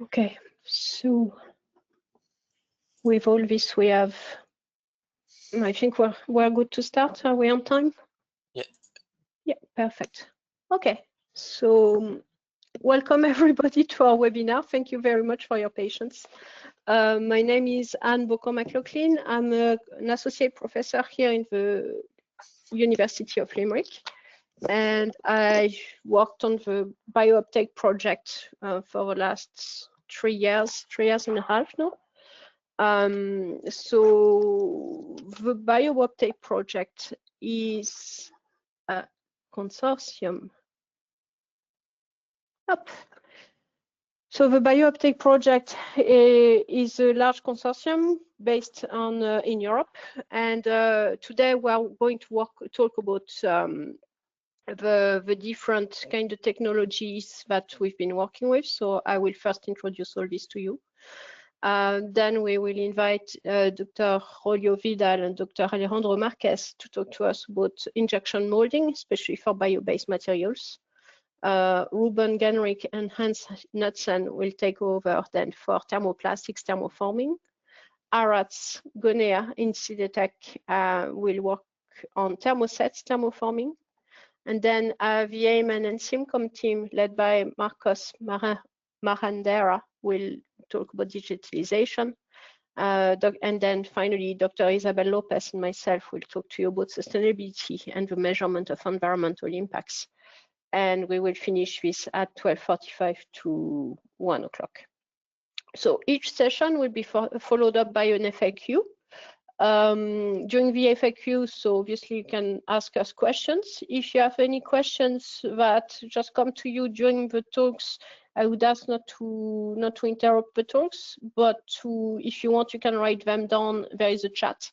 Okay, so with all this, we have, I think we're good to start. Are we on time? Yeah. Yeah, perfect. Okay, so welcome everybody to our webinar. Thank you very much for your patience. My name is Anne Bocco-McLaughlin. I'm an associate professor here in the University of Limerick, and I worked on the BIO-UPTAKE project for the last 3 years and a half now. So the BIO-UPTAKE project is a consortium. So the BIO-UPTAKE project is a large consortium based on in Europe, and today we are going to talk about the different kind of technologies that we've been working with. So I will first introduce all this to you. Then we will invite Dr. Julio Vidal and Dr. Alejandro Marquez to talk to us about injection molding, especially for bio-based materials. Ruben Genrich and Hans Knudsen will take over then for thermoplastics thermoforming. Aratz Gonea in CDTech will work on thermosets thermoforming. And then the Ayman and Simcom team led by Marcos Marandera will talk about digitalization. And then finally, Dr. Isabel Lopez and myself will talk to you about sustainability and the measurement of environmental impacts. And we will finish this at 12:45 to 1 o'clock. So each session will be followed up by an FAQ. During the FAQ, so obviously you can ask us questions. If you have any questions that just come to you during the talks, I would ask not to interrupt the talks, but if you want, you can write them down. There is a chat.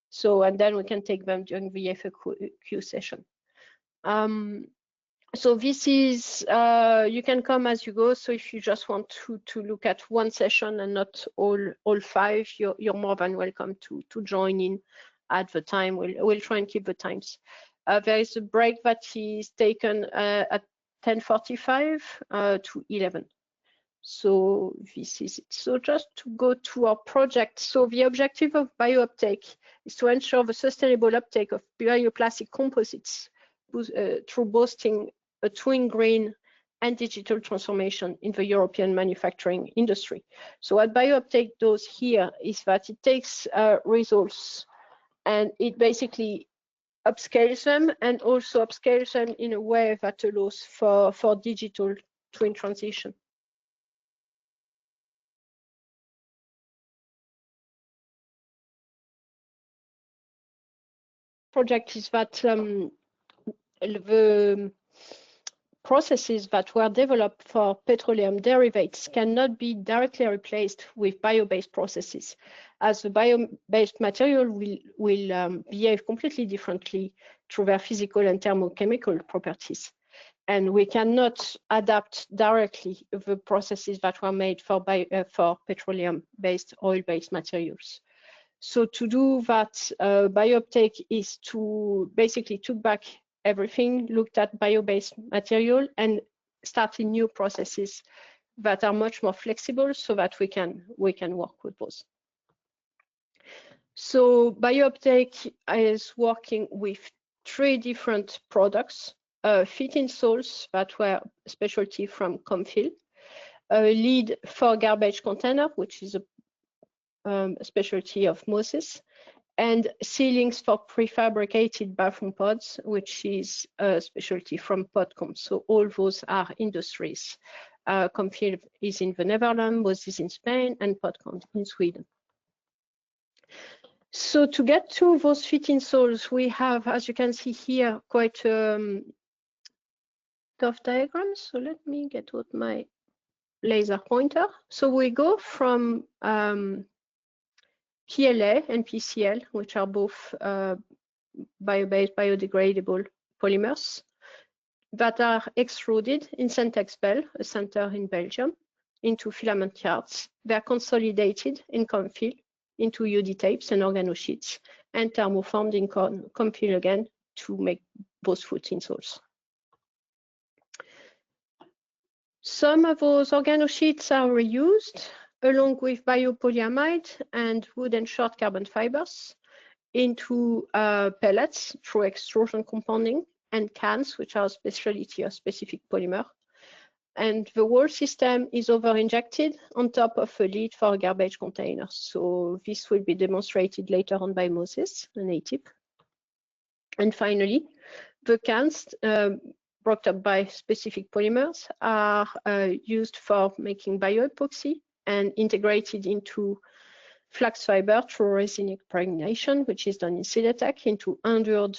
So, and then we can take them during the FAQ session. So this is, you can come as you go. So if you just want to look at one session and not all 5, you're more than welcome to join in at the time. We'll try and keep the times. There is a break that is taken at 10:45 to 11. So this is it. So just to go to our project. So the objective of BIO-UPTAKE is to ensure the sustainable uptake of bioplastic composites through boosting a twin green and digital transformation in the European manufacturing industry. So what BIO-UPTAKE does here is that it takes results and it basically upscales them, and also upscales them in a way that allows for digital twin transition. Project is that the processes that were developed for petroleum derivatives cannot be directly replaced with bio-based processes, as the bio-based material will behave completely differently through their physical and thermochemical properties. And we cannot adapt directly the processes that were made for petroleum-based, oil-based materials. So to do that, BIO-UPTAKE is to basically took back everything, looked at bio-based material, and starting new processes that are much more flexible, so that we can work with those. So BIO-UPTAKE is working with 3 different products: fit-in soles that were a specialty from Comfil, a lid for garbage container, which is a specialty of Moses, and ceilings for prefabricated bathroom pods, which is a specialty from Podcom. So all those are industries. Comfil is in the Netherlands, Moses in Spain, and Podcom in Sweden. So to get to those fit-in soles, we have, as you can see here, quite tough diagrams. So let me get out my laser pointer. So we go from PLA and PCL, which are both bio-based, biodegradable polymers that are extruded in Centexbel, a center in Belgium, into filament yards. They are consolidated in Comfil into UD tapes and organosheets, and thermoformed in Comfil again to make those fit-in soles. Some of those organosheets are reused along with biopolyamide and wood and short carbon fibers into pellets through extrusion compounding and cans, which are a specialty of specific polymer. And the whole system is over-injected on top of a lid for a garbage container. So this will be demonstrated later on by Moses, a native. And finally, the cans brought up by specific polymers are used for making bioepoxy and integrated into flax fiber through resin impregnation, which is done in Sidetech, into endured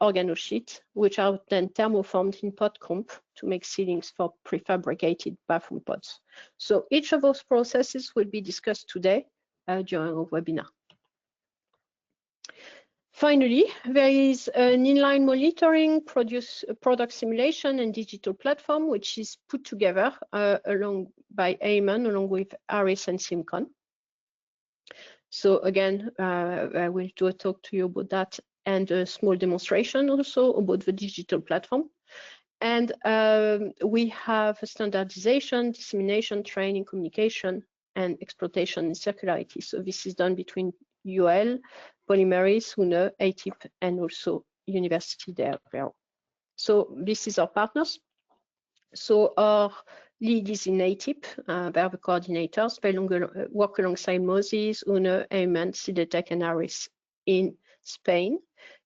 organosheets, which are then thermoformed in pod comp to make ceilings for prefabricated bathroom pods. So each of those processes will be discussed today during our webinar. Finally, there is an inline monitoring, product simulation, and digital platform, which is put together by Eamon, along with Aris and Simcon. So again, I will do a talk to you about that and a small demonstration also about the digital platform. And we have a standardization, dissemination, training, communication, and exploitation in circularity. So this is done between UL, Polymeris, UNE, ATIP, and also University there. So this is our partners. So our lead is in ATIP. They are the coordinators. They work alongside Moses, UNE, Eamon, Sidetech, and Aris in Spain.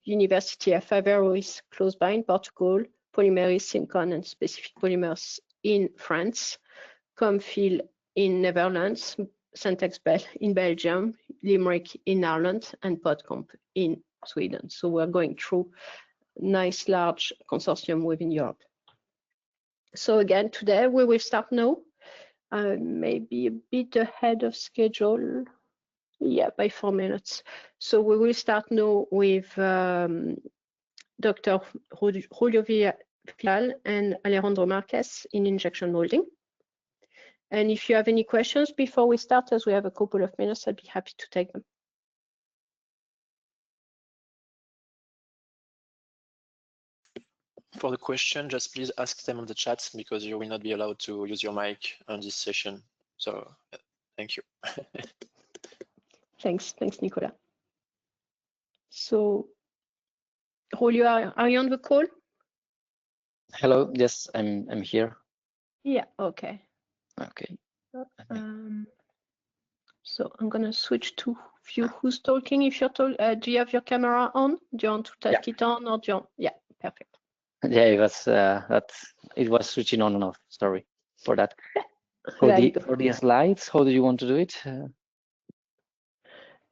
University of Aveiro is close by in Portugal. Polymeris, Simcon, and Specific Polymers in France. Comfil in Netherlands. Syntex in Belgium, Limerick in Ireland, and Podcomp in Sweden. So we're going through nice large consortium within Europe. So again, today we will start now, maybe a bit ahead of schedule. Yeah, by 4 minutes. So we will start now with Dr. Julio Vidal and Alejandro Marquez in injection molding. And if you have any questions before we start, as we have a couple of minutes, I'd be happy to take them. For the question, just please ask them on the chat because you will not be allowed to use your mic on this session. So thank you. Thanks, Nicolas. So Julio, are you on the call? Hello, yes, I'm here. Yeah, okay. Okay. So I'm gonna switch to view who's talking. If you're talking, do you have your camera on? Do you want to take it on, or do you want? Yeah, perfect. Yeah, it was switching on and off. Sorry for that. For the slides, how do you want to do it?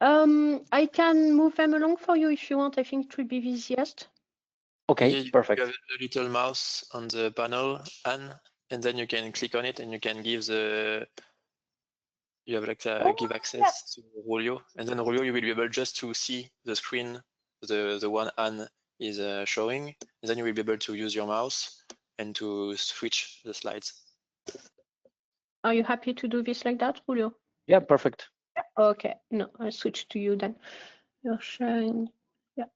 I can move them along for you if you want. I think it will be easiest. Okay, yeah, perfect. You have a little mouse on the panel, and then you can click on it, and you can give you have like give access to Julio, and then Julio, you will be able just to see the screen, the one Anne is showing, and then you will be able to use your mouse and to switch the slides. Are you happy to do this like that, Julio? Yeah, perfect. Okay, no, I'll switch to you then. You're sharing, yeah.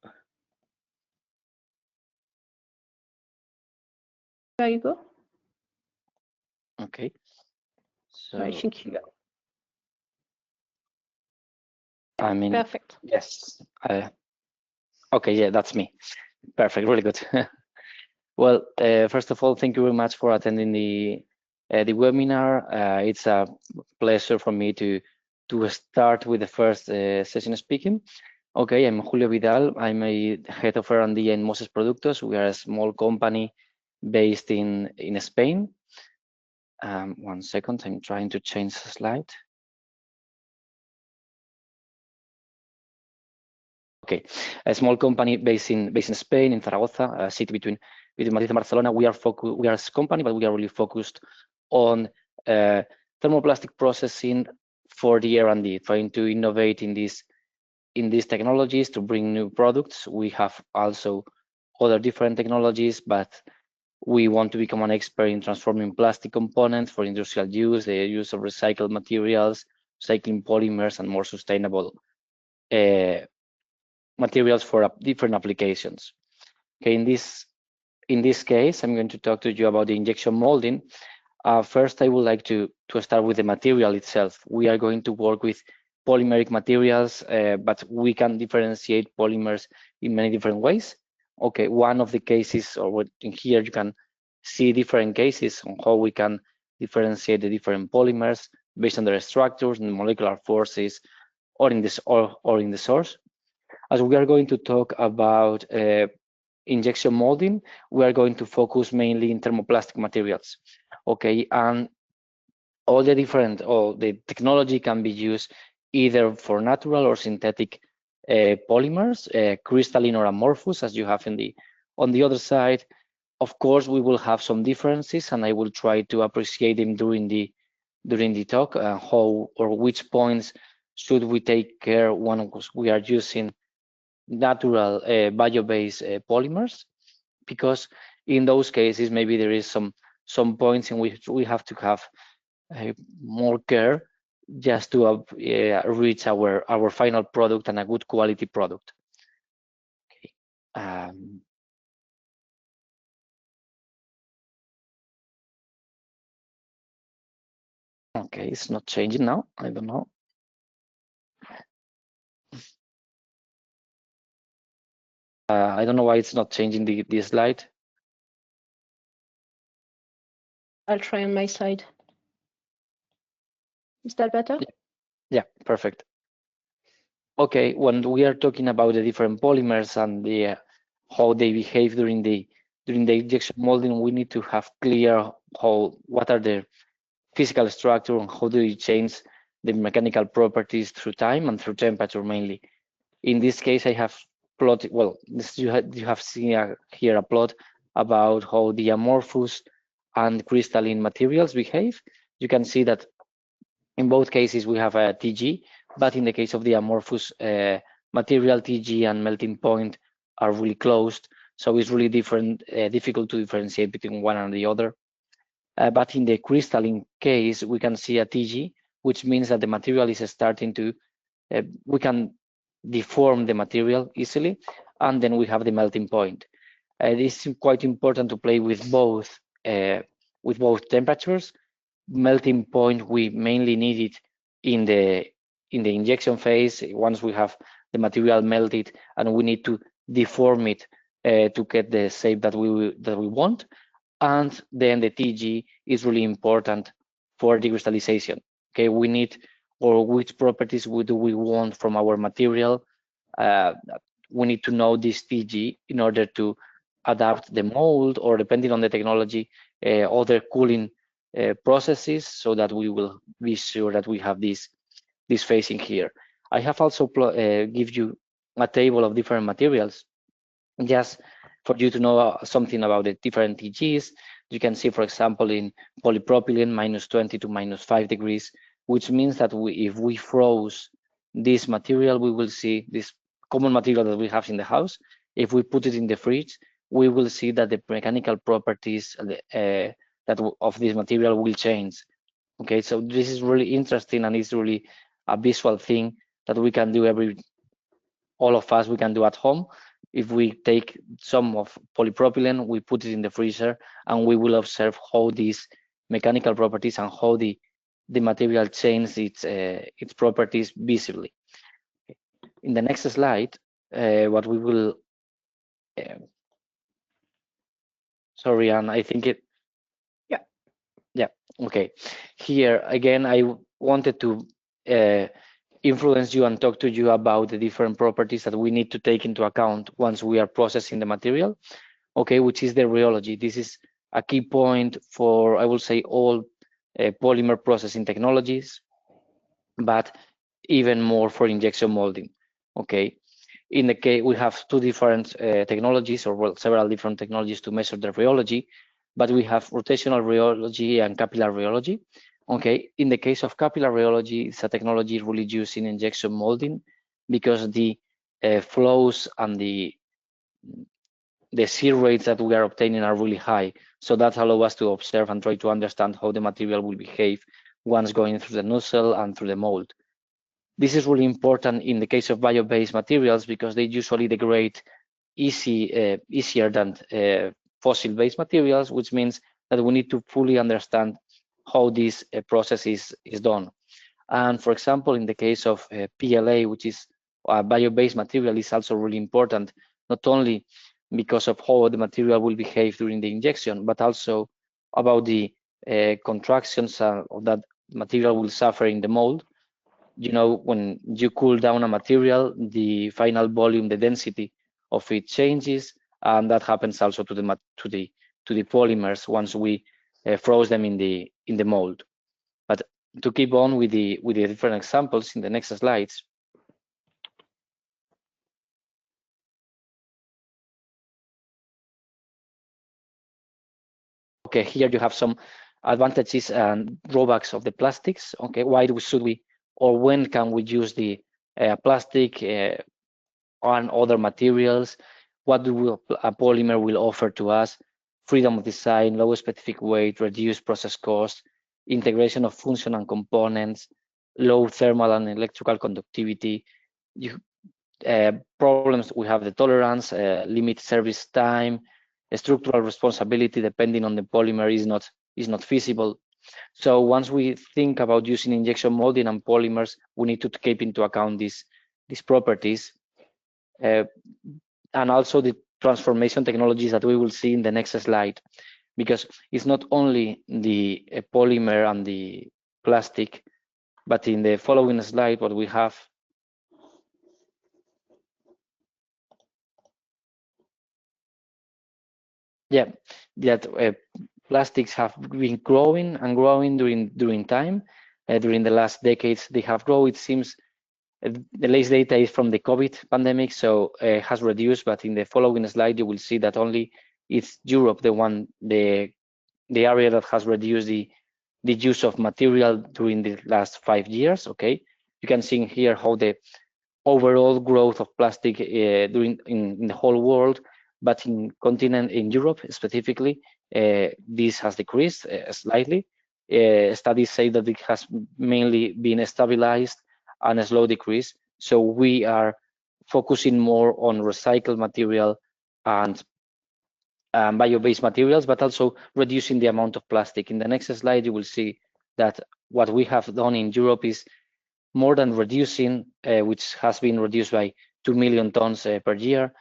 There you go. Okay. So I think you go. I mean, perfect. Yes. Okay, yeah, that's me. Perfect, really good. Well, first of all, thank you very much for attending the webinar. It's a pleasure for me to start with the first session speaking. Okay, I'm Julio Vidal. I'm a head of R&D in Moses Productos. We are a small company based in Spain. 1 second, I'm trying to change the slide. Okay, a small company based in Spain, in Zaragoza, a city between Madrid and Barcelona. We are a company, but we are really focused on thermoplastic processing for the R&D, trying to innovate in these technologies to bring new products. We have also other different technologies, but we want to become an expert in transforming plastic components for industrial use, the use of recycled materials, recycling polymers, and more sustainable materials for different applications. Okay, in this case, I'm going to talk to you about the injection molding. First, I would like to start with the material itself. We are going to work with polymeric materials, but we can differentiate polymers in many different ways. Okay, one of the cases, or in here you can see different cases on how we can differentiate the different polymers based on their structures and molecular forces, or in this or in the source. As we are going to talk about injection molding, we are going to focus mainly in thermoplastic materials. Okay, and all the technology can be used either for natural or synthetic polymers, crystalline or amorphous, as you have on the other side. Of course, we will have some differences, and I will try to appreciate them during the talk. How or which points should we take care when we are using natural bio-based polymers? Because in those cases, maybe there is some points in which we have to have more care just to reach our final product and a good quality product. Okay. Okay, it's not changing now. I don't know. I don't know why it's not changing the slide. I'll try on my side. Is that better? Yeah, perfect. Okay, when we are talking about the different polymers and how they behave during the injection molding, we need to have clear what are their physical structure and how do you change the mechanical properties through time and through temperature mainly. In this case, I have plotted, well, you have seen here a plot about how the amorphous and crystalline materials behave. You can see that in both cases we have a TG, but in the case of the amorphous material, TG and melting point are really closed. So it's really difficult to differentiate between one and the other. But in the crystalline case, we can see a TG, which means that the material is starting to, we can deform the material easily, and then we have the melting point. This is quite important to play with both temperatures. Melting point, we mainly need it in the injection phase, once we have the material melted and we need to deform it to get the shape that we want. And then the TG is really important for digitalisation. Okay, we need, or which properties do we want from our material. We need to know this TG in order to adapt the mold, or depending on the technology, other cooling processes, so that we will be sure that we have this phasing here. I have also give you a table of different materials, just for you to know something about the different TGs. You can see, for example, in polypropylene, -20 to -5 degrees, which means that if we froze this material, we will see this common material that we have in the house. If we put it in the fridge, we will see that the mechanical properties of this material will change. Okay, so this is really interesting, and it's really a visual thing that we can do all of us, we can do at home. If we take some of polypropylene, we put it in the freezer, and we will observe how these mechanical properties and how the material changes its properties visibly. In the next slide, what we will, sorry, and I think it, yeah, okay. Here again, I wanted to influence you and talk to you about the different properties that we need to take into account once we are processing the material, okay, which is the rheology. This is a key point for, I will say, all polymer processing technologies, but even more for injection molding, okay. In the case, we have two different technologies, or well, several different technologies to measure the rheology, but we have rotational rheology and capillary rheology. Okay, in the case of capillary rheology, it's a technology really used in injection molding, because the flows and the shear rates that we are obtaining are really high. So that allows us to observe and try to understand how the material will behave once going through the nozzle and through the mold. This is really important in the case of bio-based materials, because they usually degrade easier than fossil-based materials, which means that we need to fully understand how this process is done. And for example, in the case of PLA, which is a bio-based material, is also really important, not only because of how the material will behave during the injection, but also about the contractions that material will suffer in the mold. You know, when you cool down a material, the final volume, the density of it changes, and that happens also to the polymers once we froze them in the mold. But to keep on with the different examples in the next slides. Okay, here you have some advantages and drawbacks of the plastics. Okay, why should we, or when can we use the plastic and other materials? What do a polymer will offer to us? Freedom of design, low specific weight, reduced process cost, integration of functional components, low thermal and electrical conductivity. Problems, we have the tolerance, limit service time, structural responsibility depending on the polymer is not feasible. So once we think about using injection molding and polymers, we need to take into account these properties, and also the transformation technologies that we will see in the next slide, because it's not only the polymer and the plastic, but in the following slide, what we have. Yeah, that plastics have been growing and growing during time. During the last decades, they have grown. It seems the latest data is from the COVID pandemic, so has reduced. But in the following slide, you will see that only it's Europe, the area that has reduced the use of material during the last 5 years. Okay, you can see here how the overall growth of plastic in the whole world, but in Europe specifically, this has decreased slightly. Studies say that it has mainly been stabilized and a slow decrease. So we are focusing more on recycled material and bio-based materials, but also reducing the amount of plastic. In the next slide, you will see that what we have done in Europe is more than reducing, which has been reduced by 2 million tons per year,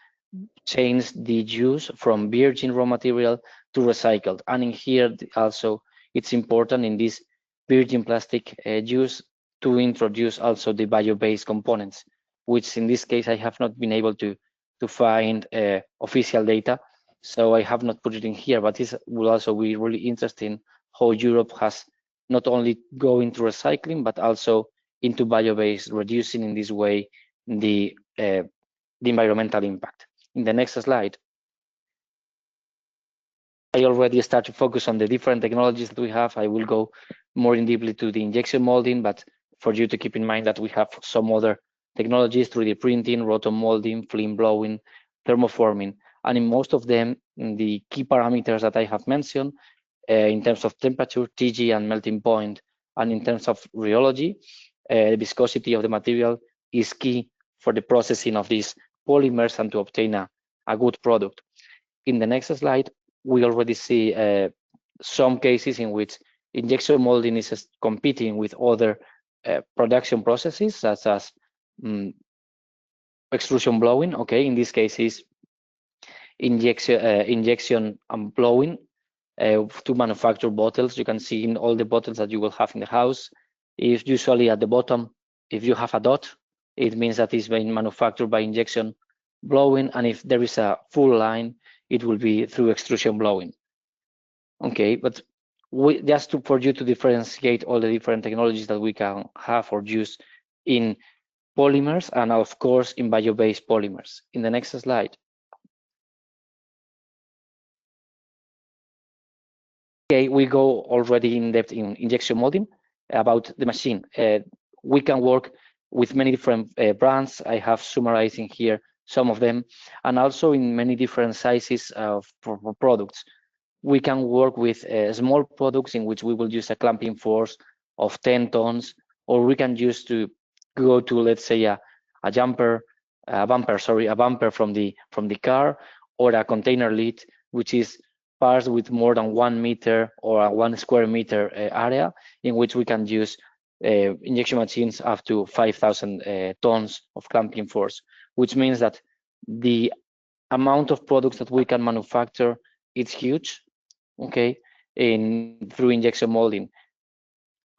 change the use from virgin raw material to recycled. And in here also, it's important in this virgin plastic use to introduce also the bio-based components, which in this case I have not been able to find official data, so I have not put it in here. But this will also be really interesting how Europe has not only go into recycling but also into bio-based, reducing in this way the environmental impact. In the next slide, I already start to focus on the different technologies that we have. I will go more in deeply to the injection molding, but for you to keep in mind that we have some other technologies, 3D printing, rotomolding, film blowing, thermoforming, and in most of them, the key parameters that I have mentioned in terms of temperature, TG, and melting point, and in terms of rheology, the viscosity of the material is key for the processing of these polymers and to obtain a good product. In the next slide, we already see some cases in which injection molding is competing with other production processes, such as extrusion blowing. Okay, in this case is injection and blowing to manufacture bottles. You can see in all the bottles that you will have in the house, if usually at the bottom, if you have a dot, it means that it's being manufactured by injection blowing, and if there is a full line, it will be through extrusion blowing. Okay, but for you to differentiate all the different technologies that we can have or use in polymers, and of course in bio-based polymers. In the next slide. Okay, we go already in depth in injection molding about the machine. We can work with many different brands. I have summarized in here some of them, and also in many different sizes of products. We can work with small products in which we will use a clamping force of 10 tons, or we can use to go to, let's say, a bumper from the car, or a container lid, which is parts with more than 1 meter or a 1 square meter area, in which we can use injection machines up to 5,000 tons of clamping force, which means that the amount of products that we can manufacture is huge, okay, through injection molding.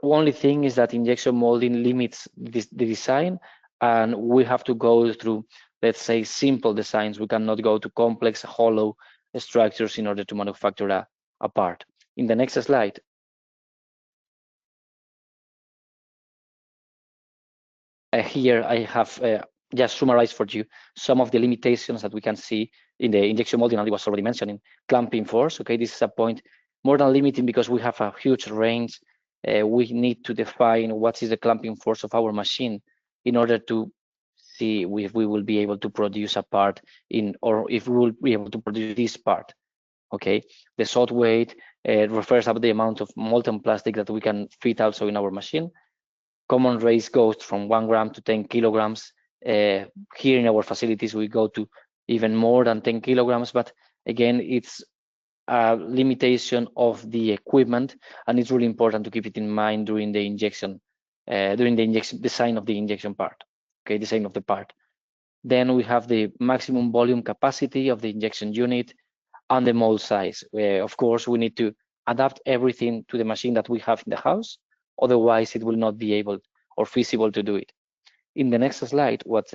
Only thing is that injection molding limits the design, and we have to go through, let's say, simple designs. We cannot go to complex hollow structures in order to manufacture a part. In the next slide, here I have just summarized for you some of the limitations that we can see in the injection molding, and it was already mentioning clamping force. Okay, this is a point more than limiting because we have a huge range. We need to define what is the clamping force of our machine in order to see if we will be able to produce a part or if we will be able to produce this part. Okay, the salt weight refers to the amount of molten plastic that we can fit also in our machine. Common range goes from 1 gram to 10 kilograms. Here in our facilities, we go to even more than 10 kilograms, but again, it's a limitation of the equipment, and it's really important to keep it in mind during the injection design of the injection part, okay, design of the part. Then we have the maximum volume capacity of the injection unit and the mold size. Of course, we need to adapt everything to the machine that we have in the house. Otherwise, it will not be able or feasible to do it. In the next slide, what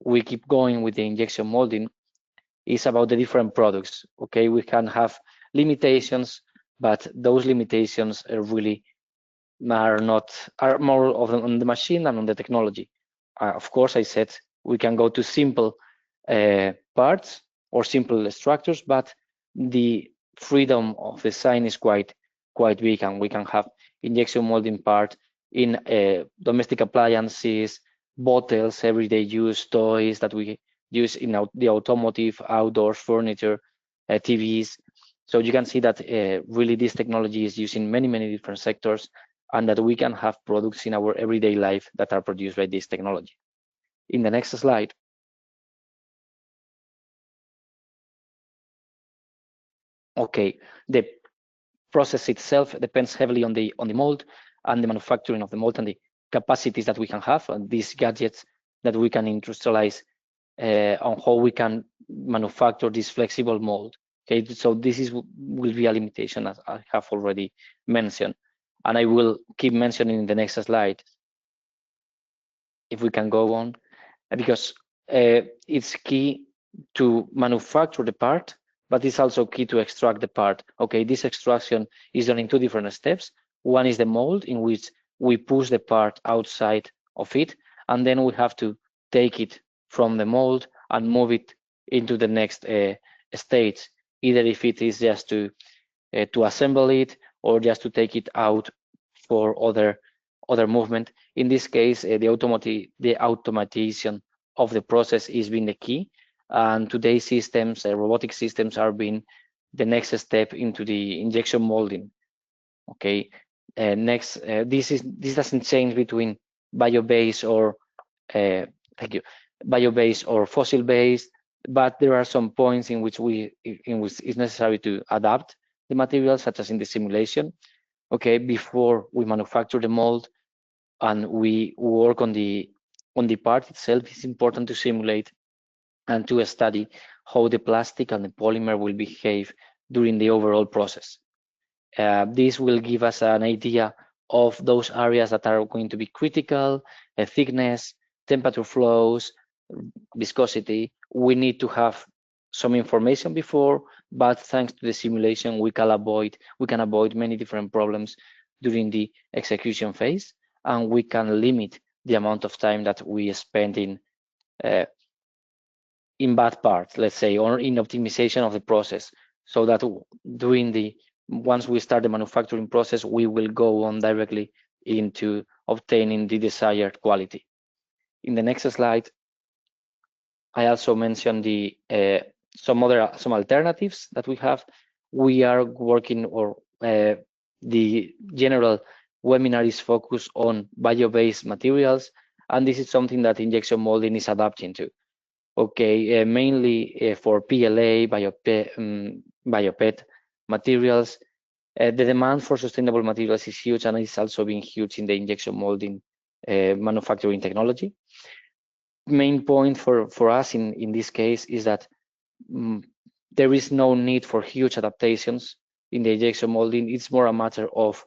we keep going with the injection molding is about the different products. Okay, we can have limitations, but those limitations are more on the machine than on the technology. Of course, I said we can go to simple parts or simple structures, but the freedom of design is quite big, and we can have injection molding part in domestic appliances, bottles, everyday use, toys that we use in the automotive, outdoors, furniture, TVs. So you can see that really this technology is used in many different sectors, and that we can have products in our everyday life that are produced by this technology. In the next slide. Okay, the process itself depends heavily on the mold and the manufacturing of the mold and the capacities that we can have, and these gadgets that we can industrialize on how we can manufacture this flexible mold. Okay, so this will be a limitation, as I have already mentioned, and I will keep mentioning in the next slide. If we can go on, because it's key to manufacture the part, but it's also key to extract the part. Okay, this extraction is done in 2 different steps. One is the mold, in which we push the part outside of it, and then we have to take it from the mold and move it into the next stage, either if it is just to assemble it or just to take it out for other movement. In this case, the automation of the process is being the key, and today's systems, robotic systems, are being the next step into the injection molding. Okay, next, this doesn't change between bio-based or bio-based or fossil-based, but there are some points in which it's necessary to adapt the materials, such as in the simulation. Okay, before we manufacture the mold and we work on the part itself, it's important to simulate and to study how the plastic and the polymer will behave during the overall process. This will give us an idea of those areas that are going to be critical, thickness, temperature flows, viscosity. We need to have some information before, but thanks to the simulation, we can avoid many different problems during the execution phase, and we can limit the amount of time that we spend in bad parts, let's say, or in optimization of the process, so that once we start the manufacturing process, we will go on directly into obtaining the desired quality. In the next slide, I also mentioned some alternatives that we have. We are working, or the general webinar is focused on bio-based materials, and this is something that injection molding is adapting to. okay, mainly for PLA, BioPET materials. The demand for sustainable materials is huge, and it's also been huge in the injection molding manufacturing technology. Main point for us in this case is that there is no need for huge adaptations in the injection molding. It's more a matter of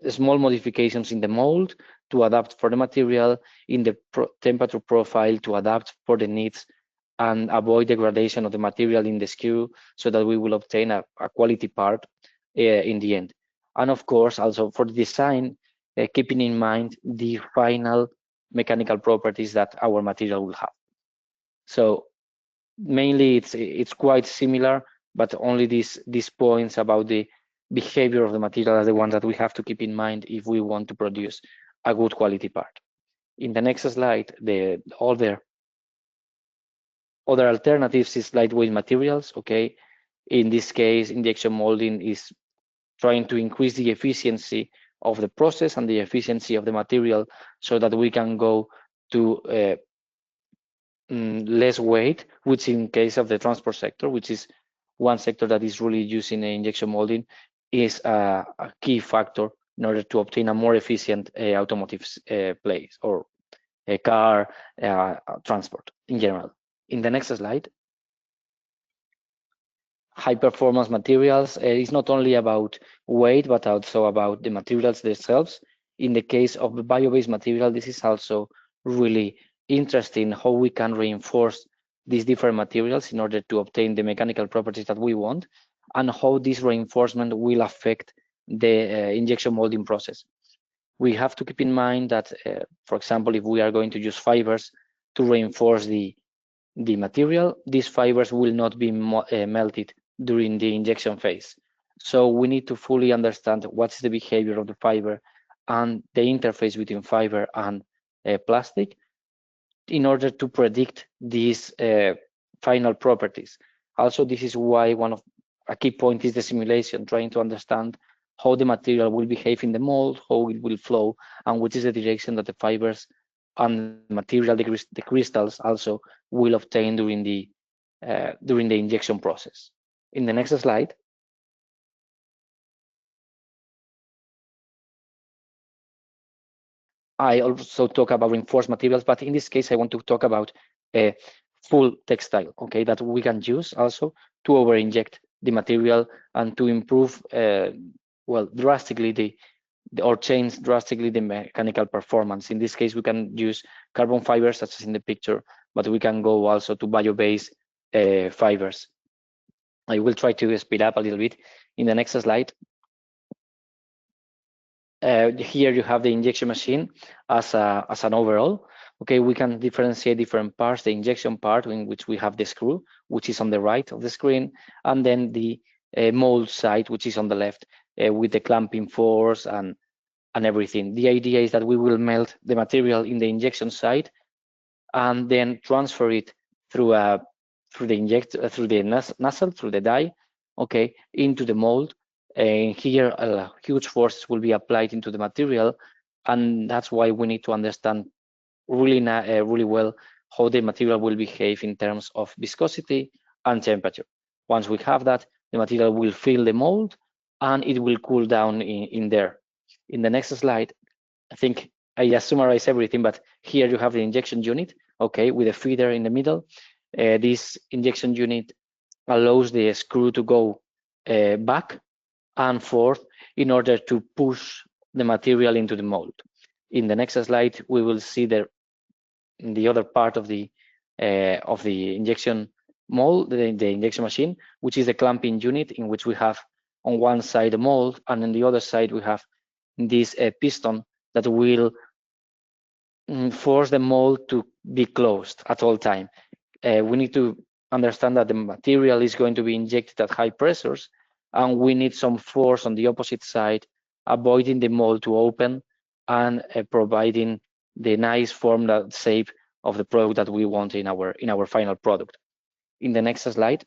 small modifications in the mold to adapt for the material, in the temperature profile to adapt for the needs, and avoid degradation of the material in the screw, so that we will obtain a quality part in the end. And of course, also for the design, keeping in mind the final mechanical properties that our material will have. So mainly it's quite similar, but only these points about the behavior of the material are the ones that we have to keep in mind if we want to produce a good quality part. In the next slide, the other alternatives is lightweight materials. Okay, in this case, injection molding is trying to increase the efficiency of the process and the efficiency of the material, so that we can go to less weight, which in case of the transport sector, which is one sector that is really using injection molding, is a key factor in order to obtain a more efficient automotive place or a car transport in general. In the next slide, high performance materials is not only about weight, but also about the materials themselves. In the case of the bio-based material, this is also really interesting, how we can reinforce these different materials in order to obtain the mechanical properties that we want, and how this reinforcement will affect the injection molding process. We have to keep in mind that, for example, if we are going to use fibers to reinforce the material, these fibers will not be melted during the injection phase. So we need to fully understand what's the behavior of the fiber and the interface between fiber and plastic in order to predict these final properties. Also, this is why a key point is the simulation, trying to understand how the material will behave in the mold, how it will flow, and which is the direction that the fibers and material, the crystals also will obtain during the injection process. In the next slide, I also talk about reinforced materials, but in this case, I want to talk about a full textile, okay, that we can use also to over-inject the material and to improve, well, drastically or change drastically the mechanical performance. In this case, we can use carbon fibers, such as in the picture, but we can go also to bio-based fibers. I will try to speed up a little bit. In the next slide, here you have the injection machine as an overall. Okay, we can differentiate different parts. The injection part, in which we have the screw, which is on the right of the screen, and then the mold side, which is on the left, with the clamping force and everything. The idea is that we will melt the material in the injection side and then transfer it through the nozzle, through the die, okay, into the mold. And here, huge forces will be applied into the material, and that's why we need to understand really well how the material will behave in terms of viscosity and temperature. Once we have that, the material will fill the mold and it will cool down in there. In the next slide, I think I just summarize everything, but here you have the injection unit, okay, with a feeder in the middle. This injection unit allows the screw to go back and forth in order to push the material into the mold. In the next slide, we will see the other part of the injection mold, the injection machine, which is the clamping unit, in which we have on one side the mold, and on the other side we have this piston that will force the mold to be closed at all time. We need to understand that the material is going to be injected at high pressures, and we need some force on the opposite side, avoiding the mold to open and providing the nice form, that shape of the product that we want in our final product. In the next slide,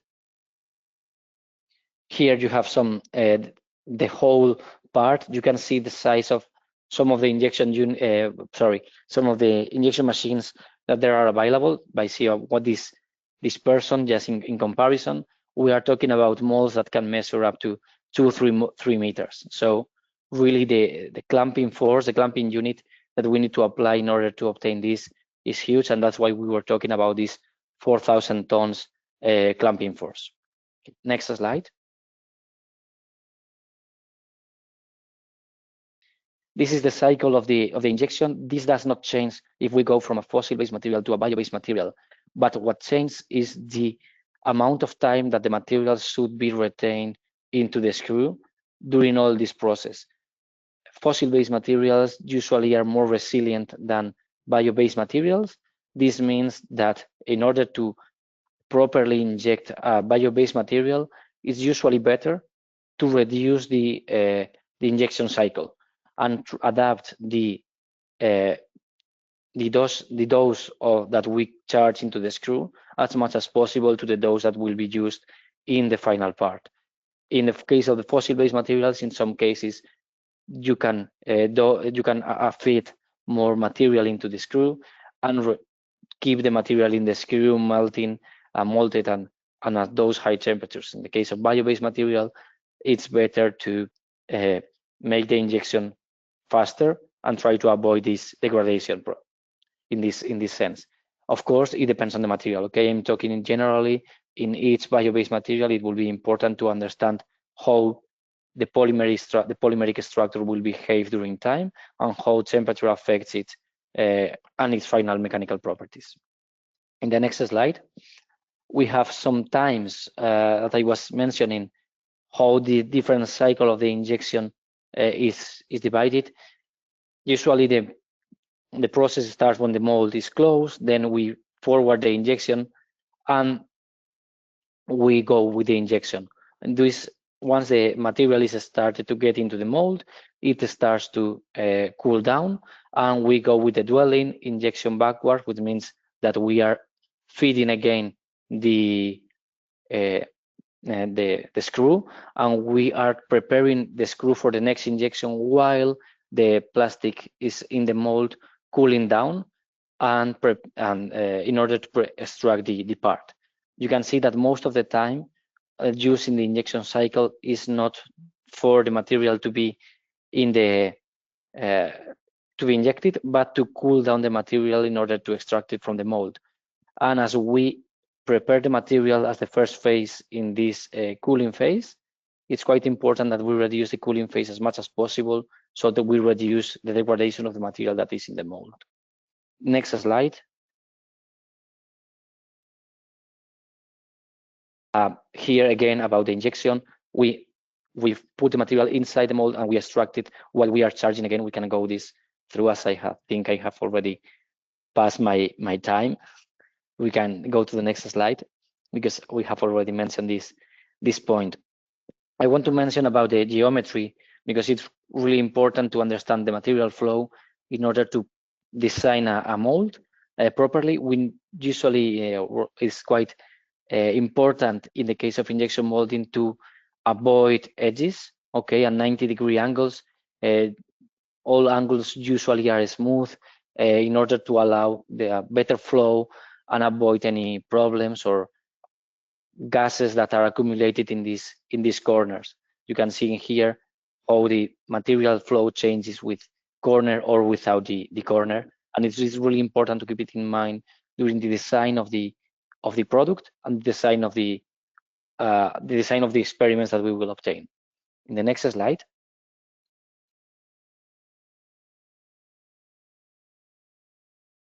here you have some the whole part. You can see the size of some of the injection machines that there are available by seeing what this person, just in comparison, we are talking about molds that can measure up to 2-3 meters. So really the clamping force, the clamping unit that we need to apply in order to obtain this is huge, and that's why we were talking about this 4,000 tons clamping force. Next slide. This is the cycle of the injection. This does not change if we go from a fossil-based material to a bio-based material, but what changes is the amount of time that the material should be retained into the screw during all this process. Fossil-based materials usually are more resilient than bio-based materials. This means that in order to properly inject a bio-based material, it's usually better to reduce the injection cycle and to adapt the dose that we charge into the screw as much as possible to the dose that will be used in the final part. In the case of the fossil-based materials, in some cases, you can feed more material into the screw and keep the material in the screw melting and molded and at those high temperatures. In the case of bio-based material, it's better to make the injection faster and try to avoid this degradation in this sense. Of course, it depends on the material. Okay, I'm talking generally. In each bio-based material, it will be important to understand how the polymeric structure will behave during time and how temperature affects it and its final mechanical properties. In the next slide, we have sometimes that I was mentioning how the different cycle of the injection is divided. Usually the process starts when the mold is closed, then we forward the injection and we go with the injection. And this, once the material is started to get into the mold, it starts to cool down, and we go with the dwelling injection backward, which means that we are feeding again the screw, and we are preparing the screw for the next injection while the plastic is in the mold cooling down and in order to extract the part. You can see that most of the time using the injection cycle is not for the material to be in the to be injected, but to cool down the material in order to extract it from the mold. And as we prepare the material as the first phase in this cooling phase, it's quite important that we reduce the cooling phase as much as possible so that we reduce the degradation of the material that is in the mold. Next slide. Here again about the injection, we put the material inside the mold and we extract it while we are charging. Again, we can go this through, as I think I have already passed my time. We can go to the next slide because we have already mentioned this point. I want to mention about the geometry because it's really important to understand the material flow in order to design a mold properly. We usually it's quite important in the case of injection molding to avoid edges, okay, and 90-degree angles. All angles usually are smooth in order to allow the better flow and avoid any problems or gases that are accumulated in these corners. You can see in here how the material flow changes with corner or without the corner, and it's really important to keep it in mind during the design of the product and the design of the experiments that we will obtain. In the next slide.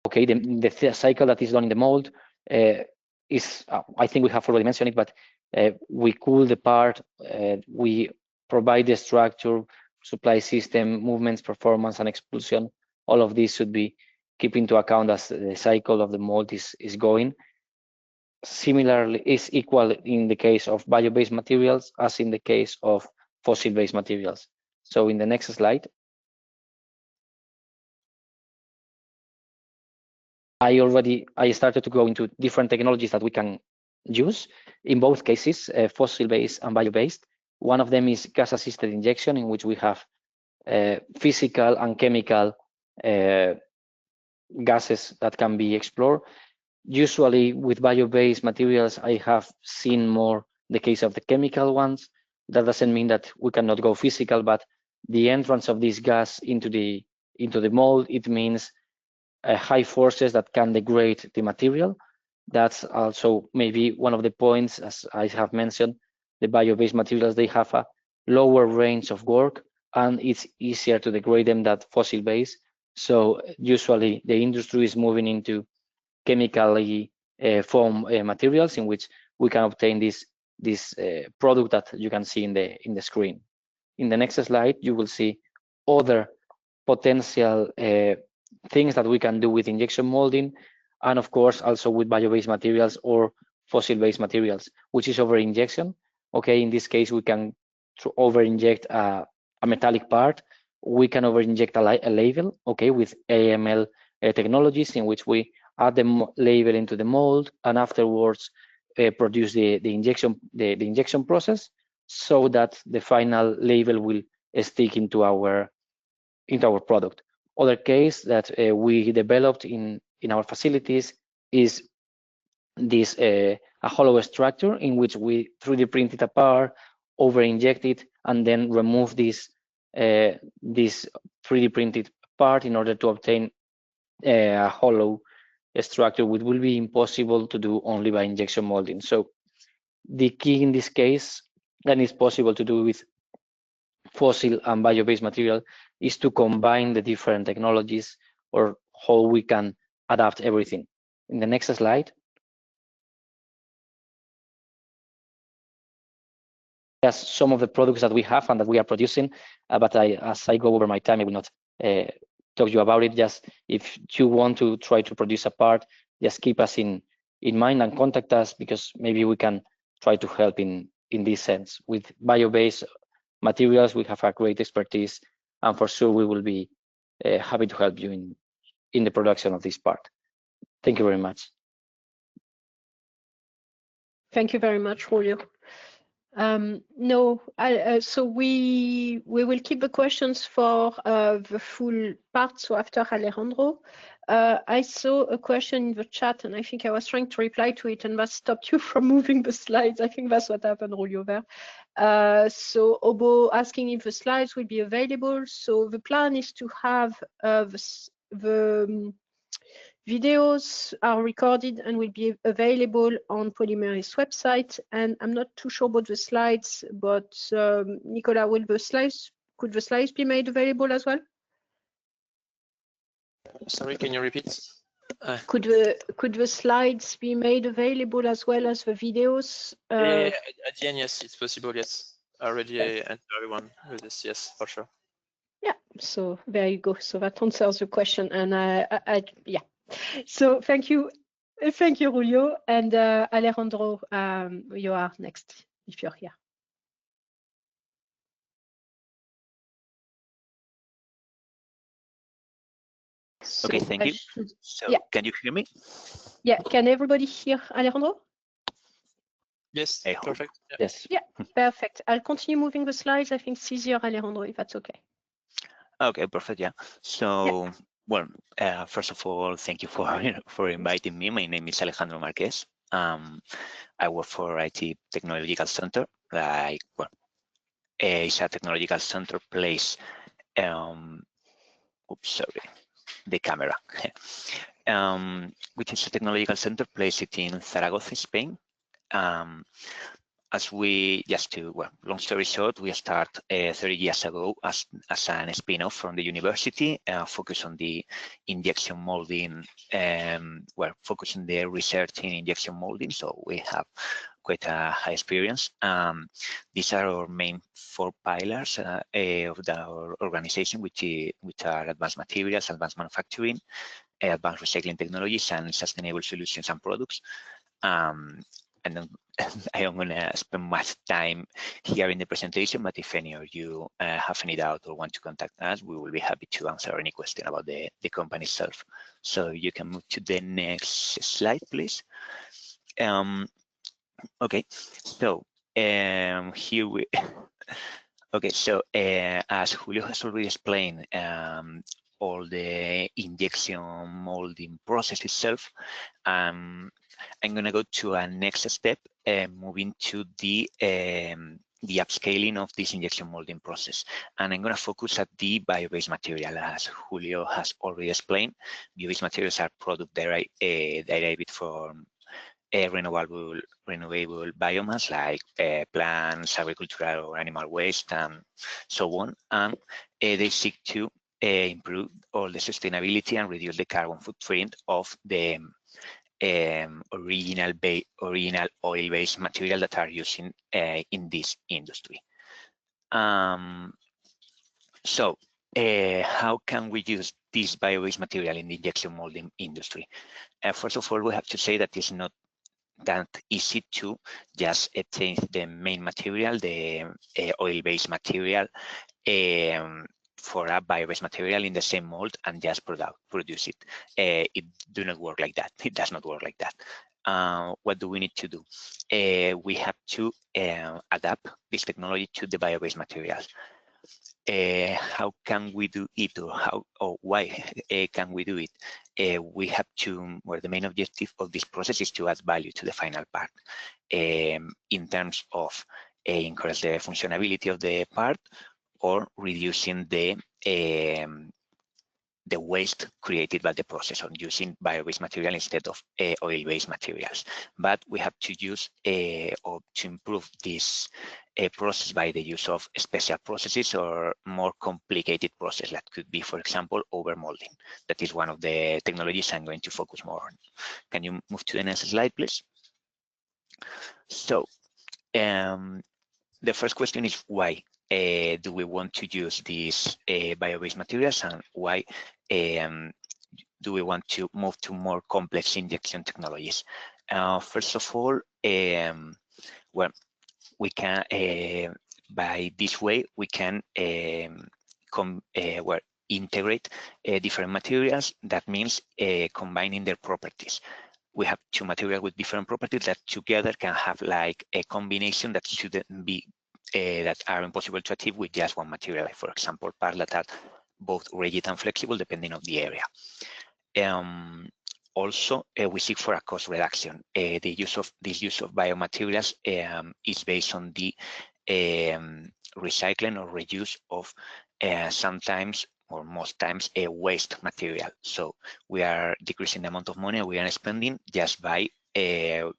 Okay, the cycle that is done in the mold is, I think we have already mentioned it, but we cool the part, we provide the structure, supply system, movements, performance, and expulsion. All of these should be kept into account as the cycle of the mold is going. Similarly, is equal in the case of bio-based materials as in the case of fossil-based materials. So in the next slide. I started to go into different technologies that we can use in both cases, fossil-based and bio-based. One of them is gas-assisted injection, in which we have physical and chemical gases that can be explored. Usually with bio-based materials, I have seen more the case of the chemical ones. That doesn't mean that we cannot go physical, but the entrance of this gas into the mold, it means high forces that can degrade the material. That's also maybe one of the points, as I have mentioned, the bio-based materials, they have a lower range of work and it's easier to degrade them than fossil-based. So usually the industry is moving into chemically formed materials in which we can obtain this product that you can see in the screen. In the next slide, you will see other potential things that we can do with injection molding, and of course also with bio-based materials or fossil-based materials, which is over injection. Okay, in this case we can over inject a metallic part. We can over inject a label, okay, with AML technologies in which we add the label into the mold and afterwards produce the injection process so that the final label will stick into our product. Other case that we developed in our facilities is this a hollow structure in which we 3D printed a part, over inject it, and then remove this 3D printed part in order to obtain a hollow structure, which will be impossible to do only by injection molding. So the key in this case, and it's possible to do with fossil and bio-based material, is to combine the different technologies or how we can adapt everything. In the next slide. Yes, some of the products that we have and that we are producing, but as I go over my time, I will not talk to you about it. Just if you want to try to produce a part, just keep us in mind and contact us, because maybe we can try to help in this sense. With bio-based materials, we have a great expertise, and for sure we will be happy to help you in the production of this part. Thank you very much. Thank you very much, Julio. No, so we will keep the questions for the full part. So after Alejandro, I saw a question in the chat, and I think I was trying to reply to it, and that stopped you from moving the slides. I think that's what happened, Julio, there. So Obo asking if the slides will be available. So the plan is to have the videos are recorded and will be available on Polymeris website. And I'm not too sure about the slides, but Nicola, could the slides be made available as well? Sorry, can you repeat? Could the slides be made available as well as the videos? Yeah, at the end, yes, it's possible. Yes, I already answered everyone with this. Yes, for sure. Yeah. So there you go. So that answers the question, and yeah. So thank you, Julio, and Alejandro. You are next if you're here. So okay, thank you. So yeah. Can you hear me? Yeah, can everybody hear Alejandro? Yes, perfect. Yeah. Yes. Yeah, perfect. I'll continue moving the slides. I think it's easier, Alejandro, if that's okay. Okay, perfect. Yeah. So, yeah. Well, first of all, thank you for inviting me. My name is Alejandro Marquez. I work for IT Technological Center. It's a technological center place. Oops, sorry, the camera. Which is a technological center placed in Zaragoza, Spain. As we long story short, we started 30 years ago as an spin-off from the university, focused on the injection molding, focused on the research in injection molding. So we have quite a high experience. These are our main 4 pillars of our organization, which are advanced materials, advanced manufacturing, advanced recycling technologies, and sustainable solutions and products. And then I am going to spend much time here in the presentation, but if any of you have any doubt or want to contact us, we will be happy to answer any question about the company itself. So you can move to the next slide, please. Okay, so here we. Okay, so as Julio has already explained, all the injection molding process itself. I'm going to go to a next step, moving to the upscaling of this injection molding process. And I'm going to focus at the bio-based material. As Julio has already explained, bio-based materials are product derived from renewable biomass like plants, agricultural or animal waste, and so on. And they seek to improve all the sustainability and reduce the carbon footprint of the original oil-based material that are used in this industry. So how can we use this bio-based material in the injection molding industry? First of all, we have to say that it's not that easy to just change the main material, the oil-based material, for a bio-based material in the same mold and just produce it. It do not work like that. It does not work like that. What do we need to do? We have to adapt this technology to the bio-based materials. How can we do it, or why can we do it? We have to, well, the main objective of this process is to add value to the final part in terms of increase the functionality of the part or reducing the waste created by the process on using bio-based material instead of oil-based materials. But we have to use or to improve this process by the use of special processes or more complicated process that could be, for example, overmolding. That is one of the technologies I'm going to focus more on. Can you move to the next slide, please? So the first question is why do we want to use these bio-based materials, and why do we want to move to more complex injection technologies? First of all, well, we can, by this way, we can integrate different materials. That means combining their properties. We have two materials with different properties that together can have like a combination that shouldn't be that are impossible to achieve with just one material. Like, for example, parts that are both rigid and flexible depending on the area. Also, we seek for a cost reduction. The use of biomaterials is based on the recycling or reuse of sometimes or most times a waste material. So we are decreasing the amount of money we are spending just by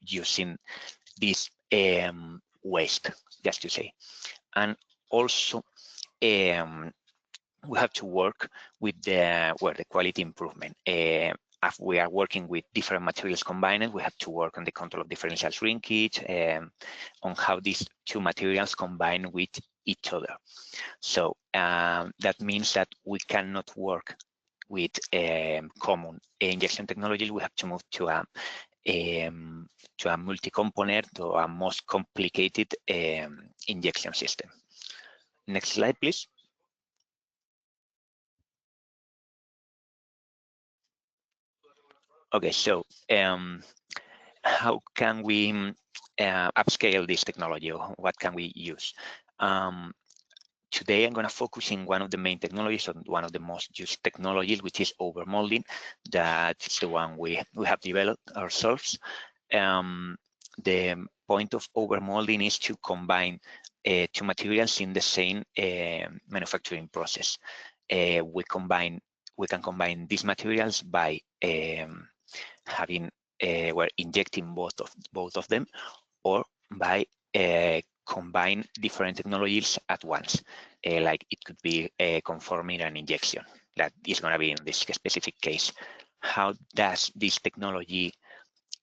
using this waste, just to say. And also we have to work with the quality improvement. As we are working with different materials combined, we have to work on the control of differential shrinkage, on how these two materials combine with each other. So that means that we cannot work with common injection technologies. We have to move to a multi-component or a most complicated injection system. Next slide, please. Okay, so how can we upscale this technology, or what can we use? Today, I'm going to focus in one of the main technologies, on one of the most used technologies, which is overmolding. That's the one we have developed ourselves. The point of overmolding is to combine two materials in the same manufacturing process. We can combine these materials by injecting both of them, or by combine different technologies at once. Like it could be conforming an injection. That is going to be in this specific case. How does this technology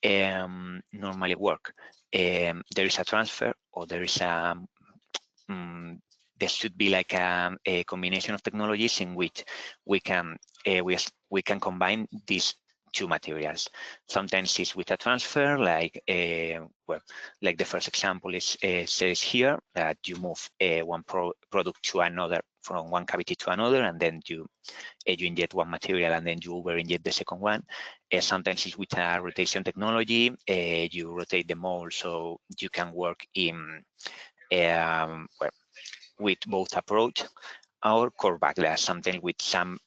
normally work? There is a transfer, or there is a there should be like a combination of technologies in which we can combine these two materials. Sometimes it's with a transfer, like like the first example is says here, that you move one product to another, from one cavity to another, and then you inject one material and then you over inject the second one. Sometimes it's with a rotation technology. You rotate the mold so you can work in with both approach. or core backlash, something with some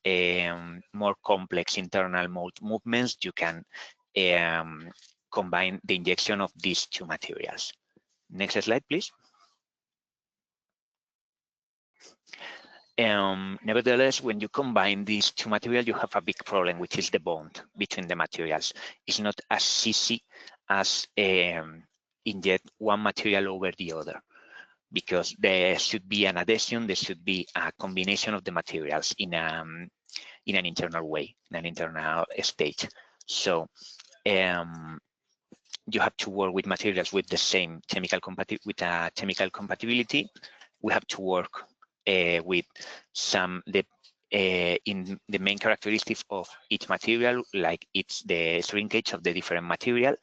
more complex internal movements. You can combine the injection of these two materials. Next slide, please. Nevertheless, when you combine these two materials, you have a big problem, which is the bond between the materials. It's not as easy as inject one material over the other, because there should be an adhesion, there should be a combination of the materials in an internal way, in an internal stage. So you have to work with materials with the same chemical compatibility. We have to work with some in the main characteristics of each material, like it's the shrinkage of the different material,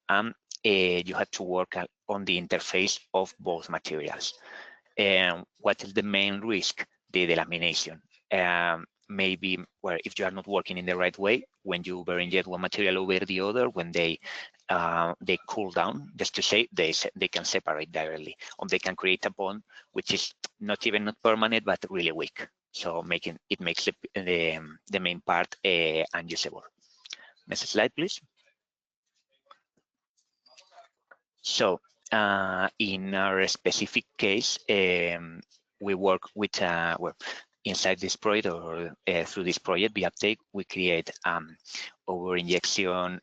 and you have to work on the interface of both materials. What is the main risk? The delamination. Maybe if you are not working in the right way, when you over-inject one material over the other, when they cool down, just to say, they can separate directly, or they can create a bond which is not permanent but really weak. So it makes the main part unusable. Next slide, please. So in our specific case, we work with inside this project, or through this project, BIO-UPTAKE, we create over-injection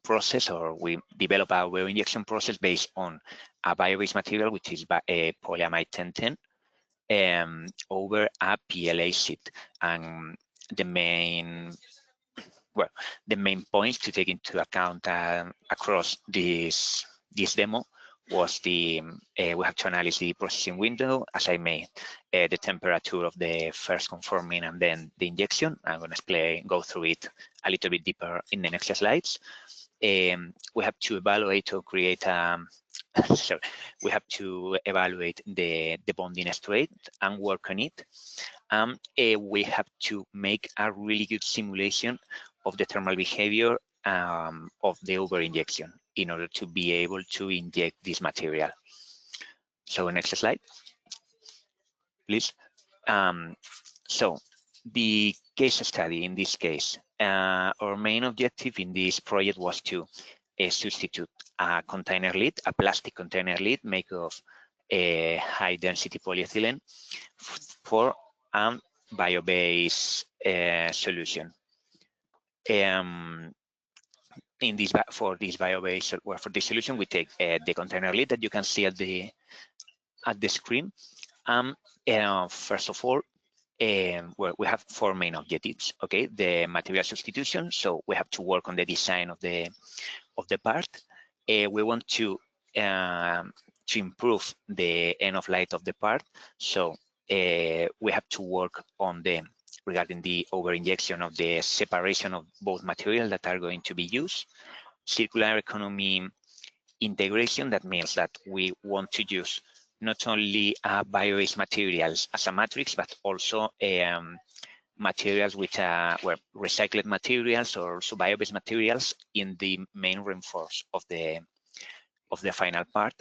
process, or we develop our over-injection process based on a bio-based material, which is polyamide 1010, over a PLA sheet. And the main points to take into account across this demo was we have to analyze the processing window, as I made, the temperature of the first conforming, and then the injection. I'm going to go through it a little bit deeper in the next slides. We have to evaluate or create we have to evaluate the bonding strength and work on it. We have to make a really good simulation of the thermal behavior of the over-injection in order to be able to inject this material. So next slide, please. So the case study in this case, our main objective in this project was to substitute a container lid, a plastic container lid made of a high-density polyethylene for a bio-based solution. For this bio-based, for this solution, we take the container lid that you can see at the screen. First of all, we have four main objectives. Okay, the material substitution. So we have to work on the design of the part. We want to improve the end of life of the part. So we have to work on regarding the over-injection of the separation of both materials that are going to be used. Circular economy integration, that means that we want to use not only bio-based materials as a matrix, but also materials which were recycled materials, or also bio-based materials in the main reinforce of the final part.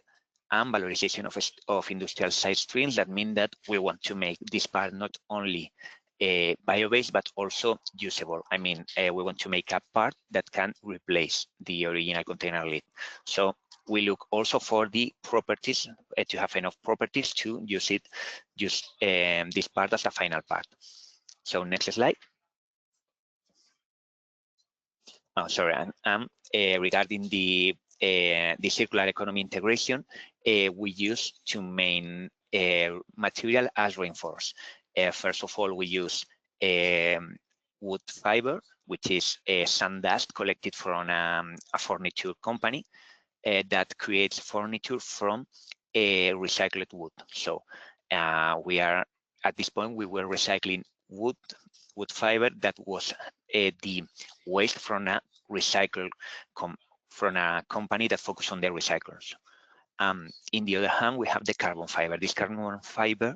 And valorization of industrial side streams, that mean that we want to make this part not only bio-based but also usable. I mean, we want to make a part that can replace the original container lid. So we look also for the properties, to have enough properties to use this part as a final part. So next slide. Oh, sorry. Regarding the circular economy integration, we use two main material as reinforce. First of all, we use wood fiber, which is sand dust collected from a furniture company that creates furniture from recycled wood. So we are, at this point, we were recycling wood fiber that was the waste from a from a company that focused on the recyclers. In the other hand, we have the carbon fiber. This carbon fiber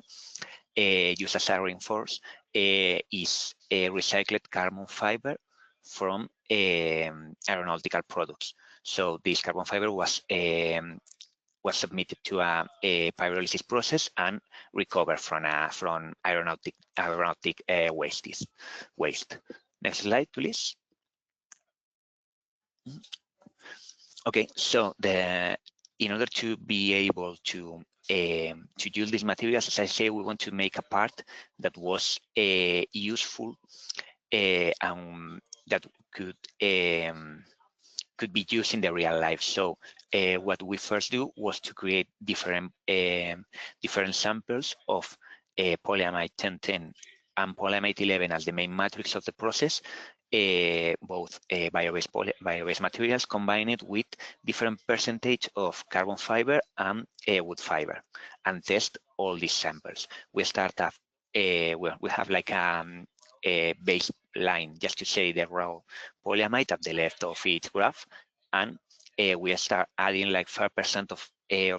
used as a reinforce is a recycled carbon fiber from aeronautical products. So this carbon fiber was was submitted to a pyrolysis process and recovered from aeronautic waste. Next slide, please. Okay, so in order to be able to use these materials, as I say, we want to make a part that was useful and that could be used in the real life. So what we first do was to create different samples of polyamide 1010 and polyamide 11 as the main matrix of the process, both bio-based materials combined with different percentage of carbon fiber and wood fiber, and test all these samples. We start off, well, we have like a baseline, just to say the raw polyamide at the left of each graph, and we start adding like 5% of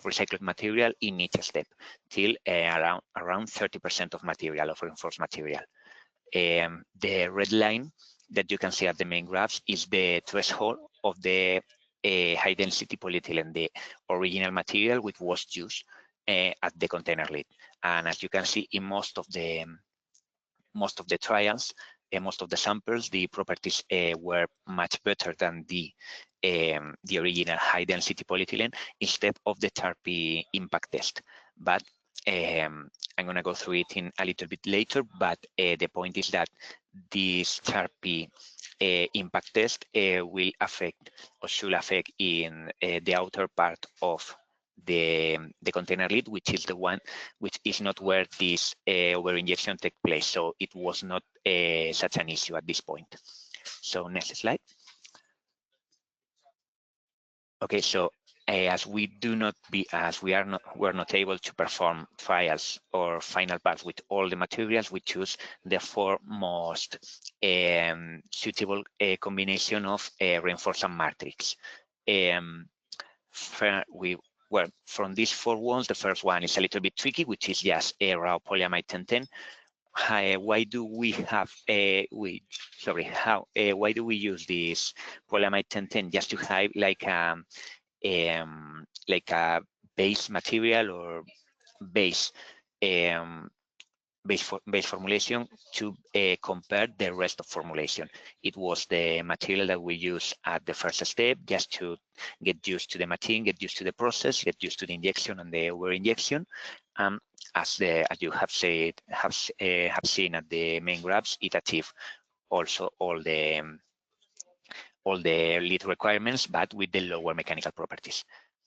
recycled material in each step till around 30% of material, of reinforced material. The red line that you can see at the main graphs is the threshold of the high density polyethylene, the original material which was used at the container lid. And as you can see, in most of the trials, most of the samples, the properties were much better than the original high density polyethylene instead of the TRP impact test. But I'm going to go through it in a little bit later, but the point is that this TRP impact test will affect, or should affect, in the outer part of the container lid, which is the one which is not where this over-injection takes place. So it was not such an issue at this point. So next slide. Okay, so we're not able to perform trials or final parts with all the materials, we choose the four most suitable combination of reinforced and matrix. Well, from these four ones, the first one is a little bit tricky, which is just a raw polyamide 1010. Why do we have why do we use this polyamide 1010? Just to have like a base material or base formulation to compare the rest of formulation. It was the material that we use at the first step, just to get used to the machine, get used to the process, get used to the injection and the over injection. As you have seen at the main graphs, it achieved also all the lead requirements, but with the lower mechanical properties.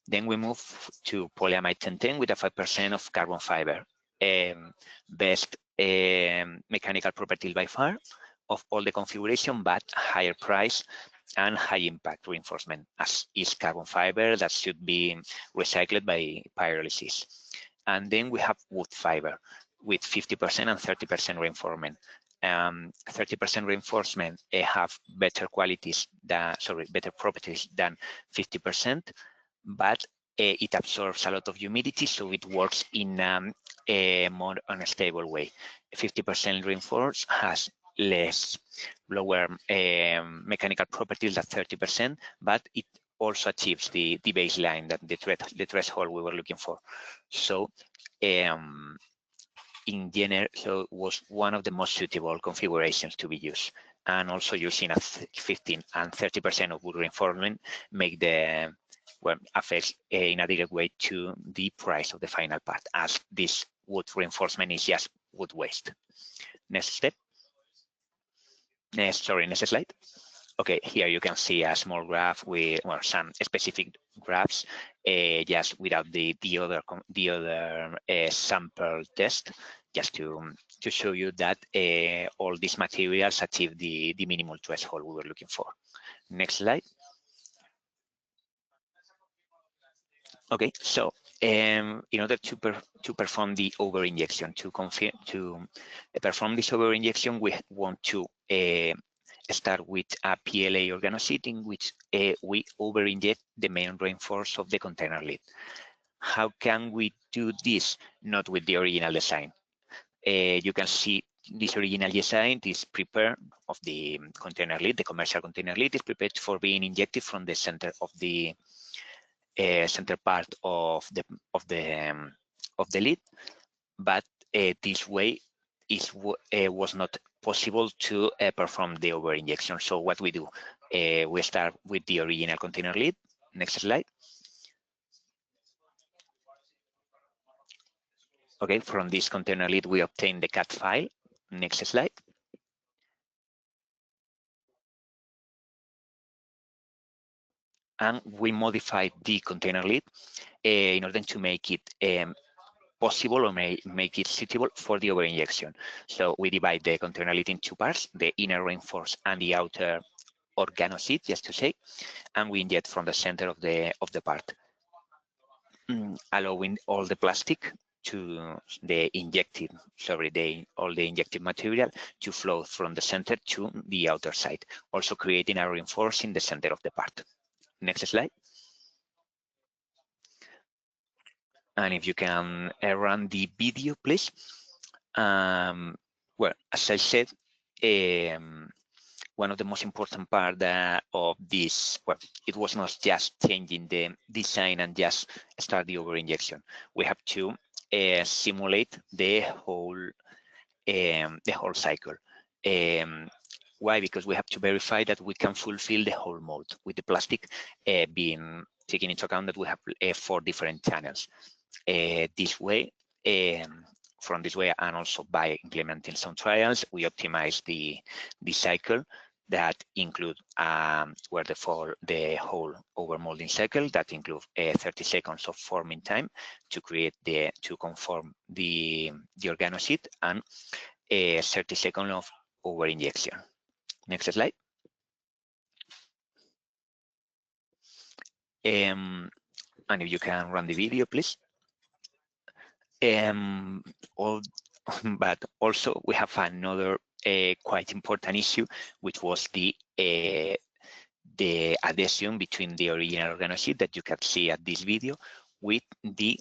Then we move to polyamide 1010 with a 5% of carbon fiber. Best mechanical properties by far of all the configuration, but higher price and high impact reinforcement, as is carbon fiber that should be recycled by pyrolysis. And then we have wood fiber with 50% and 30% reinforcement. 30% reinforcement have better properties than 50%, but it absorbs a lot of humidity, so it works in a more unstable way. 50% reinforced has lower mechanical properties than 30%, but it also achieves the baseline, that the threshold we were looking for. So in general, so it was one of the most suitable configurations to be used. And also using a 15 and 30% of wood reinforcement make the affects in a direct way to the price of the final part, as this wood reinforcement is just wood waste. Next step. Next slide. Okay, here you can see a small graph with some specific graphs, just without the other sample test, just to show you that all these materials achieve the minimal threshold we were looking for. Next slide. Okay, so in order to perform the over injection, to perform this over injection, we want to start with a PLA organoseed in which we over inject the main reinforce of the container lid. How can we do this? Not with the original design. You can see this original design is prepared of the container lid. The commercial container lid is prepared for being injected from the center of the center part of the lid, but this way was not possible to perform the over injection. So what we do, we start with the original container lid. Next slide. Okay, from this container lid, we obtain the CAD file. Next slide. And we modified the container lid in order to make it possible or make it suitable for the over injection. So we divide the container lid in two parts, the inner reinforced and the outer organoseed, just to say, and we inject from the center of the part, allowing all the plastic to all the injected material to flow from the center to the outer side, also creating a reinforce in the center of the part. Next slide. And if you can run the video, please. Well, as I said, one of the most important part of this, well, it was not just changing the design and just start the over injection. We have to simulate the whole cycle. Why? Because we have to verify that we can fulfill the whole mold with the plastic being taken into account that we have 4 different channels. This way, from this way, and also by implementing some trials, we optimize the cycle that include where the whole over molding cycle that include 30 seconds of forming time to conform the organoseed and 30 seconds of over injection. Next slide. And if you can run the video, please. But also we have another quite important issue, which was the adhesion between the original organoseed that you can see at this video with the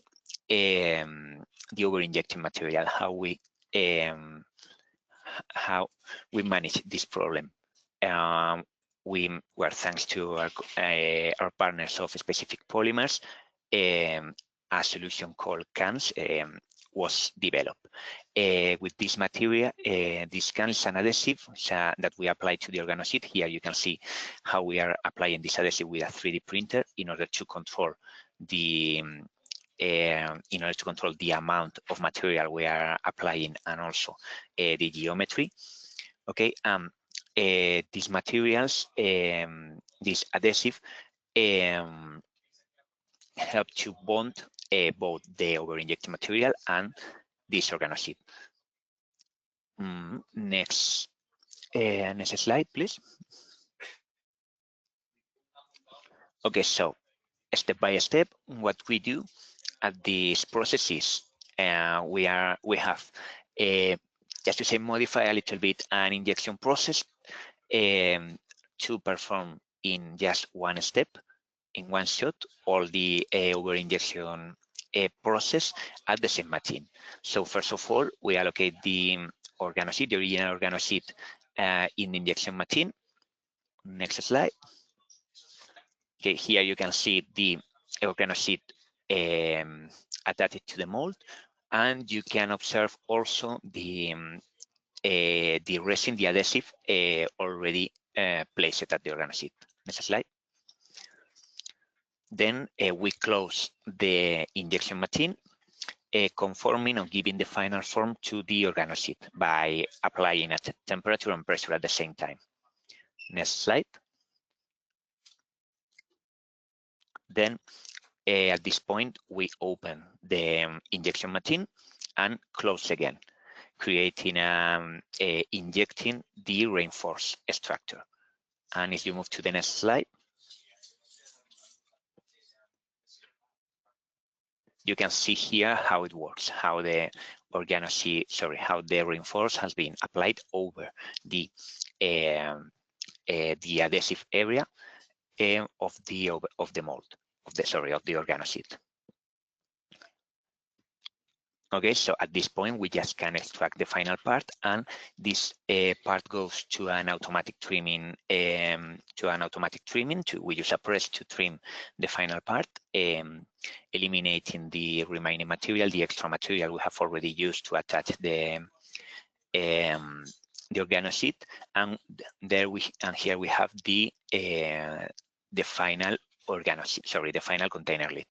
over injecting material. How we manage this problem. We were, thanks to our partners of specific polymers, a solution called CANS was developed. With this material, this CANS is an adhesive that we apply to the organoseed. Here you can see how we are applying this adhesive with a 3D printer in order to control the amount of material we are applying and also the geometry. Okay, these materials, this adhesive, help to bond both the over-injected material and this organoseed. Next slide, please. Okay, so step by step, what we do at these processes, we have just to say modify a little bit an injection process to perform in just one step, in one shot, all the over injection process at the same machine. So first of all, we allocate the organoseed, the original organoseed, in the injection machine. Next slide. Okay, here you can see the organoseed attached to the mold, and you can observe also the resin, the adhesive, already placed at the organoseed. Next slide. Then we close the injection machine, conforming or giving the final form to the organoseed by applying at temperature and pressure at the same time. Next slide. Then at this point, we open the injection machine and close again, creating injecting the reinforced structure. And if you move to the next slide, you can see here how it works, how the how the reinforce has been applied over the adhesive area of the mold, of the organoseed. Okay, so at this point, we just can extract the final part, and this part goes to an automatic trimming. We use a press to trim the final part, eliminating the remaining material, the extra material we have already used to attach the organoseed, and here we have the final organoseed. Sorry, the final container lid.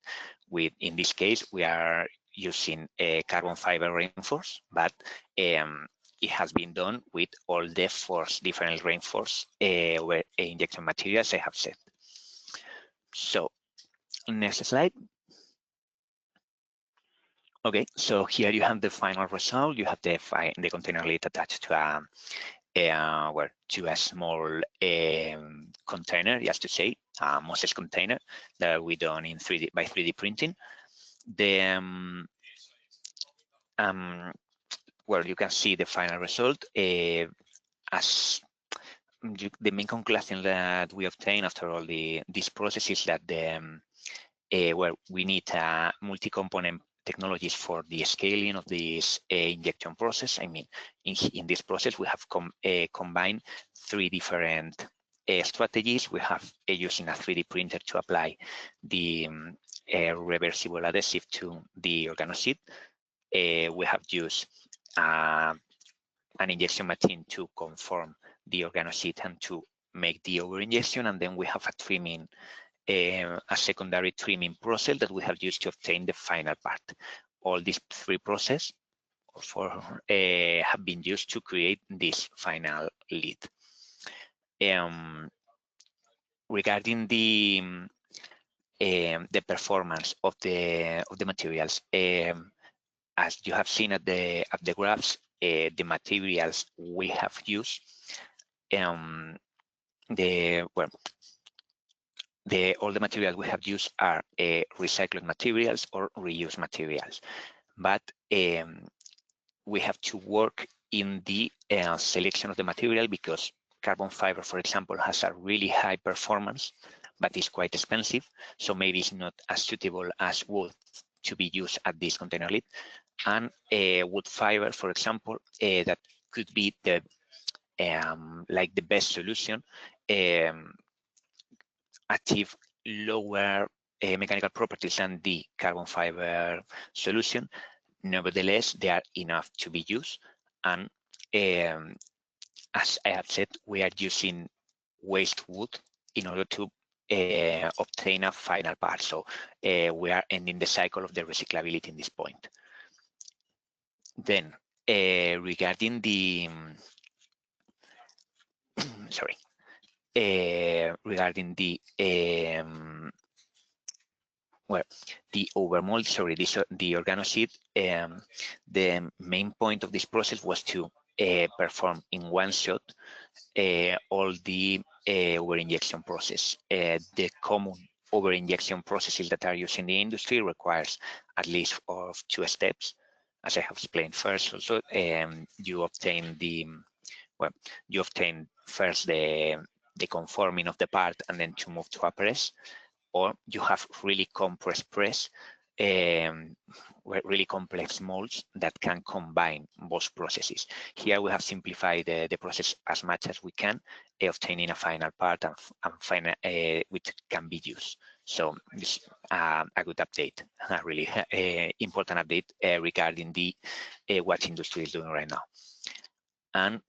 In this case, we are using a carbon fiber reinforced, but it has been done with all the different reinforced injection materials I have said. So next slide. Okay, so here you have the final result. You have the container lid attached to a small container, just to say, a Moses container that we done in 3D by 3D printing. The where you can see the final result as the main conclusion that we obtain after all this process is that where we need multi-component technologies for the scaling of this injection process. I mean, in this process, we have combined 3 different strategies. We have using a 3D printer to apply the reversible adhesive to the organoseed. We have used an injection machine to conform the organoseed and to make the over-injection, and then we have a trimming, a secondary trimming process that we have used to obtain the final part. All these 3 processes have been used to create this final lid. Regarding the performance of the materials, as you have seen at the graphs, the materials we have used, all the materials we have used are recycled materials or reused materials, but we have to work in the selection of the material, because carbon fiber, for example, has a really high performance, but it's quite expensive, so maybe it's not as suitable as wood to be used at this container lid. And wood fiber, for example, that could be the like the best solution, achieve lower mechanical properties than the carbon fiber solution. Nevertheless, they are enough to be used. And as I have said, we are using waste wood in order to obtain a final part. So we are ending the cycle of the recyclability in this point. Then regarding the regarding the the overmold, the organoseed, the main point of this process was to perform in one shot all the over-injection process. The common over-injection processes that are used in the industry requires at least of 2 steps. As I have explained first, also you obtain first the conforming of the part, and then to move to a press, or you have really compressed press, really complex molds that can combine both processes. Here we have simplified the process as much as we can, obtaining a final part and final, which can be used. So this is a good update, a really important update regarding the what industry is doing right now. And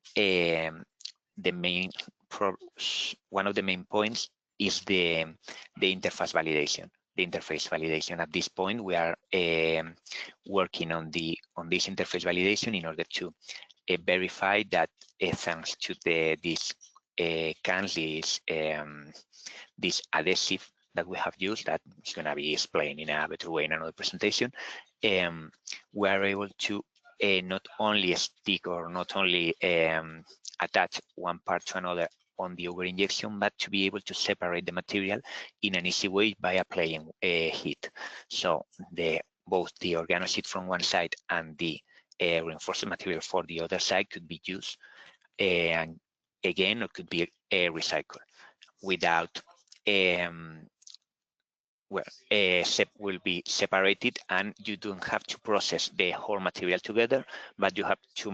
one of the main points is the interface validation. The interface validation. At this point, we are working on this interface validation in order to verify that thanks to this cans, this adhesive that we have used, that is going to be explained in a better way in another presentation, we are able to not only stick or not only attach one part to another on the over-injection, but to be able to separate the material in an easy way by applying heat. So both the organoseed from one side and the reinforced material for the other side could be used, and again, it could be recycled without will be separated, and you don't have to process the whole material together, but you have two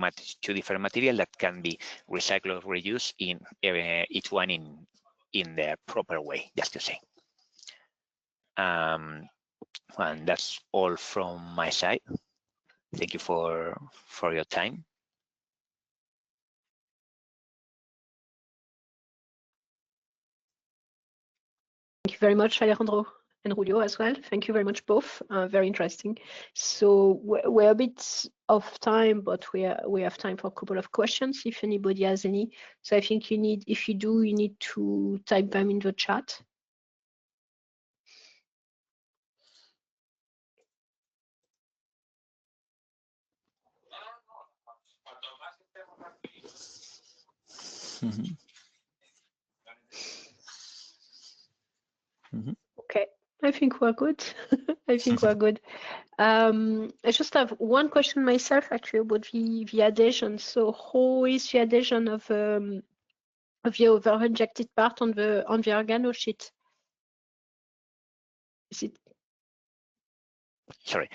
different materials that can be recycled or reused in each one in the proper way, just to say. And that's all from my side. Thank you for your time. Thank you very much, Alejandro and Julio as well. Thank you very much, both. Very interesting. So we're a bit of time, but we have time for a couple of questions if anybody has any. So I think you need, if you do, you need to type them in the chat. Okay, I think we're good. I think we're good. I just have one question myself actually about the adhesion. So how is the adhesion of the over-injected part on the organo sheet? Is it? Sorry.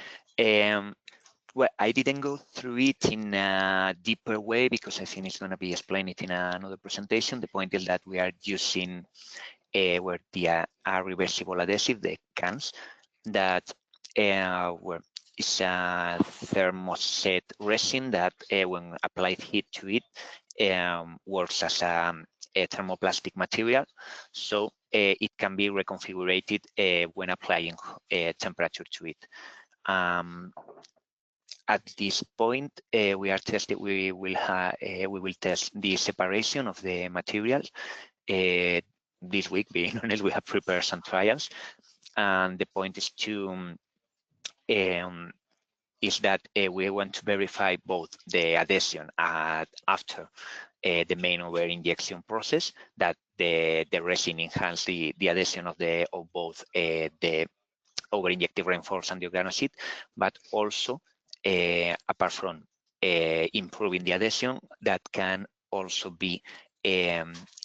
Well, I didn't go through it in a deeper way because I think it's going to be explained in another presentation. The point is that we are using where the reversible adhesive, the cans, that where it's a thermoset resin that when applied heat to it works as a thermoplastic material, so it can be reconfigured when applying temperature to it. At this point, we are testing. We will test the separation of the materials. This week, being honest, we have prepared some trials, and the point is to that we want to verify both the adhesion after the main over injection process, that the resin enhance the adhesion of both the over injected reinforced and the organo sheet, but also apart from improving the adhesion, that can also be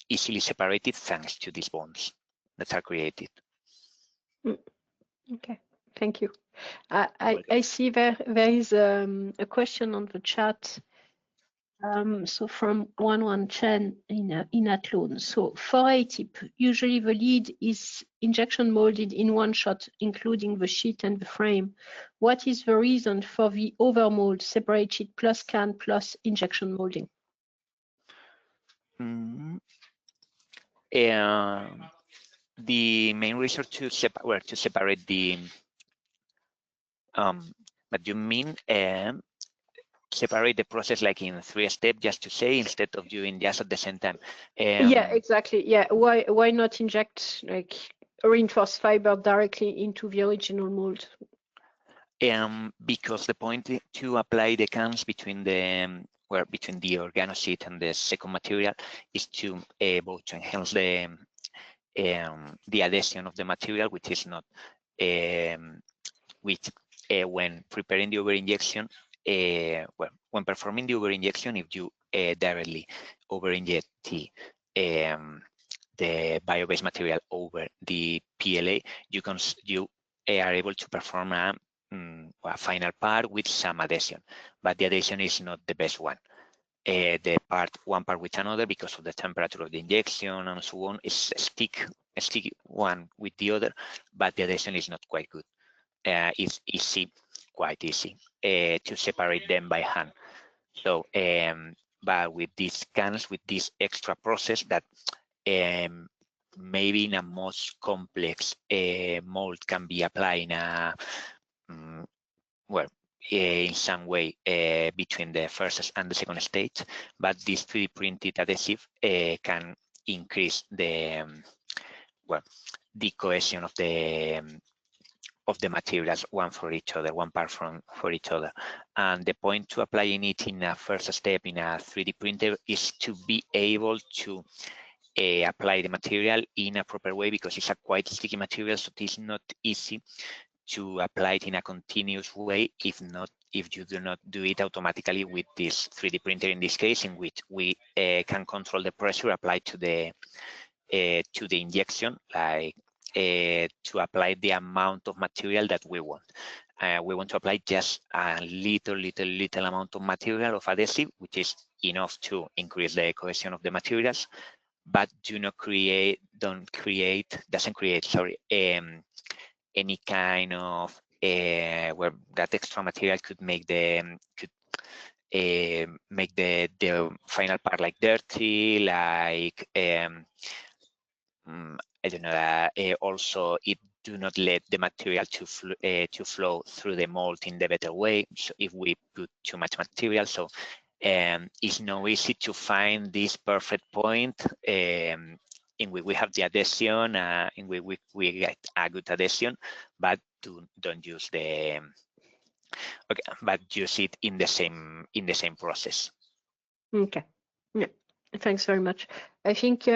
easily separated thanks to these bonds that are created. Okay, thank you. I see there is a question on the chat. So from 11 Chen in Athlone. So for ATIP, usually the lead is injection molded in one shot, including the sheet and the frame. What is the reason for the overmold separate sheet plus can plus injection molding? The main reason to separate the but you mean separate the process like in 3 steps, just to say, instead of doing just at the same time. Yeah, exactly. Yeah, why not inject like reinforced fiber directly into the original mold? Because the point to apply the cans between the between the organo sheet and the second material is to both to enhance the adhesion of the material, which is not when preparing the over injection. When performing the over injection, if you directly over inject the bio-based material over the PLA, you are able to perform a final part with some adhesion, but the adhesion is not the best one. One part with another, because of the temperature of the injection and so on, is stick one with the other, but the adhesion is not quite good. It's quite easy to separate them by hand. So, but with these cans, with this extra process that maybe in a most complex mold can be applied in a in some way between the first and the second stage, but this 3D printed adhesive can increase the the cohesion of the materials, one for each other, one part for each other. And the point to applying it in a first step in a 3D printer is to be able to apply the material in a proper way, because it's a quite sticky material, so it is not easy to apply it in a continuous way if you do not do it automatically with this 3D printer, in this case, in which we can control the pressure applied to the injection, like to apply the amount of material that we want. We want to apply just a little amount of material of adhesive, which is enough to increase the cohesion of the materials, but doesn't create any kind of where that extra material could make the final part like dirty, like I don't know. Also, it do not let the material to flow through the mold in the better way. So if we put too much material, so it's not easy to find this perfect point in which we have the adhesion, in which we get a good adhesion, but don't use the but use it in the same process. Okay. Yeah. Thanks very much. I think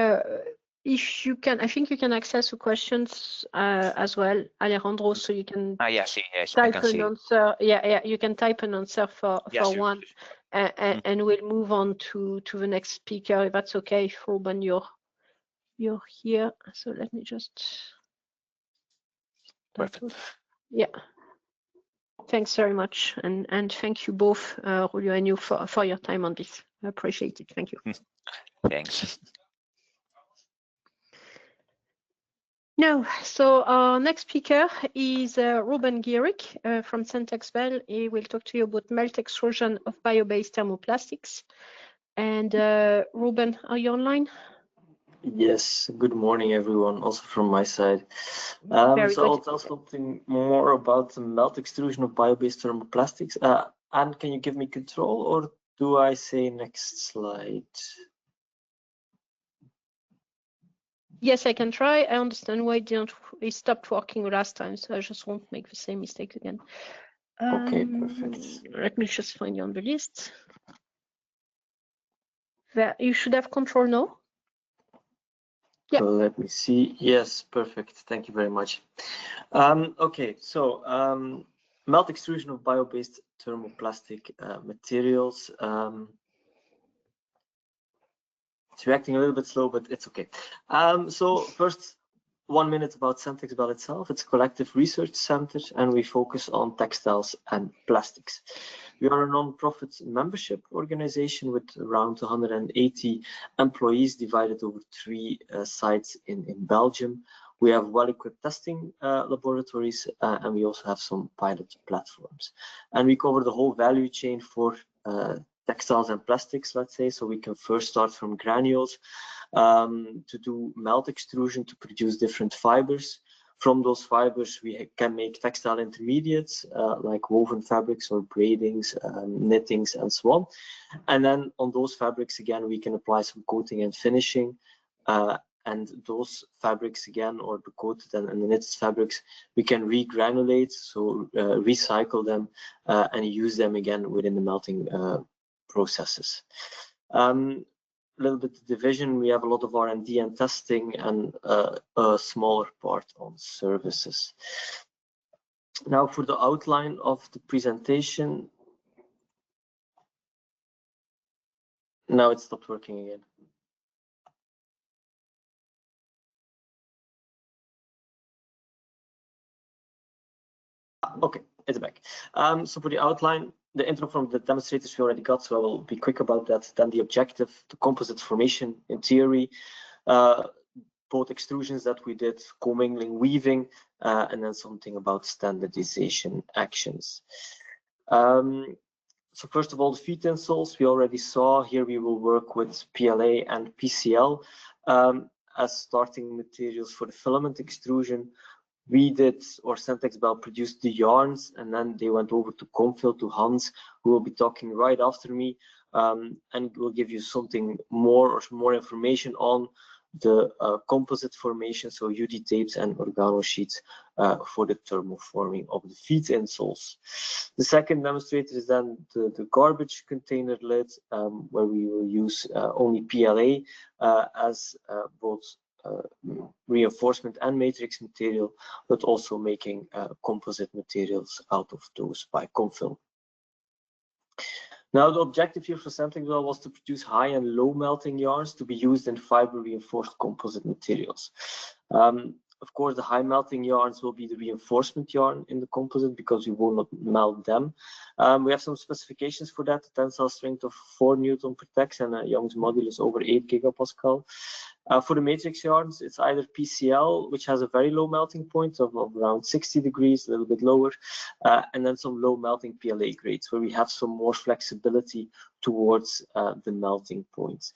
if you can, I think you can access the questions as well, Alejandro, so you can Yes, type an answer. Yeah, you can type an answer for one, sure. And we'll move on to the next speaker, if that's okay. If Ruben, you're here. So let me just. Perfect. Yeah. Thanks very much, and thank you both, Julio and you, for your time on this. I appreciate it. Thank you. Thanks. Now, so our next speaker is Ruben Gierig from CompositesAdvances. He will talk to you about melt extrusion of bio-based thermoplastics. And Ruben, are you online? Yes, good morning, everyone, also from my side. So I'll tell something more about the melt extrusion of bio-based thermoplastics. Anne, can you give me control, or do I say next slide? Yes, I can try. I understand why it stopped working last time, so I just won't make the same mistake again. Okay, perfect. Let me just find you on the list. There, you should have control now. Yeah. Let me see. Yes, perfect. Thank you very much. Okay, so melt extrusion of bio-based thermoplastic materials. It's reacting a little bit slow, but it's okay. So first, 1 minute about CompositesAdvances itself. It's a collective research center, and we focus on textiles and plastics. We are a non-profit membership organization with around 180 employees divided over 3 sites in Belgium. We have well-equipped testing laboratories, and we also have some pilot platforms. And we cover the whole value chain for textiles and plastics, let's say. So we can first start from granules to do melt extrusion to produce different fibers. From those fibers, we can make textile intermediates like woven fabrics or braidings, knittings, and so on. And then on those fabrics, again, we can apply some coating and finishing. And those fabrics again, or the coated and the knitted fabrics, we can regranulate, so recycle them and use them again within the melting processes. A little bit of division, we have a lot of R&D and testing, and a smaller part on services. Now for the outline of the presentation. Now it stopped working again. Okay, it's back. So for the outline, the intro from the demonstrators we already got, so I will be quick about that. Then the objective, the composite formation in theory, both extrusions that we did, commingling, weaving, and then something about standardization actions. So first of all, the feet insoles we already saw. Here we will work with PLA and PCL as starting materials for the filament extrusion. We did, or CompositesAdvances produced the yarns, and then they went over to Comfill, to Hans, who will be talking right after me, and will give you something more, or some more information on the composite formation, so UD tapes and organo sheets for the thermoforming of the feet insoles. The second demonstrator is then the garbage container lid, where we will use only PLA as both reinforcement and matrix material, but also making composite materials out of those by Comfill. Now the objective here for CompositesAdvances was to produce high and low melting yarns to be used in fiber reinforced composite materials. Of course, the high melting yarns will be the reinforcement yarn in the composite because we will not melt them. We have some specifications for that: tensile strength of 4 Newton per tex and a Young's modulus over 8 gigapascal. For the matrix yarns, it's either PCL, which has a very low melting point of around 60 degrees, a little bit lower, and then some low melting PLA grades where we have some more flexibility towards the melting points.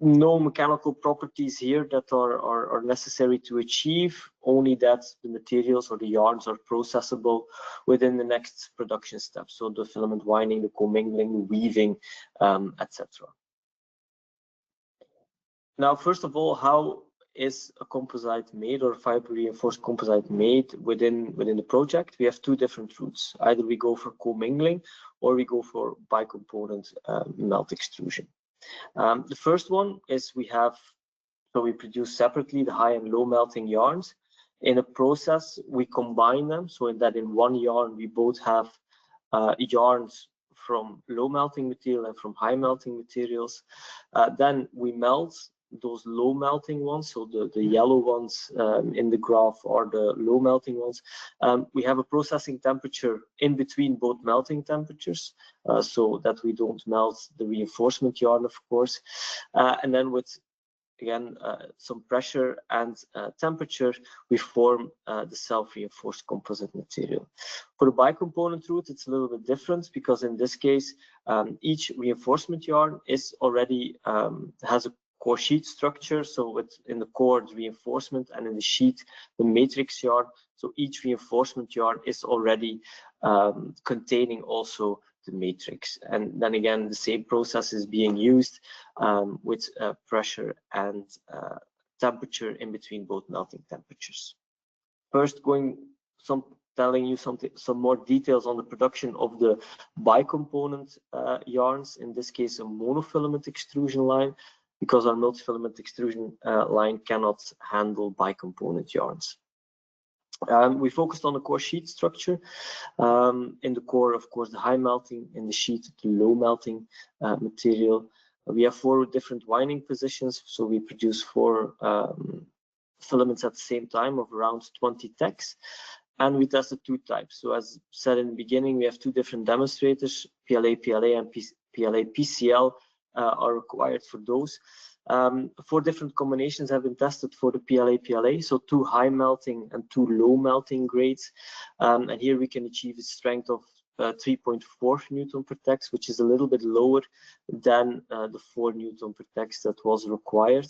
No mechanical properties here that are necessary to achieve, only that the materials or the yarns are processable within the next production steps. So the filament winding, the commingling, the weaving, etc. Now, first of all, how is a composite made, or fiber reinforced composite made within the project? We have two different routes. Either we go for commingling or we go for bicomponent melt extrusion. The first one is we produce separately the high and low melting yarns. In a process, we combine them so that in one yarn we both have yarns from low melting material and from high melting materials. Then we melt those low melting ones, so the yellow ones in the graph are the low melting ones. We have a processing temperature in between both melting temperatures, so that we don't melt the reinforcement yarn, of course. And then with, again, some pressure and temperature, we form the self-reinforced composite material. For the bicomponent route, it's a little bit different because in this case, each reinforcement yarn is already has a core sheet structure, so in the core the reinforcement and in the sheet the matrix yarn. So each reinforcement yarn is already containing also the matrix, and then again the same process is being used with pressure and temperature in between both melting temperatures. First, telling you some more details on the production of the bicomponent yarns, in this case a monofilament extrusion line, because our multifilament extrusion line cannot handle bicomponent yarns. We focused on the core sheet structure. In the core, of course, the high melting, in the sheet, the low melting material. We have 4 different winding positions, so we produce 4 filaments at the same time of around 20 tex. And we tested 2 types. So as said in the beginning, we have 2 different demonstrators, PLA and PLA PCL. Are required for those. 4 different combinations have been tested for the PLA, so 2 high melting and 2 low melting grades. And here we can achieve a strength of 3.4 Newton per tex, which is a little bit lower than the 4 Newton per tex that was required.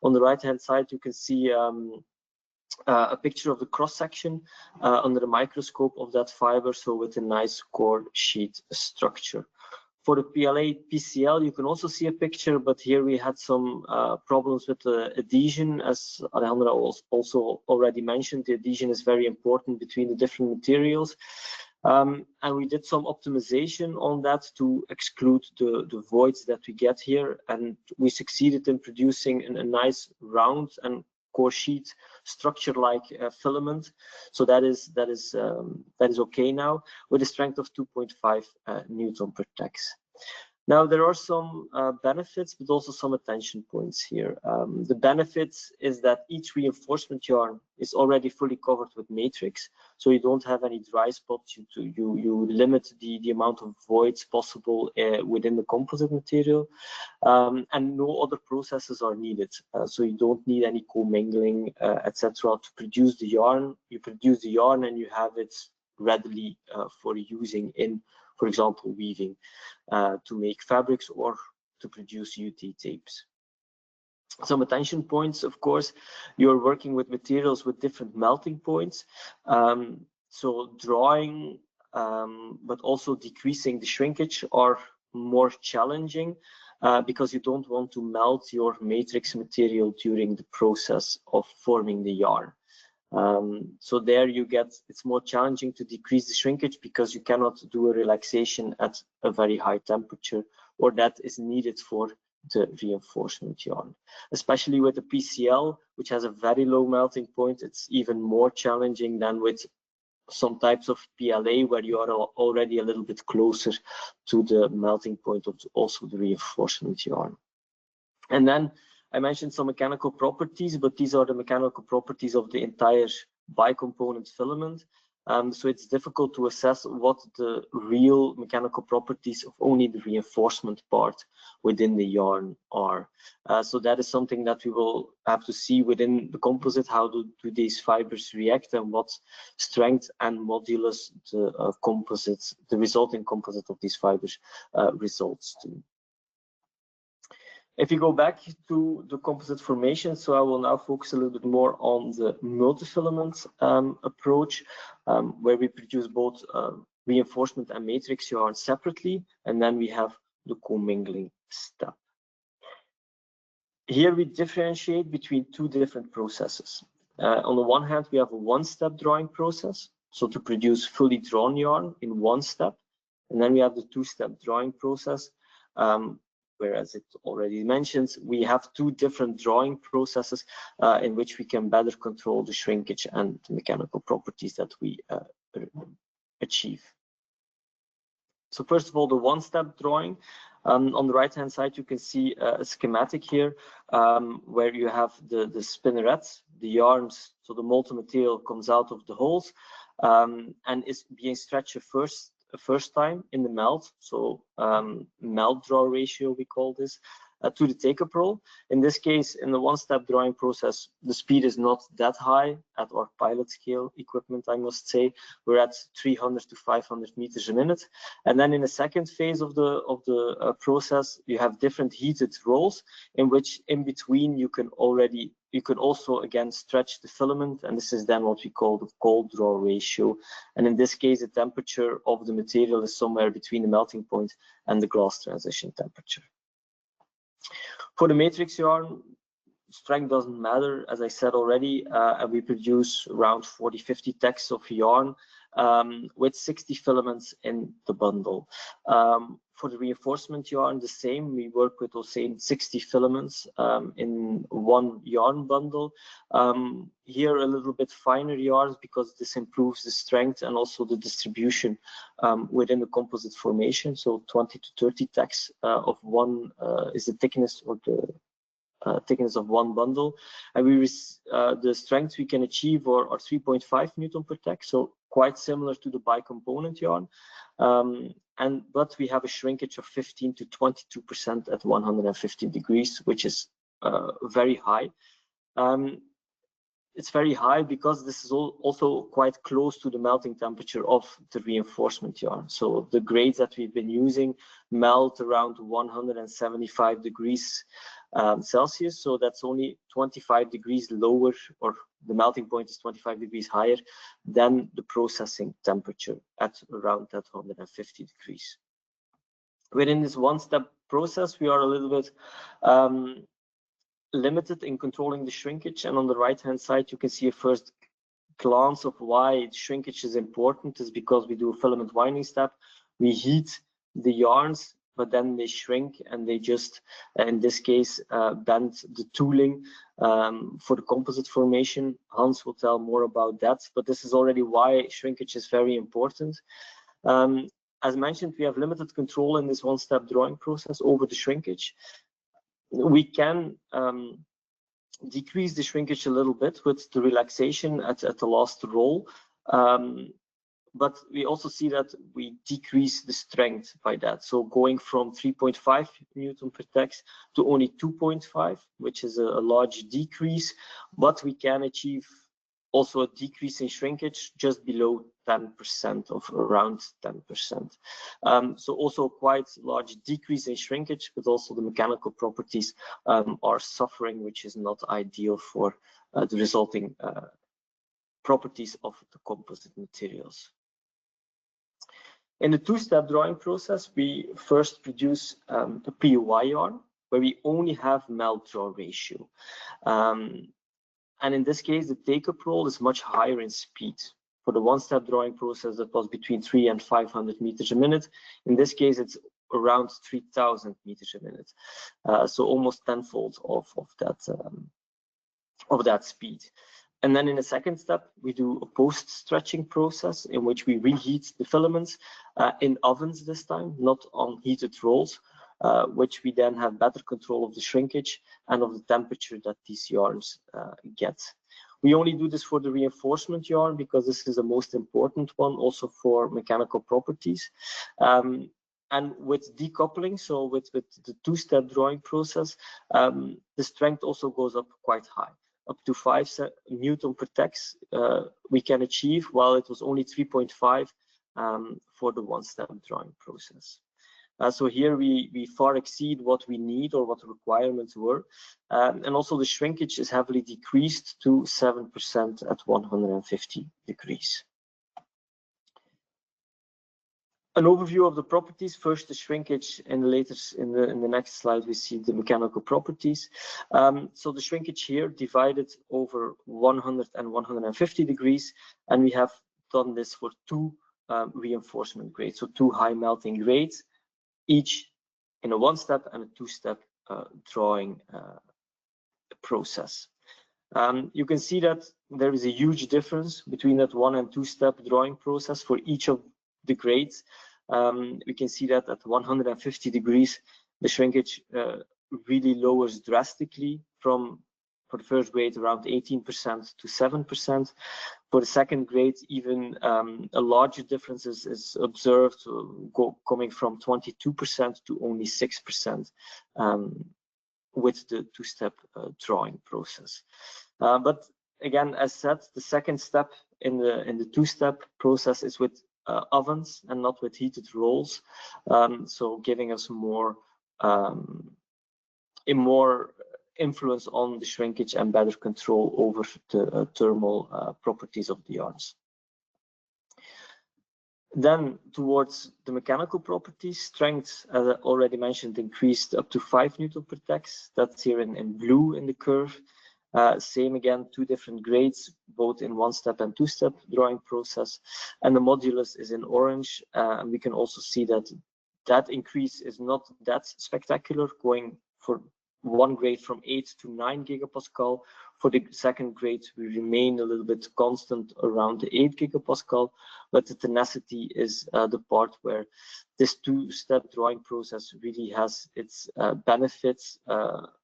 On the right hand side, you can see a picture of the cross section under the microscope of that fiber, so with a nice core sheet structure. For the PLA PCL, you can also see a picture, but here we had some problems with the adhesion, as Alejandra also already mentioned. The adhesion is very important between the different materials. And we did some optimization on that to exclude the voids that we get here, and we succeeded in producing a nice round and core sheet structure like filament. So that is okay now, with a strength of 2.5 Newton per tex. Now there are some benefits, but also some attention points here. The benefits is that each reinforcement yarn is already fully covered with matrix, so you don't have any dry spots. You limit the amount of voids possible within the composite material, and no other processes are needed. So you don't need any commingling, etc. to produce the yarn. You produce the yarn and you have it readily for using in, for example, weaving to make fabrics or to produce UT tapes. Some attention points, of course, you're working with materials with different melting points. So drawing, but also decreasing the shrinkage are more challenging because you don't want to melt your matrix material during the process of forming the yarn. So there it's more challenging to decrease the shrinkage because you cannot do a relaxation at a very high temperature, or that is needed for the reinforcement yarn. Especially with the PCL, which has a very low melting point, it's even more challenging than with some types of PLA, where you are already a little bit closer to the melting point of also the reinforcement yarn. And then I mentioned some mechanical properties, but these are the mechanical properties of the entire bicomponent filament. So it's difficult to assess what the real mechanical properties of only the reinforcement part within the yarn are. So that is something that we will have to see within the composite. How do these fibers react, and what strength and modulus the composites, the resulting composite of these fibers results to. If you go back to the composite formation, so I will now focus a little bit more on the multifilament approach, where we produce both reinforcement and matrix yarn separately, and then we have the commingling step. Here we differentiate between two different processes. On the one hand, we have a one-step drawing process, so to produce fully drawn yarn in one step, and then we have the two-step drawing process, whereas it already mentions, we have two different drawing processes in which we can better control the shrinkage and the mechanical properties that we achieve. So first of all, the one-step drawing. On the right-hand side, you can see a schematic here where you have the spinnerets, the yarns, so the molten material comes out of the holes and is being stretched first time in the melt, so melt draw ratio we call this, to the take-up roll. In this case, in the one-step drawing process, the speed is not that high at our pilot scale equipment, I must say. We're at 300 to 500 meters a minute. And then in the second phase of the process, you have different heated rolls in which in between you can also again stretch the filament, and this is then what we call the cold draw ratio. And in this case, the temperature of the material is somewhere between the melting point and the glass transition temperature. For the matrix yarn, strength doesn't matter, as I said already, and we produce around 40-50 tacks of yarn with 60 filaments in the bundle. For the reinforcement yarn, the same. We work with those same 60 filaments in one yarn bundle. Here a little bit finer yarns because this improves the strength and also the distribution within the composite formation. So 20 to 30 tacks of one is the thickness or the thickness of one bundle, and the strengths we can achieve are 3.5 Newton per tack, so quite similar to the bicomponent yarn, but we have a shrinkage of 15 to 22% at 150 degrees, which is very high. It's very high because this is also quite close to the melting temperature of the reinforcement yarn. So the grades that we've been using melt around 175 degrees Celsius. So that's only 25 degrees lower, or the melting point is 25 degrees higher than the processing temperature at around that 150 degrees. Within this one-step process, we are a little bit limited in controlling the shrinkage, and on the right hand side you can see a first glance of why shrinkage is important. Is because we do a filament winding step, we heat the yarns, but then they shrink and they just in this case bend the tooling for the composite formation. Hans will tell more about that, but this is already why shrinkage is very important. As mentioned, we have limited control in this one-step drawing process over the shrinkage. We can decrease the shrinkage a little bit with the relaxation at the last roll, but we also see that we decrease the strength by that. So going from 3.5 Newton per tack to only 2.5, which is a large decrease, but we can achieve also a decrease in shrinkage just below 10%, of around 10%. So also quite large decrease in shrinkage, but also the mechanical properties are suffering, which is not ideal for the resulting properties of the composite materials. In the two-step drawing process, we first produce a POI yarn where we only have melt draw ratio. And in this case, the take-up roll is much higher in speed. For the one-step drawing process, that was between 300 and 500 meters a minute. In this case, it's around 3,000 meters a minute. So almost tenfold of that speed. And then in the second step, we do a post-stretching process in which we reheat the filaments in ovens this time, not on heated rolls. which we then have better control of the shrinkage and of the temperature that these yarns get. We only do this for the reinforcement yarn because this is the most important one, also for mechanical properties. And with decoupling, so with the two-step drawing process, the strength also goes up quite high. Up to 5 Newton per tex we can achieve, while it was only 3.5 for the one-step drawing process. So here we far exceed what we need or what the requirements were. And also the shrinkage is heavily decreased to 7% at 150 degrees. An overview of the properties. First, the shrinkage, and later in the next slide we see the mechanical properties. So the shrinkage here divided over 100 and 150 degrees, and we have done this for 2 reinforcement grades, so 2 high melting grades, each in a one-step and a two-step drawing process. You can see that there is a huge difference between that 1- and 2-step drawing process for each of the grades. We can see that at 150 degrees, the shrinkage really lowers drastically from, for the first grade, around 18% to 7%. For the second grade, even a larger difference is observed, coming from 22% to only 6% with the 2-step drawing process. But again, as said, the second step in the 2-step process is with ovens and not with heated rolls, so giving us more influence on the shrinkage and better control over the thermal properties of the yarns. Then towards the mechanical properties, strength, as I already mentioned, increased up to 5 Newton per tex. That's here in blue in the curve. Same again, 2 different grades, both in 1-step and 2-step drawing process, and the modulus is in orange. And we can also see that that increase is not that spectacular, going for one grade from 8 to 9 gigapascal. For the second grade, we remain a little bit constant around the 8 gigapascal, but the tenacity is the part where this 2-step drawing process really has its benefits,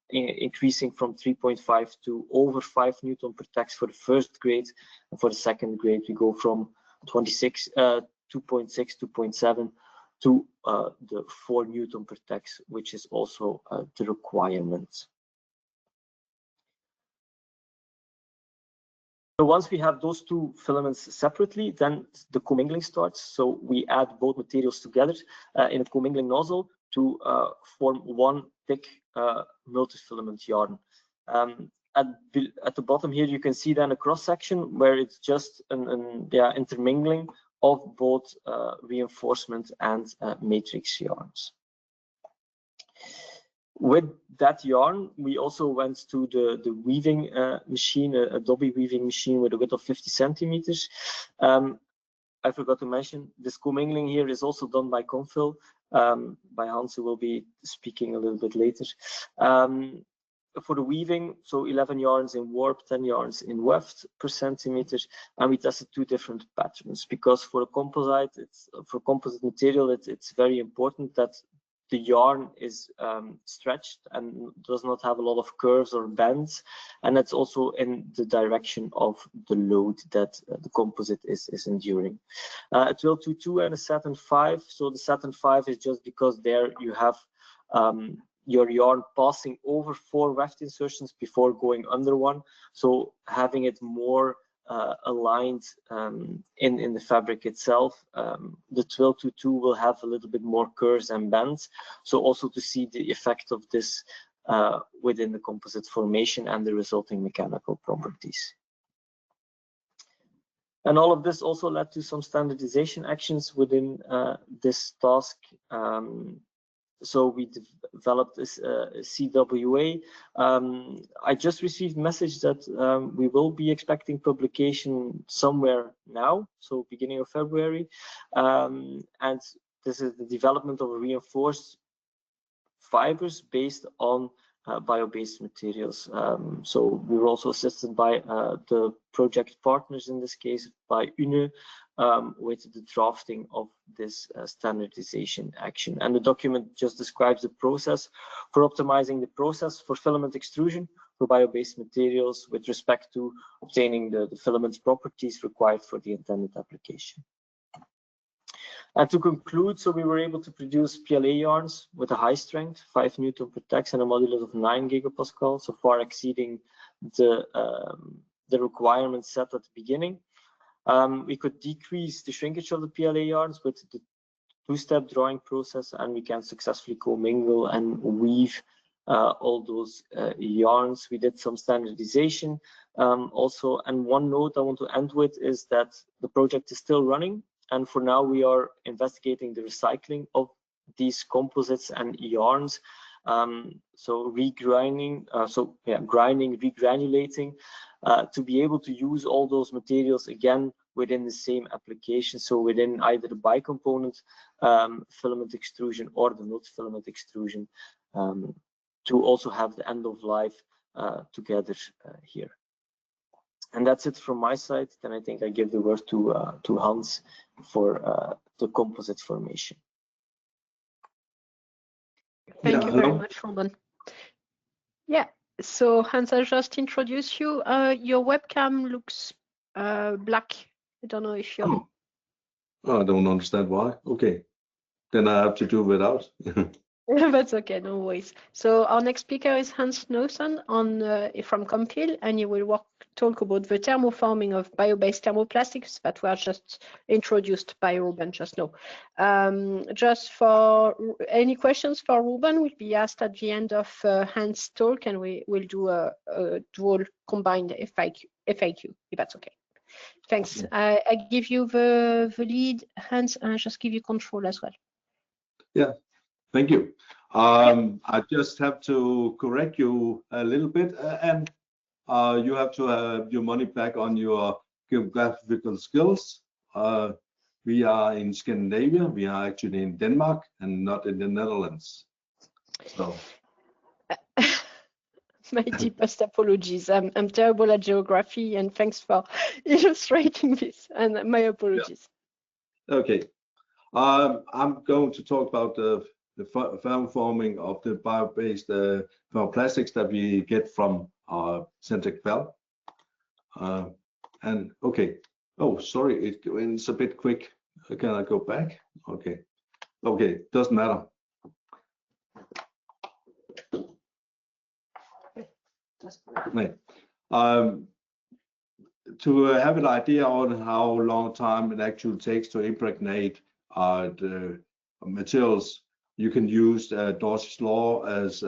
increasing from 3.5 to over 5 Newton per tex for the first grade, and for the second grade we go from 2.6, 2.7 to the 4 Newton per tex, which is also the requirement. So once we have those 2 filaments separately, then the commingling starts. So we add both materials together in a commingling nozzle to form one thick multi-filament yarn. At the bottom here, you can see then a cross section where it's just an intermingling of both reinforcement and matrix yarns. With that yarn, we also went to the weaving machine, a Dobby weaving machine with a width of 50 centimeters. I forgot to mention, this commingling here is also done by Confill, by Hans, who will be speaking a little bit later. For the weaving, so 11 yarns in warp, 10 yarns in weft per centimeter, and we tested 2 different patterns, because for a composite, for composite material, it's very important that the yarn is stretched and does not have a lot of curves or bends, and that's also in the direction of the load that the composite is enduring. A 1222 and a Satin 5. So the Satin 5 is just because there you have your yarn passing over 4 weft insertions before going under one, so having it more aligned in the fabric itself. The 1222 will have a little bit more curves and bends, so also to see the effect of this within the composite formation and the resulting mechanical properties. And all of this also led to some standardization actions within this task. So we developed this CWA. I just received a message that we will be expecting publication somewhere now, so beginning of February. And this is the development of reinforced fibers based on bio-based materials. So we were also assisted by the project partners, in this case by UNE, with the drafting of this standardization action. And the document just describes the process for optimizing the process for filament extrusion for bio-based materials with respect to obtaining the filament's properties required for the intended application. And to conclude, so we were able to produce PLA yarns with a high strength, 5 Newton per tex, and a modulus of 9 gigapascal, so far exceeding the requirements set at the beginning. We could decrease the shrinkage of the PLA yarns with the two-step drawing process, and we can successfully commingle and weave all those yarns. We did some standardization also, and one note I want to end with is that the project is still running, and for now we are investigating the recycling of these composites and yarns. So regrinding, grinding, regranulating, to be able to use all those materials again within the same application. So within either the bicomponent filament extrusion or the node filament extrusion, to also have the end of life together here. And that's it from my side. Then I think I give the word to Hans for the composite formation. Thank you very much, Ruben. Yeah, so Hans, I just introduced you. Your webcam looks black. I don't know if you're... Oh, I don't understand why. Okay, then I have to do without. That's okay, no worries. So our next speaker is Hans Knudsen from Compil, and he will talk about the thermoforming of bio-based thermoplastics that were just introduced by Ruben just now. Just for any questions for Ruben will be asked at the end of Hans' talk, and we will do a dual combined FAQ, if that's okay. Thanks. I give you the lead, Hans, and I just give you control as well. Yeah. Thank you. I just have to correct you a little bit, and you have to have your money back on your geographical skills. We are in Scandinavia. We are actually in Denmark and not in the Netherlands. So. My deepest apologies. I'm terrible at geography, and thanks for illustrating this. And my apologies. Yeah. Okay. I'm going to talk about the thermoforming of the bio-based thermoplastics that we get from Centric Bell. And okay, oh sorry, it's a bit quick. Can I go back? Okay, okay, doesn't matter. To have an idea on how long time it actually takes to impregnate the materials, you can use Dawes' law as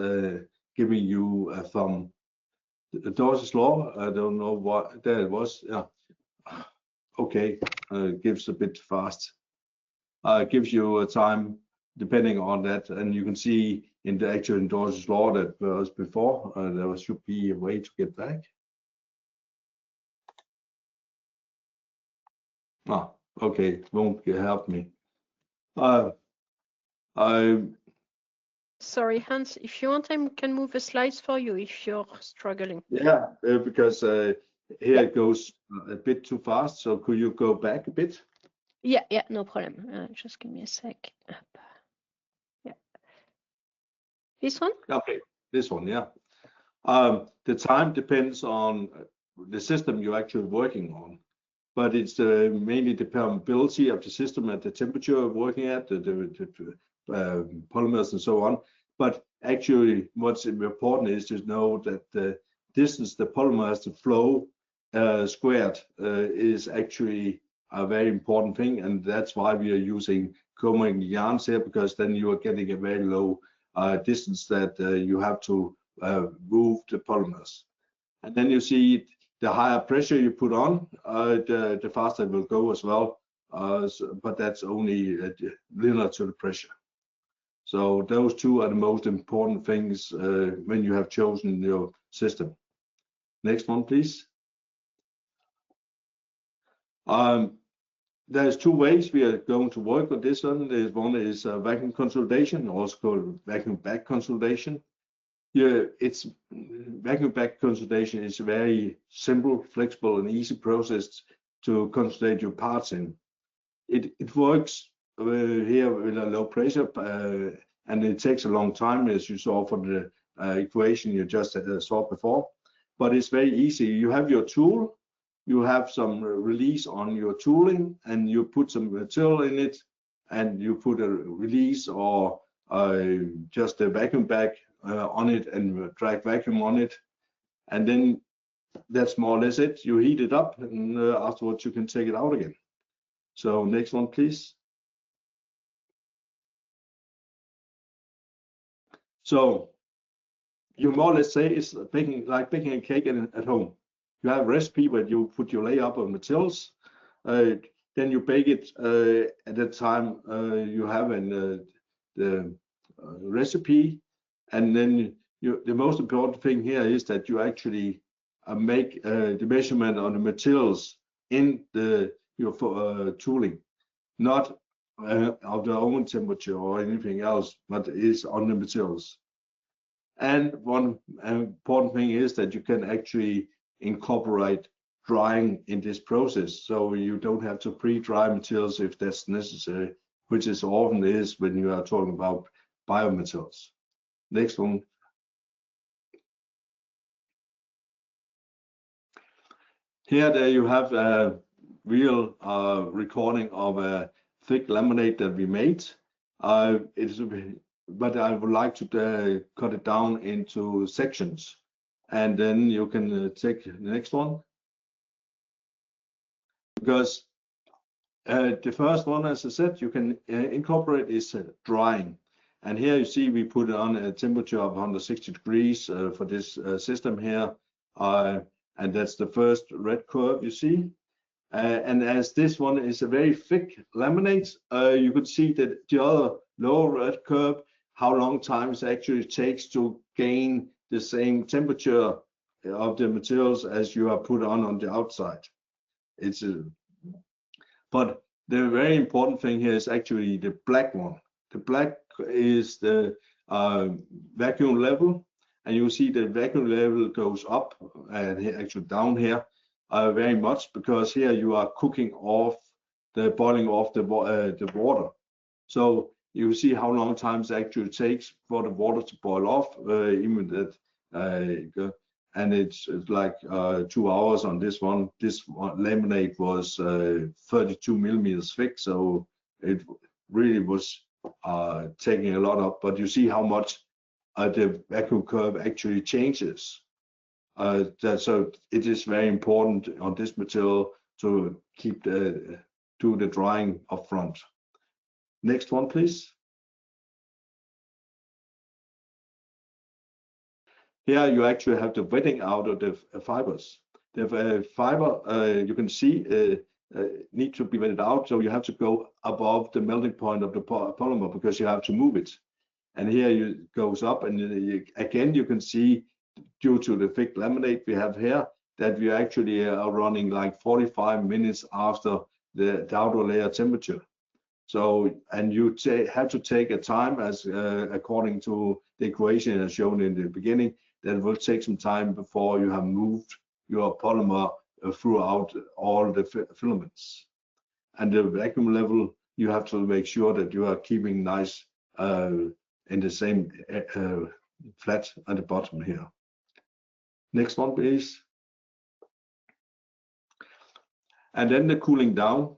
giving you a thumb. Dawes' law, I don't know what that was. Yeah. Okay, gives a bit fast. Gives you a time depending on that, and you can see in the actual Dawes' law that was before. There should be a way to get back. Ah, okay, won't help me. Sorry, Hans, if you want, I can move the slides for you if you're struggling. Yeah, because here it goes a bit too fast. So could you go back a bit? Yeah, no problem. Just give me a sec. Yeah. This one? Okay, this one, yeah. The time depends on the system you're actually working on, but it's mainly the permeability of the system at the temperature you're working at, the polymers and so on. But actually what's important is to know that the distance the polymer has to flow squared is actually a very important thing, and that's why we are using combing yarns here, because then you are getting a very low distance that you have to move the polymers. And then you see the higher pressure you put on, the faster it will go as well, but that's only linear to the pressure. So those two are the most important things when you have chosen your system. Next one, please. There's two ways we are going to work with this one. One is vacuum consolidation, also called vacuum back consolidation. It's vacuum back consolidation is a very simple, flexible, and easy process to consolidate your parts in. it works here with a low pressure, and it takes a long time, as you saw from the equation you just saw before. But it's very easy. You have your tool, you have some release on your tooling, and you put some material in it, and you put a release or just a vacuum bag on it and drag vacuum on it, and then that's more or less it. You heat it up, and afterwards you can take it out again. So next one, please. So you more or less say it's baking a cake at home. You have a recipe where you put your layup of materials, then you bake it at the time you have in the recipe, and then the most important thing here is that you actually make the measurement on the materials in your tooling, not of the oven temperature or anything else, but is on the materials. And one important thing is that you can actually incorporate drying in this process, so you don't have to pre-dry materials if that's necessary, which is often is when you are talking about biomaterials. Next one. Here there you have a real recording of a thick laminate that we made. But I would like to cut it down into sections, and then you can take the next one. Because the first one, as I said, you can incorporate is drying. And here you see we put it on a temperature of 160 degrees for this system here. And that's the first red curve you see. And as this one is a very thick laminate, you could see that the other lower red curve, how long time it actually takes to gain the same temperature of the materials as you are put on the outside. But the very important thing here is actually the black one. The black is the vacuum level, and you see the vacuum level goes up and actually down here very much, because here you are cooking off boiling off the water. So you see how long time it actually takes for the water to boil off, even that, and it's like 2 hours on this one. This laminate was 32 millimeters thick, so it really was taking a lot up. But you see how much the vacuum curve actually changes. So it is very important on this material to keep do the drying up front. Next one, please. Here you actually have the wetting out of the fibers. The fiber you can see need to be wetted out, so you have to go above the melting point of the polymer because you have to move it. And here it goes up, and again you can see, due to the thick laminate we have here, that we actually are running like 45 minutes after the outer layer temperature. So, and you have to take a time, as according to the equation as shown in the beginning, that will take some time before you have moved your polymer throughout all the filaments. And the vacuum level, you have to make sure that you are keeping nice in the same flat at the bottom here. Next one, please. And then the cooling down.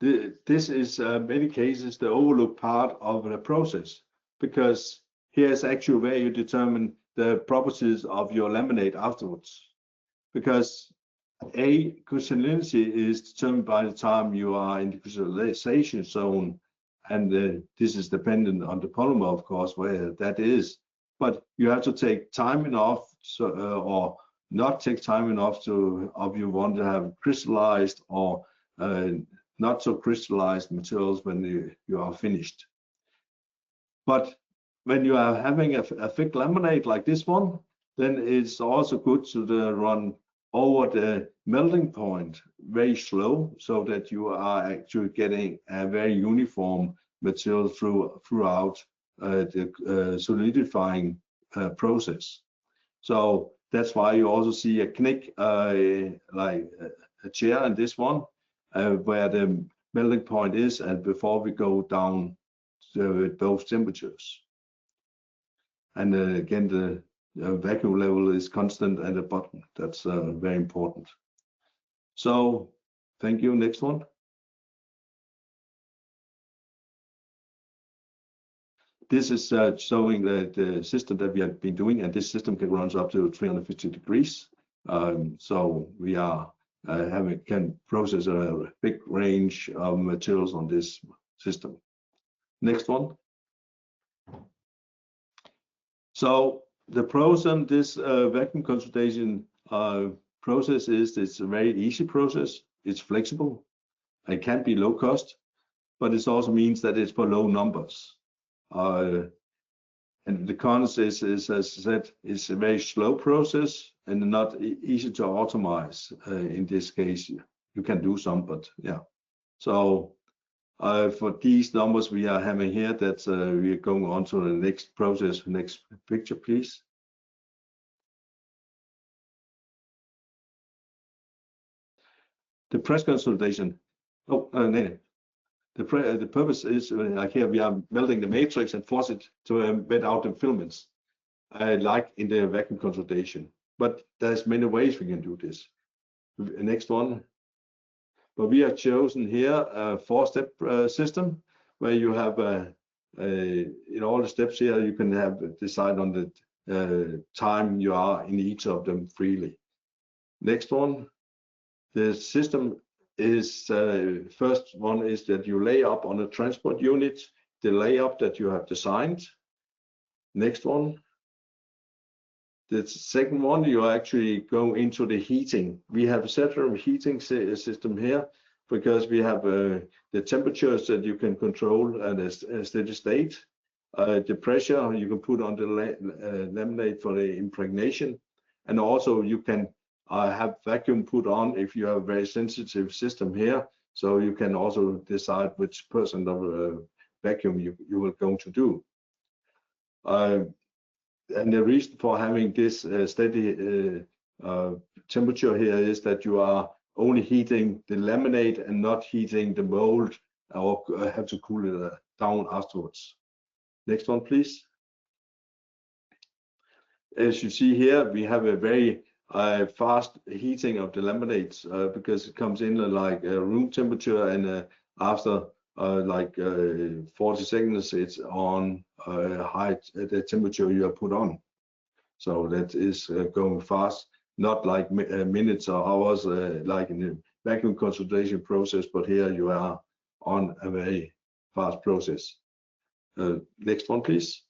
This is many cases the overlooked part of the process, because here's actually where you determine the properties of your laminate afterwards. Because crystallinity is determined by the time you are in the crystallization zone, and this is dependent on the polymer, of course, where that is. But you have to take time enough, or not take time enough if you want to have crystallized or not so crystallized materials when you are finished. But when you are having a thick laminate like this one, then it's also good to run over the melting point very slow, so that you are actually getting a very uniform material throughout the solidifying process. So that's why you also see a knick like a chair in this one, where the melting point is, and before we go down to those temperatures. And again, the vacuum level is constant at the bottom. That's very important. So thank you. Next one. This is showing the system that we have been doing, and this system can run up to 350 degrees. So we are can process a big range of materials on this system. Next one. So the pros on this vacuum concentration process is it's a very easy process. It's flexible. It can be low cost, but it also means that it's for low numbers. And the cons is, as I said, it's a very slow process and not easy to automate. In this case, you can do some, but yeah. So for these numbers we are having here, that we are going on to the next process. Next picture, please. The press consolidation. Oh, no. The purpose is like here we are melting the matrix and force it to embed out the filaments, like in the vacuum consolidation. But there's many ways we can do this. Next one. But we have chosen here a 4-step system where you have in all the steps here you can have decide on the time you are in each of them freely. Next one. The system is first one is that you lay up on a transport unit the layup that you have designed. Next one. The second one, you actually go into the heating. We have a separate heating system here because we have the temperatures that you can control at a steady state. The pressure you can put on the laminate for the impregnation, and also you can have vacuum put on if you have a very sensitive system here. So you can also decide which percent of vacuum you will going to do. And the reason for having this steady temperature here is that you are only heating the laminate and not heating the mold, or have to cool it down afterwards. Next one, please. As you see here, we have a very fast heating of the laminates because it comes in like room temperature, and after like 40 seconds it's on high the temperature you have put on. So that is going fast, not like minutes or hours like in the vacuum concentration process, but here you are on a very fast process. Next one, please.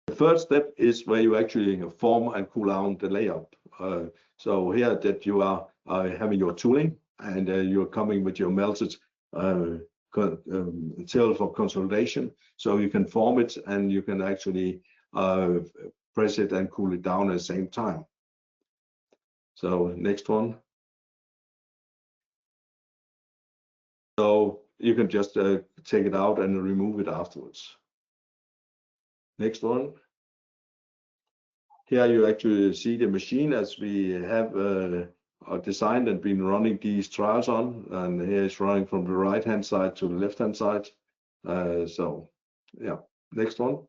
The third step is where you actually form and cool down the layout. So here that you are having your tooling, and you're coming with your melted material for consolidation, so you can form it and you can actually press it and cool it down at the same time. So next one. So you can just take it out and remove it afterwards. Next one. Here you actually see the machine as we have designed and been running these trials on, and here it's running from the right hand side to the left hand side. So yeah, next one.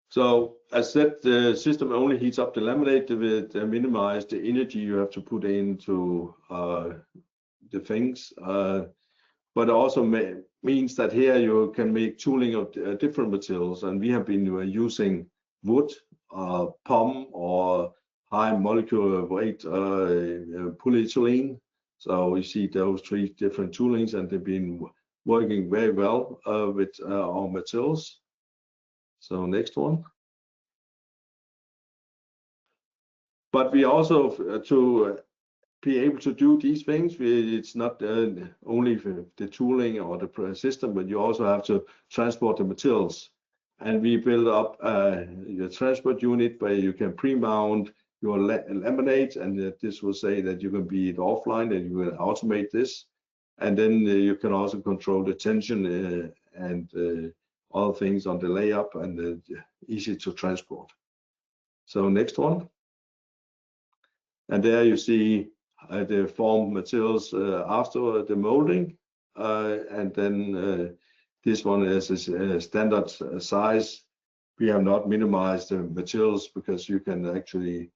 So as said, the system only heats up the laminate to minimize the energy you have to put into the things, but also means that here you can make tooling of different materials, and we have been using wood, POM, or high molecular weight polyethylene. So we see those 3 different toolings, and they've been working very well with our materials. So next one. But we also, to be able to do these things, it's not only the tooling or the system, but you also have to transport the materials. And we build up your transport unit where you can pre-mount your laminate, and this will say that you can be it offline and you will automate this. And then you can also control the tension and other things on the layup, and easy to transport. So next one. And there you see the formed materials after the molding, and then this one is a standard size. We have not minimized the materials because you can actually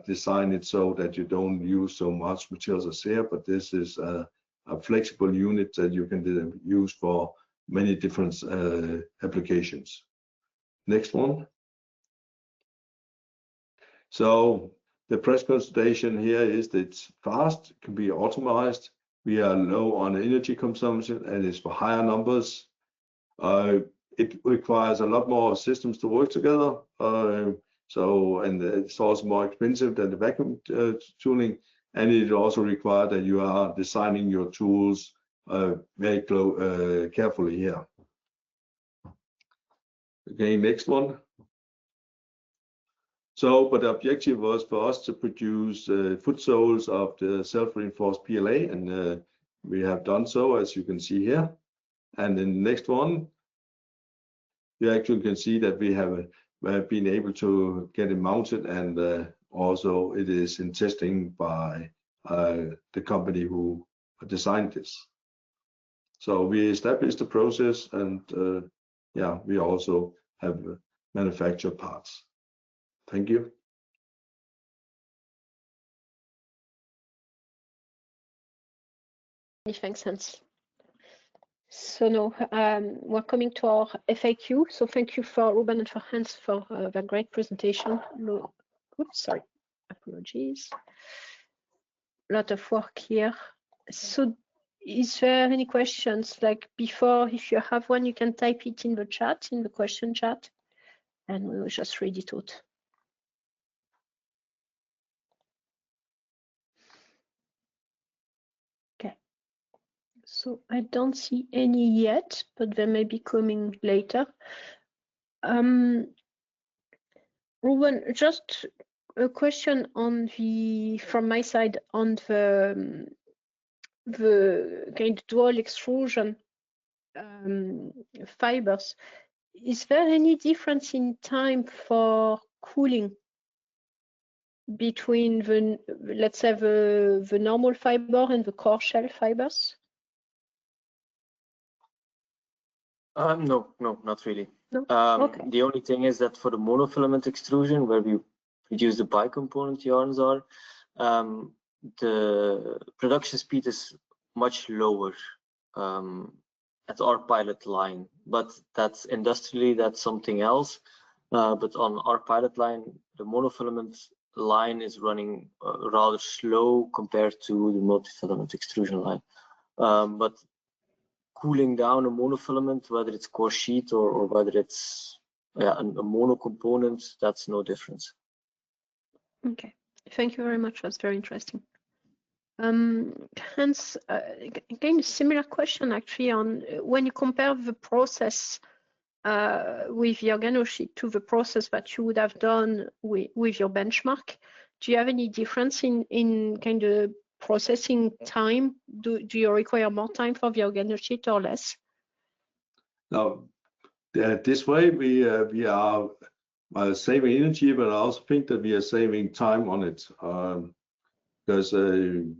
design it so that you don't use so much materials as here, but this is a flexible unit that you can use for many different applications. Next one. So the press consolidation here is that it's fast, it can be optimized. We are low on energy consumption and it's for higher numbers. It requires a lot more systems to work together. And it's also more expensive than the vacuum tooling. And it also requires that you are designing your tools very carefully here. Okay, next one. So, but the objective was for us to produce foot soles of the self-reinforced PLA, and we have done so, as you can see here. And in the next one, you actually can see that we have been able to get it mounted, and also it is in testing by the company who designed this. So we established the process, and yeah, we also have manufactured parts. Thank you. Thanks, Hans. So now we're coming to our FAQ. So thank you for Ruben and for Hans for the great presentation. Oops, sorry, apologies. A lot of work here. So is there any questions? Like before, if you have one, you can type it in the chat, in the question chat, and we will just read it out. So I don't see any yet, but they may be coming later. Ruben, just a question on from my side on the kind of dual extrusion fibers. Is there any difference in time for cooling between the, let's say, the normal fiber and the core shell fibers? No, not really. No? Okay. The only thing is that for the monofilament extrusion, where we produce the bicomponent yarns are, the production speed is much lower at our pilot line, but that's industrially, that's something else. But on our pilot line, the monofilament line is running rather slow compared to the multifilament extrusion line. But cooling down a monofilament, whether it's core sheet or whether it's a mono component, that's no difference. Okay, thank you very much. That's very interesting. Hans, again, a similar question actually on when you compare the process with the organosheet to the process that you would have done with your benchmark. Do you have any difference in kind of processing time? Do you require more time for the organosheet or less? Now, this way we are saving energy, but I also think that we are saving time on it because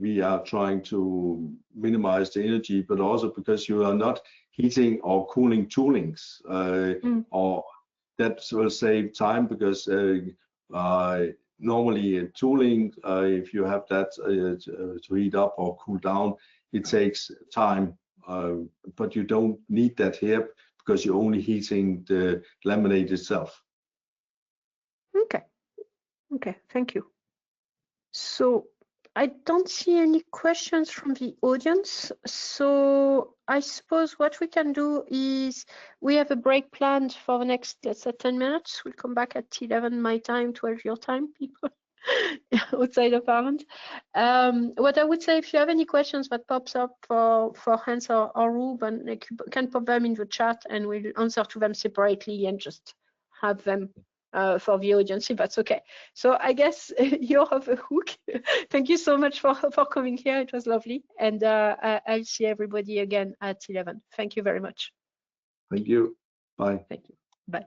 we are trying to minimize the energy, but also because you are not heating or cooling toolings, or that will save time because normally tooling, if you have that to heat up or cool down, it takes time, but you don't need that here because you're only heating the laminate itself. Okay, thank you. So I don't see any questions from the audience. So I suppose what we can do is we have a break planned for the next, let's say, 10 minutes. We'll come back at 11 my time, 12 your time, people outside of Ireland. What I would say, if you have any questions that pops up for Hans or Ruben, like, you can pop them in the chat and we'll answer to them separately and just have them for the audience, if that's okay. So I guess you're off the hook. Thank you so much for coming here. It was lovely. And I'll see everybody again at 11. Thank you very much. Thank you. Bye. Thank you. Bye.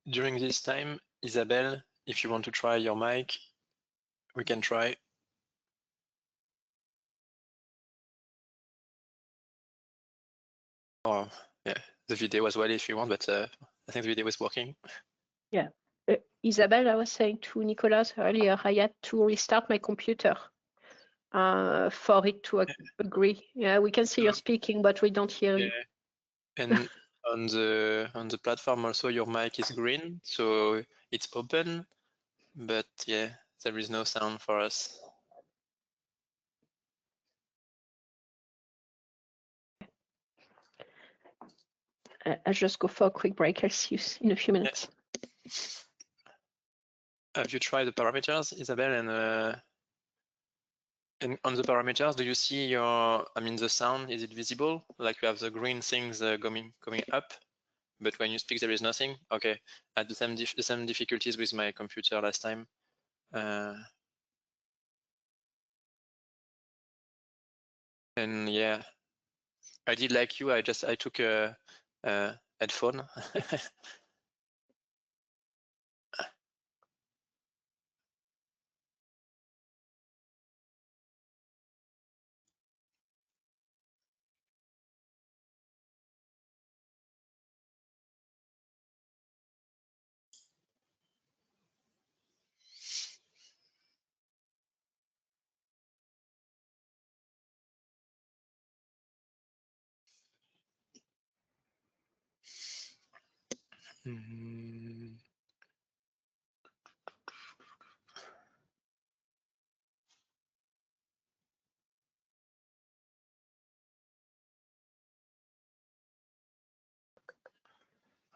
During this time, Isabelle, if you want to try your mic, we can try. Or yeah, the video as well if you want, but I think the video is working. Yeah. Isabel, I was saying to Nicolas earlier, I had to restart my computer for it to agree. Yeah, we can see you're speaking, but we don't hear you. And on the platform also your mic is green, so it's open, but yeah, there is no sound for us. I'll just go for a quick break. I'll see you in a few minutes. Yeah. Have you tried the parameters, Isabel? And on the parameters, do you see your, I mean, the sound, is it visible? Like you have the green things coming up, but when you speak, there is nothing? Okay, I had the same difficulties with my computer last time. And yeah, I did like you, I took a headphone.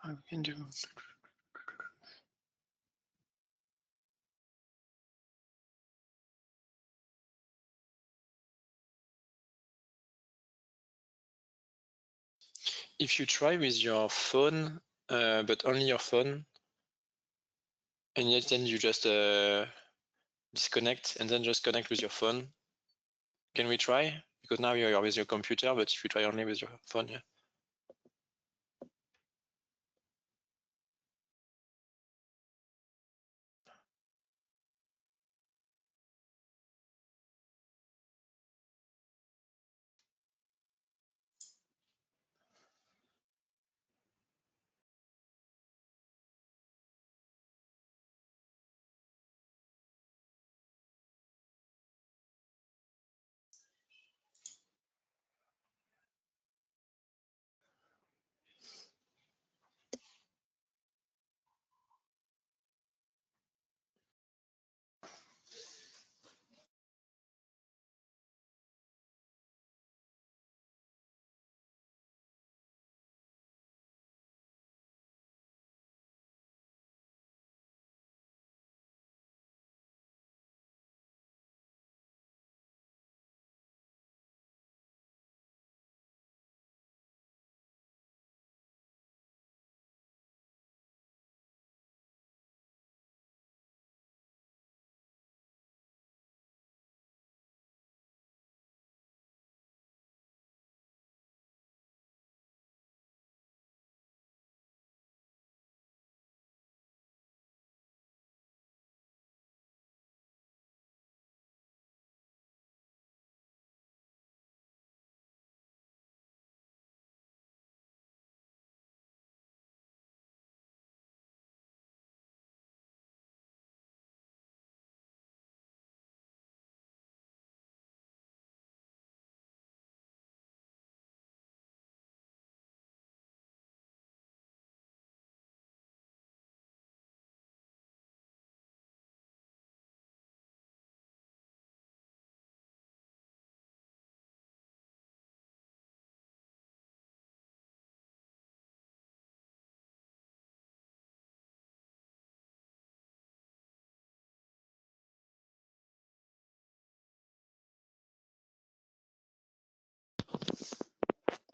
I can do. If you try with your phone, but only your phone, and yet then you just disconnect and then just connect with your phone. Can we try? Because now you're with your computer, but if you try only with your phone, yeah.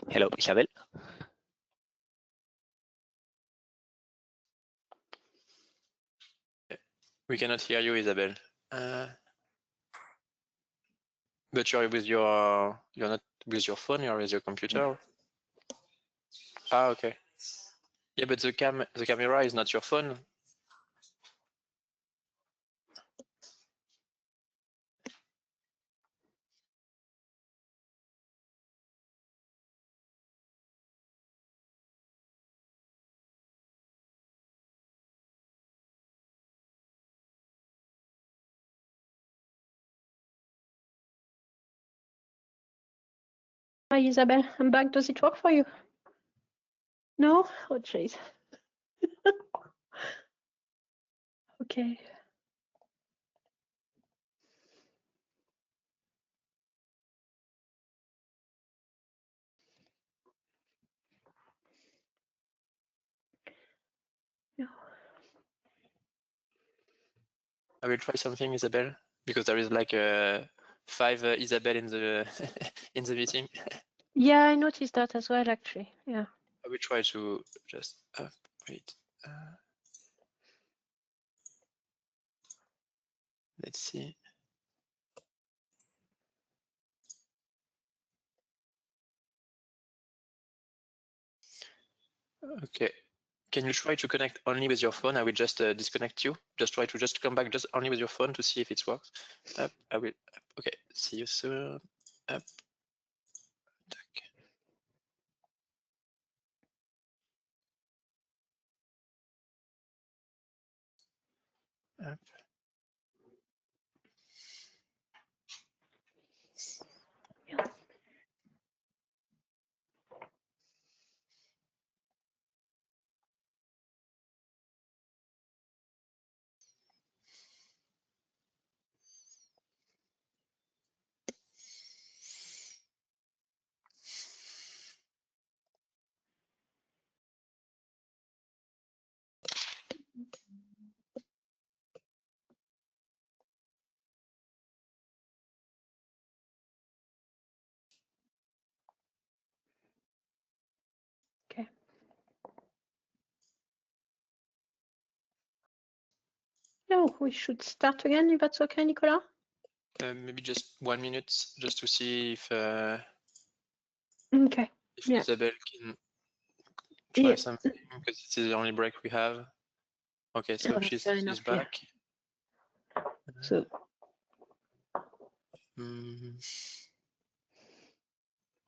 Hello, Isabel. We cannot hear you, Isabel. But you're not with your phone, you're with your computer. Ah, okay. Yeah, but the camera is not your phone. Hi, Isabel. I'm back. Does it work for you? No? Oh, jeez. Okay. No. I will try something, Isabel, because there is like 5 Isabel in the in the meeting. Yeah, I noticed that as well, actually. Yeah. I will try to just wait. Let's see. Okay. Can you try to connect only with your phone? I will just disconnect you. Just try to just come back just only with your phone to see if it works. I will. Okay. See you soon. Up. Up. Okay. No, we should start again if that's okay, Nicola. Maybe just 1 minute, just to see if Okay. Yeah. Isabel can try Yeah. something, because this is the only break we have. Okay, so That's she's fair enough, yeah. back. So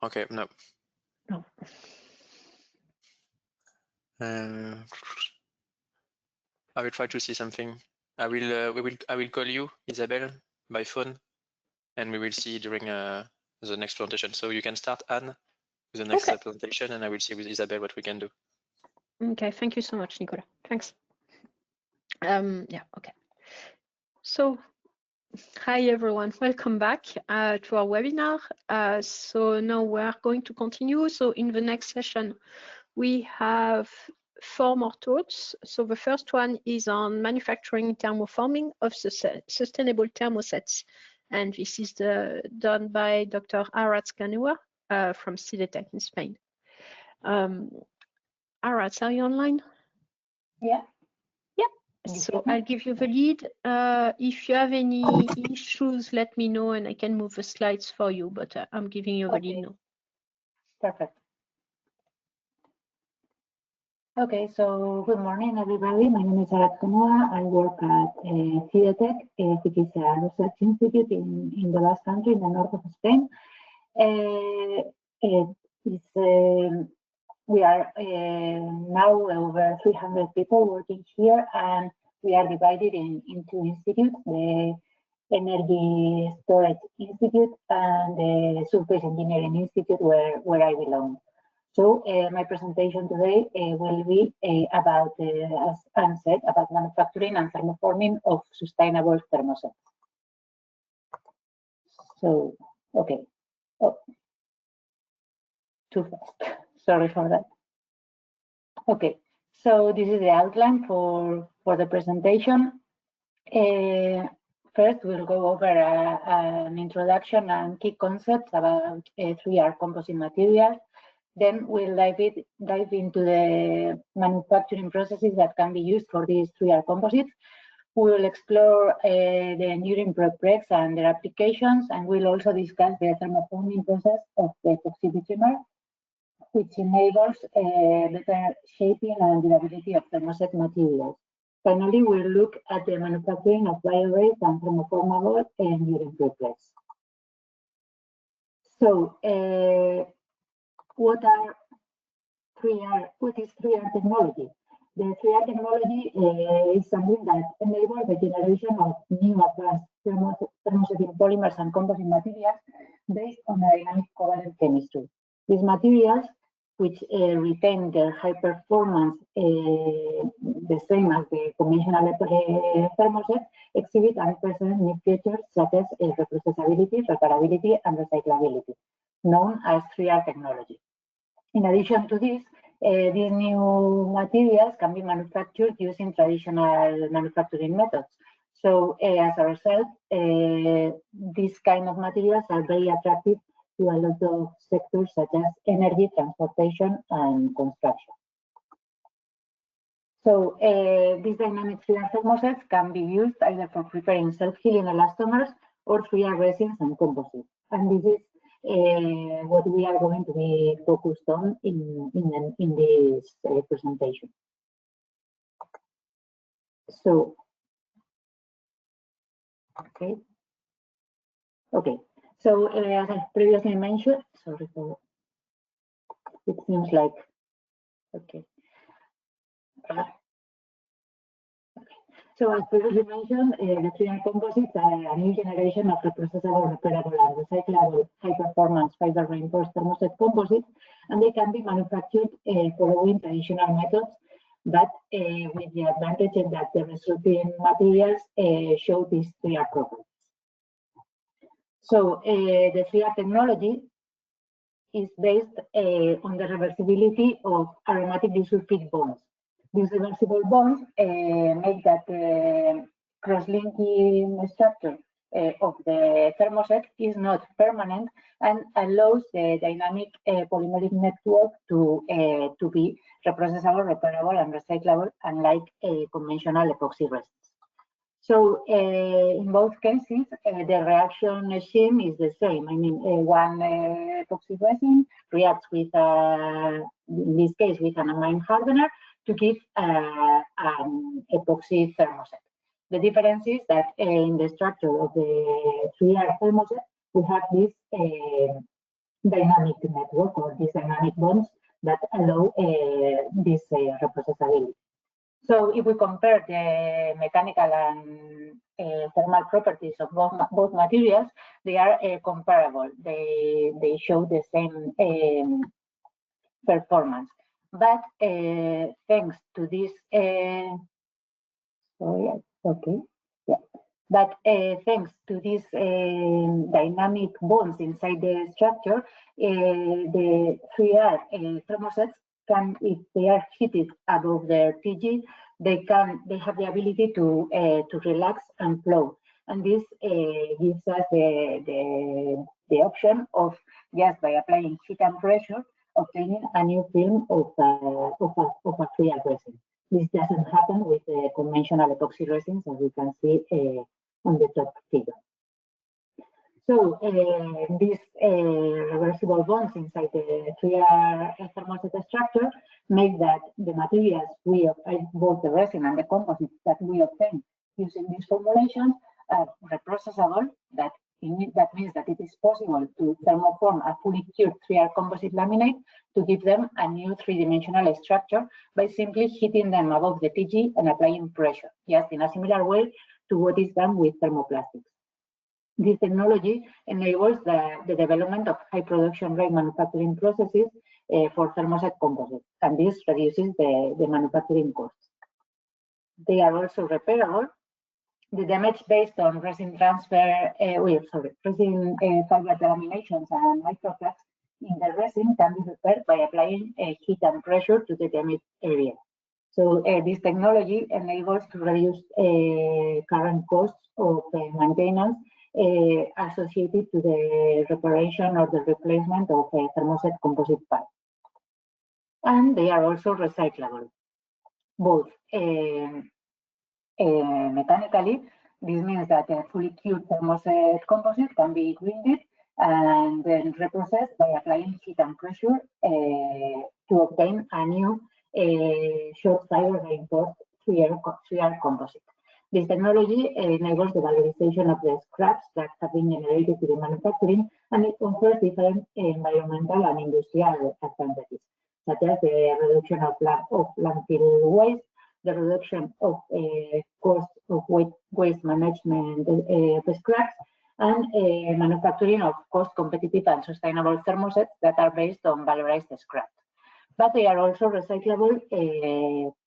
Okay, no. no. I will try to see something. I will call you, Isabel, by phone, and we will see during the next presentation. So you can start, Anne, with the next presentation, and I will see with Isabel what we can do. Okay, thank you so much, Nicola. Thanks. Yeah, okay. So, hi everyone, welcome back to our webinar. So now we're going to continue. So in the next session, we have 4 more talks. So the first one is on manufacturing thermoforming of sustainable thermosets. And this is done by Dr. Aratz Ganua from CIDETEC in Spain. Aratz, are you online? Yeah. So I'll give you the lead. If you have any issues, let me know and I can move the slides for you, but I'm giving you the lead now. Perfect. Okay, so good morning, everybody. My name is Arat Kanua. I work at CIDETEC, which is a research institute in the Basque Country in the north of Spain. We are now over 300 people working here, and we are divided into institutes, the Energy Storage Institute and the Surface Engineering Institute, where I belong. So my presentation today will be about, as Anne said, about manufacturing and thermoforming of sustainable thermosets. So, okay. Oh, too fast. Sorry for that. Okay, so this is the outline for the presentation. First, we'll go over an introduction and key concepts about 3R composite materials. Then we'll dive into the manufacturing processes that can be used for these 3R composites. We will explore the enduring prepregs and their applications, and we'll also discuss the thermoforming process of the epoxy bitumen, which enables better shaping and durability of thermoset materials. Finally, we'll look at the manufacturing of bio-based and thermoformable enduring prepregs. So, what is 3R technology? The 3R technology is something that enables the generation of new advanced thermosetting polymers and composite materials based on the dynamic covalent chemistry. These materials, which retain their high performance the same as the conventional thermoset, exhibit and present new features such as reprocessability, reparability, and recyclability, known as 3R technology. In addition to this, these new materials can be manufactured using traditional manufacturing methods. So as a result, these kind of materials are very attractive to a lot of sectors such as energy, transportation, and construction. So these dynamic 3R thermosets can be used either for preparing self-healing elastomers or 3R resins and composites. And this is what we are going to be focused on in this presentation. So, okay. So as I previously mentioned, sorry for it seems like okay. So as previously mentioned, the 3R composites are a new generation of reprocessable, repairable, and recyclable high-performance fiber-reinforced thermoset composites, and they can be manufactured following traditional methods, but with the advantage that the resulting materials show these 3R properties. So the 3R technology is based on the reversibility of aromatic disulfide bonds. These reversible bonds make that cross-linking structure of the thermoset is not permanent and allows the dynamic polymeric network to be reprocessable, repairable, and recyclable, unlike conventional epoxy resins. So in both cases, the reaction scheme is the same. I mean, one epoxy resin reacts with, in this case, with an amine hardener to give an epoxy thermoset. The difference is that in the structure of the 3R thermoset, we have this dynamic network or these dynamic bonds that allow this reprocessability. So if we compare the mechanical and thermal properties of both materials, they are comparable. They show the same performance. But thanks to this, But thanks to these dynamic bonds inside the structure, the 3R thermosets can, if they are heated above their TG, they have the ability to relax and flow, and this gives us the option of, just by applying heat and pressure, obtaining a new film of a 3R resin. This doesn't happen with conventional epoxy resins, as we can see on the top figure. So these reversible bonds inside the 3R thermoset structure make that the materials both the resin and the composites that we obtain using these formulations are reprocessable. That means that it is possible to thermoform a fully cured 3R composite laminate to give them a new three-dimensional structure by simply heating them above the TG and applying pressure, just in a similar way to what is done with thermoplastics. This technology enables the development of high production rate manufacturing processes for thermoset composites, and this reduces the manufacturing costs. They are also repairable. The damage based on resin transfer, resin fiber delaminations and microcracks in the resin can be repaired by applying heat and pressure to the damaged area. So this technology enables to reduce current costs of maintenance associated to the reparation or the replacement of a thermoset composite pipe. And they are also recyclable, both mechanically. This means that a fully cured thermoset composite can be grinded and then reprocessed by applying heat and pressure to obtain a new short fiber reinforced 3R composite. This technology enables the valorization of the scraps that have been generated during manufacturing, and it offers different environmental and industrial advantages. such as the reduction of landfill waste, the reduction of cost of waste management of scraps, and manufacturing of cost-competitive and sustainable thermosets that are based on valorized scrap. But they are also recyclable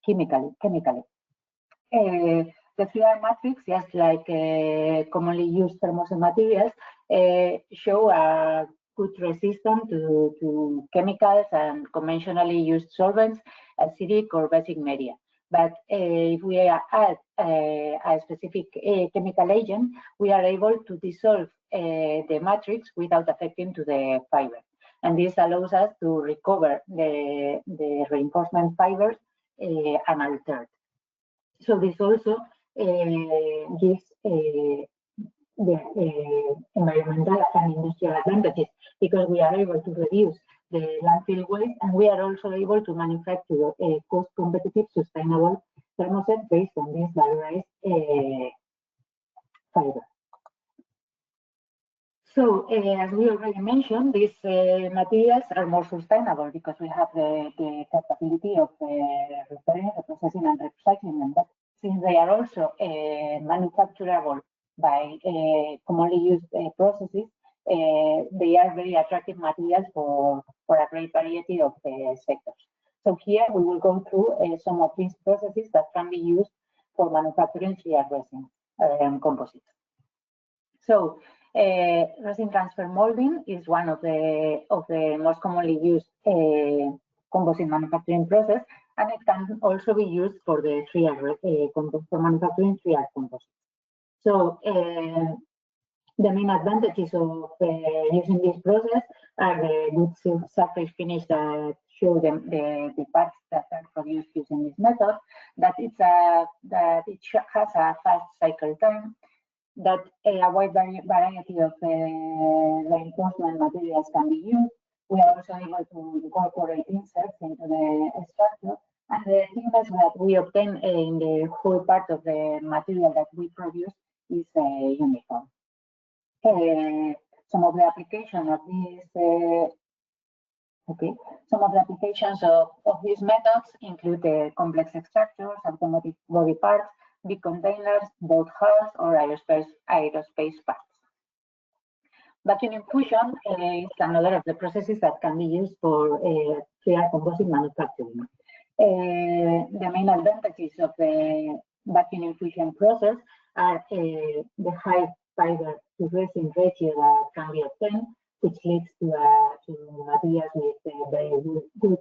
chemically. The 3R matrix, just like commonly used thermoset materials, show a good resistance to chemicals and conventionally used solvents, acidic or basic media. But if we add a specific chemical agent, we are able to dissolve the matrix without affecting to the fiber. And this allows us to recover the reinforcement fibers unaltered. So this also gives the environmental and industrial advantages, because we are able to reduce the landfill waste, and we are also able to manufacture a cost-competitive, sustainable thermoset based on this valorized fiber. So, as we already mentioned, these materials are more sustainable because we have the capability of repairing, processing, and recycling them. But since they are also manufacturable by commonly used processes, they are very attractive materials for a great variety of sectors. So here we will go through some of these processes that can be used for manufacturing 3R resin and composites. So resin transfer molding is one of the most commonly used composite manufacturing process, and it can also be used for the 3R for manufacturing 3R composites. So the main advantages of using this process are the good surface finish that show the parts that are produced using this method, that it has a fast cycle time, that a wide variety of reinforcement materials can be used. We are also able to incorporate inserts into the structure, and the thickness that we obtain in the whole part of the material that we produce is uniform. Some of the applications of these some of the applications of these methods include complex structures, automotive body parts, big containers, boat hulls, or aerospace parts. Vacuum infusion is another of the processes that can be used for 3R composite manufacturing. The main advantages of the vacuum infusion process are the high fiber to resin ratio that can be obtained, which leads to materials with very good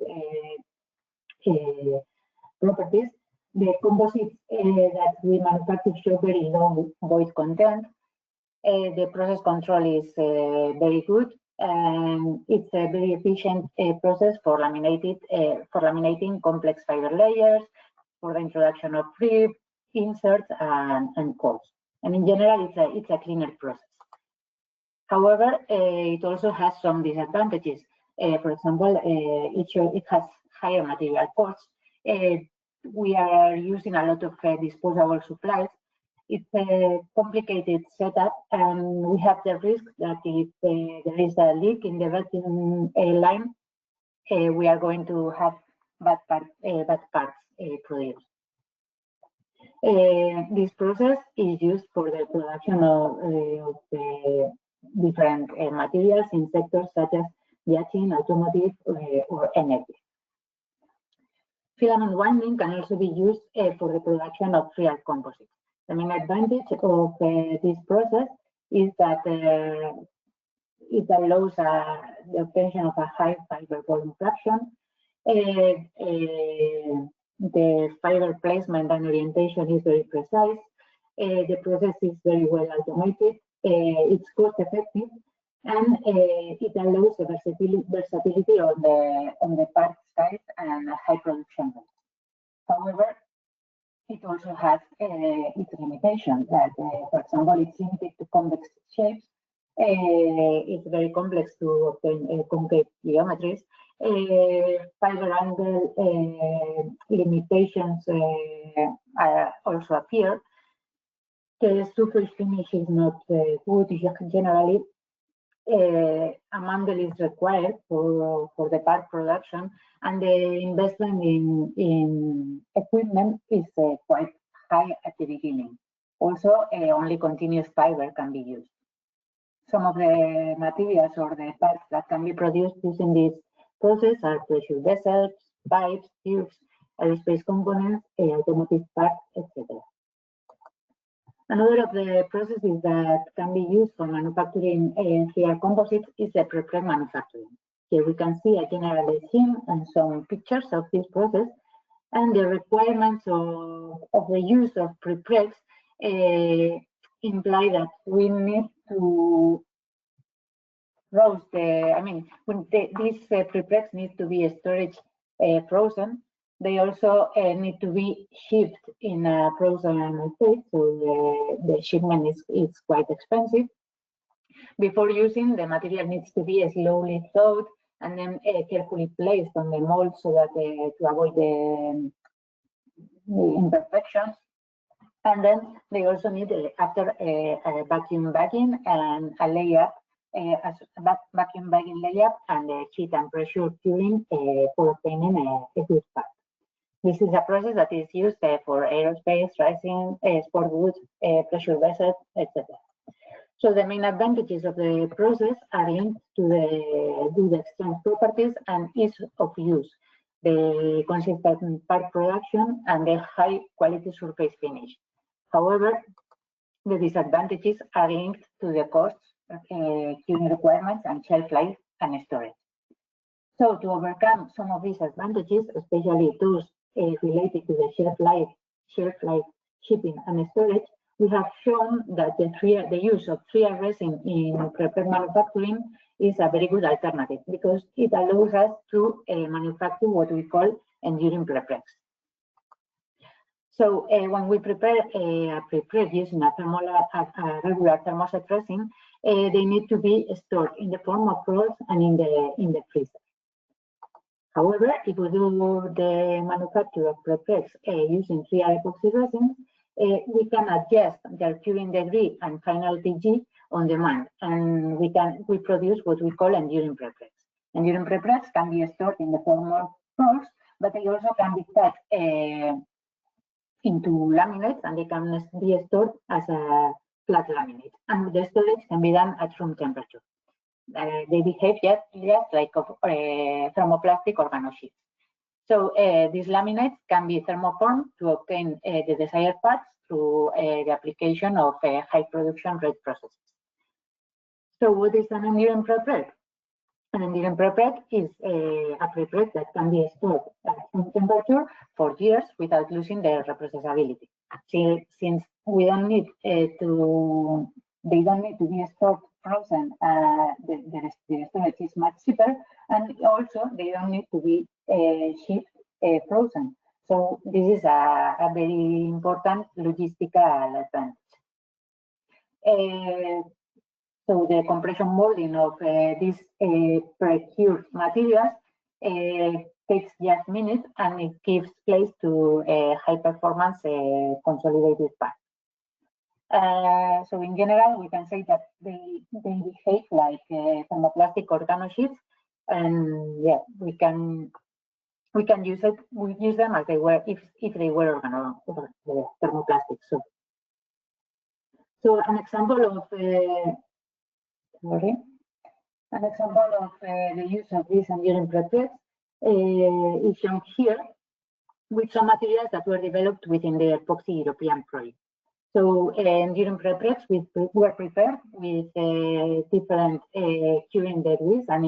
properties. The composites that we manufacture show very low void content. The process control is very good, and it's a very efficient process for laminating complex fiber layers, for the introduction of rib, inserts, and coils. And in general, it's a cleaner process. However, it also has some disadvantages. For example, it has higher material costs. We are using a lot of disposable supplies. It's a complicated setup, and we have the risk that if there is a leak in the vacuum line, we are going to have bad parts produced. This process is used for the production of different materials in sectors such as yachting, automotive, or energy. Filament winding can also be used for the production of 3R composites. The main advantage of this process is that it allows the obtention of a high fiber volume fraction. The fiber placement and orientation is very precise. The process is very well automated. It's cost effective, and it allows the versatility on the part size and high production rate. However, it also has its limitations. That, for example, it's limited to convex shapes. It's very complex to obtain concave geometries. Fiber angle limitations also appear. The surface finish is not good generally, a mandel is required for the part production, and the investment in equipment is quite high at the beginning. Also, only continuous fiber can be used. Some of the materials or the parts that can be produced using this process are pressure vessels, pipes, tubes, aerospace components, automotive parts, etc. Another of the processes that can be used for manufacturing 3R composites is the prepreg manufacturing. Here we can see a general scheme and some pictures of this process, and the requirements of the use of prepregs imply that we need to roast these prepregs need to be storage frozen. They also need to be shipped in a frozen state, so the shipment is quite expensive. Before using, the material needs to be slowly thawed and then carefully placed on the mold so that to avoid the imperfections. And then they also need, after a vacuum bagging and a layup, vacuum bagging layup and heat and pressure curing for obtaining a good part. This is a process that is used for aerospace, resin, sport goods, pressure vessels, etc. So the main advantages of the process are linked to the good strength properties and ease of use, the consistent part production, and the high quality surface finish. However, the disadvantages are linked to the costs, curing requirements, and shelf life and storage. So to overcome some of these advantages, especially those related to the shelf life, shipping, and storage, we have shown that the use of 3R resin in prepreg manufacturing is a very good alternative because it allows us to manufacture what we call enduring prepregs. So when we prepare a prepreg using a regular thermoset resin, they need to be stored in the form of rolls and in the freezer. However, if we do the manufacture of prepregs using 3R epoxy resins, we can adjust their curing degree and final TG on demand, and we produce what we call enduring prepregs. Enduring prepregs can be stored in the form of rolls, but they also can be cut into laminates, and they can be stored as a flat laminate. And the storage can be done at room temperature. They behave just like thermoplastic organosheets. So these laminates can be thermoformed to obtain the desired parts through the application of high production rate processes. So what is an enduring prepreg? An enduring prepreg is a prepreg that can be stored at room temperature for years without losing their reprocessability. Since we don't need they don't need to be stored frozen, the storage is much cheaper, and also they don't need to be shipped frozen. So this is a very important logistical advantage. So the compression molding of these pre-cured materials takes just minutes, and it gives place to a high performance consolidated part. So in general, we can say that they behave like thermoplastic organosheets, and yeah, we use them as they were if they were thermoplastic. So an example of the use of these enduring prepregs is shown here with some materials that were developed within the Epoxy European project. So enduring prepregs were prepared with different curing degrees and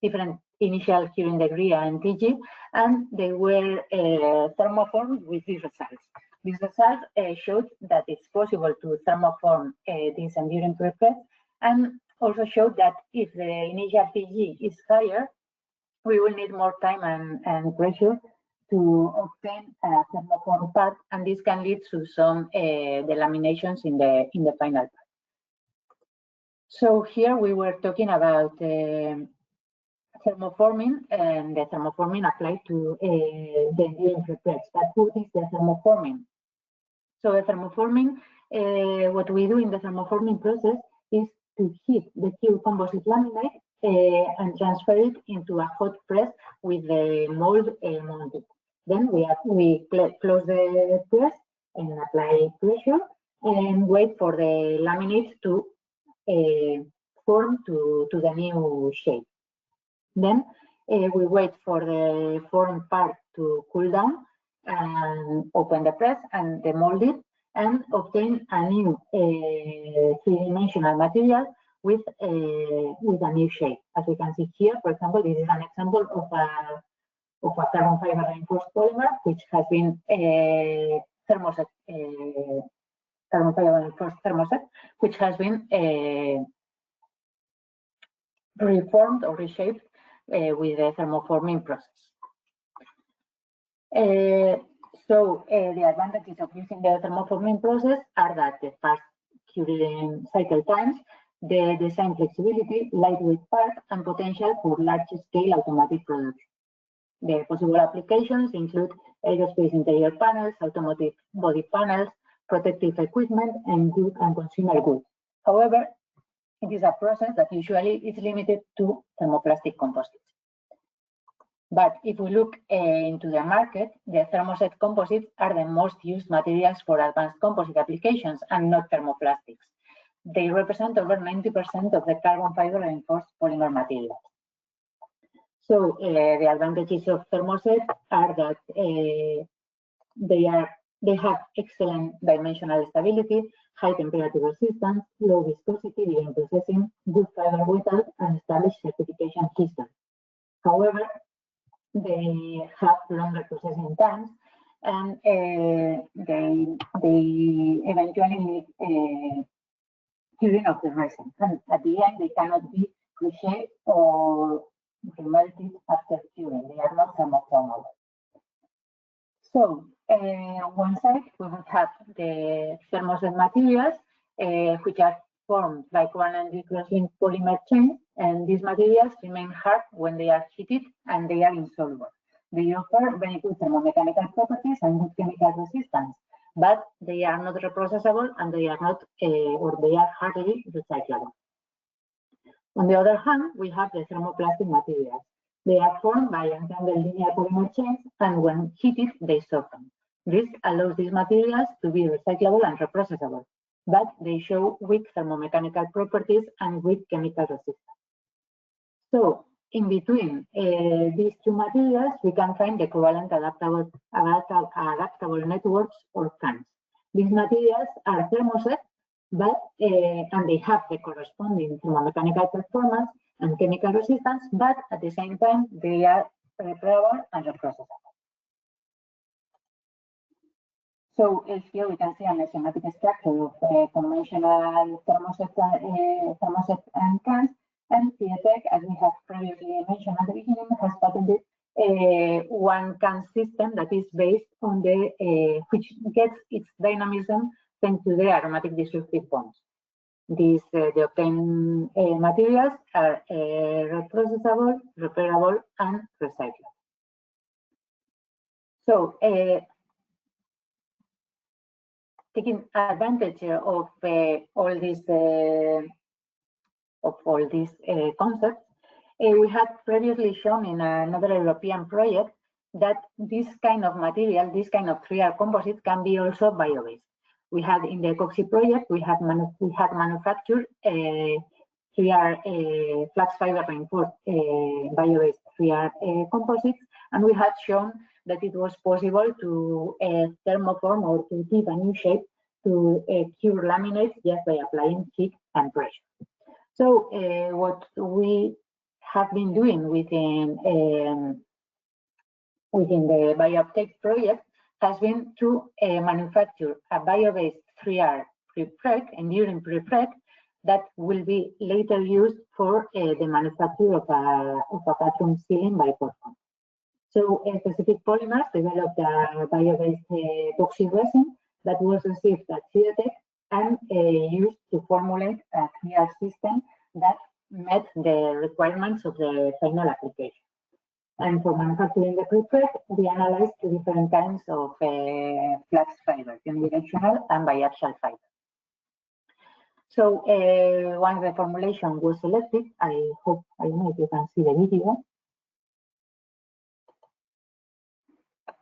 different initial curing degree and TG, and they were thermoformed with these results. These results showed that it's possible to thermoform these enduring prepregs, and also showed that if the initial TG is higher, we will need more time and pressure to obtain a thermoform part, and this can lead to some delaminations in the final part. So here we were talking about thermoforming, and the thermoforming applied to the enduring prepregs. But what is the thermoforming? So the thermoforming, what we do in the thermoforming process is to heat the pure composite laminate and transfer it into a hot press with the mold mounted. Then we close the press and apply pressure and wait for the laminate to form to the new shape. Then we wait for the formed part to cool down and open the press and demold it and obtain a new three-dimensional material with a new shape. As we can see here, for example, this is an example of a carbon fiber reinforced polymer which has been thermoset, carbon fiber reinforced thermoset, which has been reformed or reshaped with the thermoforming process. So the advantages of using the thermoforming process are that the fast curing cycle times, the design flexibility, lightweight part, and potential for large-scale automatic production. The possible applications include aerospace interior panels, automotive body panels, protective equipment, and good and consumer goods. However, it is a process that usually is limited to thermoplastic composites. But if we look into the market, the thermoset composites are the most used materials for advanced composite applications and not thermoplastics. They represent over 90% of the carbon fiber reinforced polymer materials. So the advantages of thermoset are that they have excellent dimensional stability, high temperature resistance, low viscosity during processing, good fiber without, and established certification history. However, they have longer processing times, and they eventually need curing of the resin. And at the end, they cannot be reshaped or remelted after curing. They are not thermoformable. So, on one side, we would have the thermoset materials, which are formed by covalently cross-linked polymer chains, and these materials remain hard when they are heated and they are insoluble. They offer very good thermomechanical properties and good chemical resistance, but they are not reprocessable and they are not, or they are hardly recyclable. On the other hand, we have the thermoplastic materials. They are formed by entangled linear polymer chains, and when heated, they soften. This allows these materials to be recyclable and reprocessable, but they show weak thermomechanical properties and weak chemical resistance. So, in between these two materials, we can find the covalent adaptable networks or CANs. These materials are thermoset, but and they have the corresponding thermomechanical performance and chemical resistance, but at the same time, they are repairable and reprocessable. So here we can see an schematic structure of conventional thermoset and CANs, and BIO-UPTAKE, as we have previously mentioned at the beginning, has patented one CAN system that is based on the which gets its dynamism thanks to the aromatic disruptive bonds. These the obtained materials are reprocessable, repairable, and recyclable. So, taking advantage of all these concepts, we had previously shown in another European project that this kind of material, this kind of 3R composite, can be also bio-based. We had in the Epoxy project, we had manufactured 3R flax fiber reinforced bio-based 3R composites, and we had shown that it was possible to thermoform or to give a new shape to cure laminates just by applying heat and pressure. So what we have been doing within the BIO-UPTAKE project has been to manufacture a bio-based 3R prepreg, enduring prepreg, that will be later used for the manufacture of a bathroom ceiling by Portland. So specific polymers developed a bio-based epoxy resin that was received at BIO-UPTAKE and used to formulate a 3R system that met the requirements of the final application. And for manufacturing the prepreg, we analyzed two different kinds of flax fiber, unidirectional and biaxial fiber. So once the formulation was selected, I don't know if you can see the video.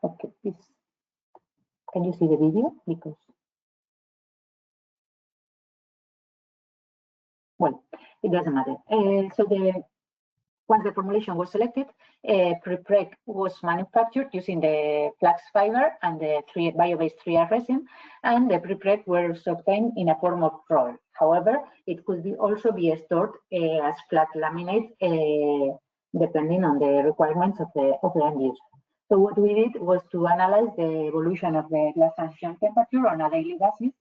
Okay, please. Can you see the video? Because, well, it doesn't matter. Once the formulation was selected, prepreg was manufactured using the flax fiber and the bio-based 3R resin, and the prepreg was obtained in a form of roll. However, it could also be stored as flat laminate, depending on the requirements of the end user. So what we did was to analyze the evolution of the glass transition temperature on a daily basis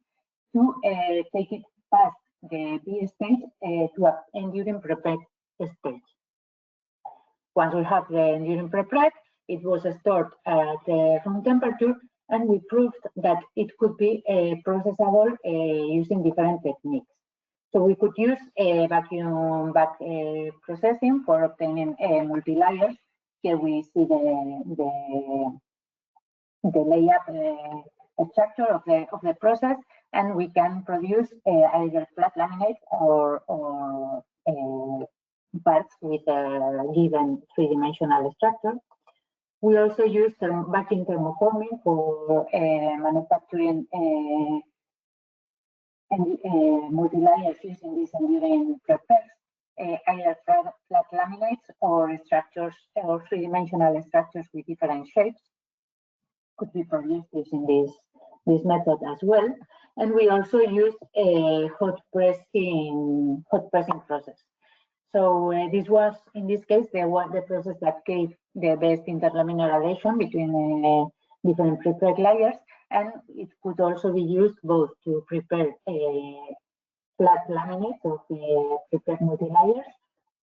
to take it past the B stage to an enduring prepreg stage. Once we have the enduring prepreg, it was stored at room temperature, and we proved that it could be processable using different techniques. So we could use vacuum back processing for obtaining multi-layers. Here we see the layup structure of the process, and we can produce either flat laminates or parts with a given three-dimensional structure. We also use vacuum thermoforming for manufacturing multi-layers using these enduring prepregs, either flat laminates or structures or three-dimensional structures with different shapes could be produced using this method as well. And we also use a hot pressing process. So this was, in this case, the process that gave the best interlaminar adhesion between different prepreg layers, and it could also be used both to prepare flat laminates of the prepreg multi-layers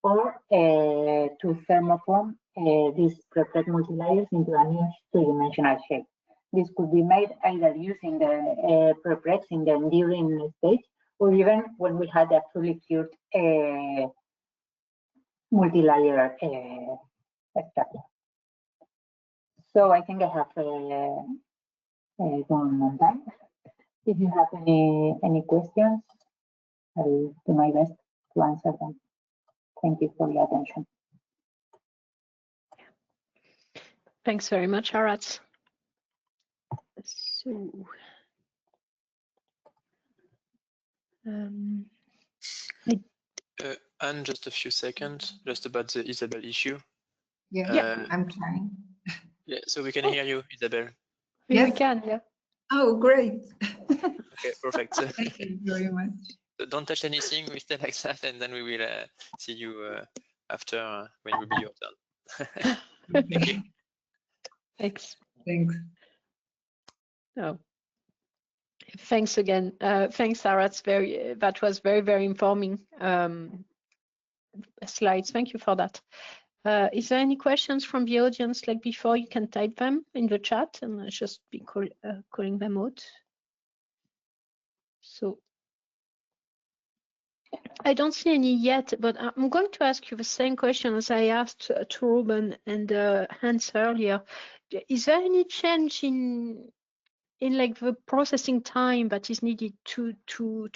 or to thermoform these prepreg multi-layers into a new three-dimensional shape. This could be made either using the prepregs in the enduring stage, or even when we had a fully cured multi-layer structure. So I think I have gone on time. If you have any questions, I'll do my best to answer them. Thank you for your attention. Thanks very much, Arat. So, Anne, just a few seconds, just about the Isabel issue. Yeah, I'm trying. Yeah, so we can hear you, Isabel. yes. We can, yeah. Oh, great. Okay, perfect. Thank you very much. So don't touch anything, we stay like that, and then we will see you after when it will be your turn. Thank you. Thanks. Thanks. Oh. Thanks again. Thanks, Arat. That was very, very informing slides. Thank you for that. Is there any questions from the audience? Like before, you can type them in the chat, and I'll just be calling them out. So I don't see any yet, but I'm going to ask you the same question as I asked to Ruben and Hans earlier. Is there any change in like the processing time that is needed to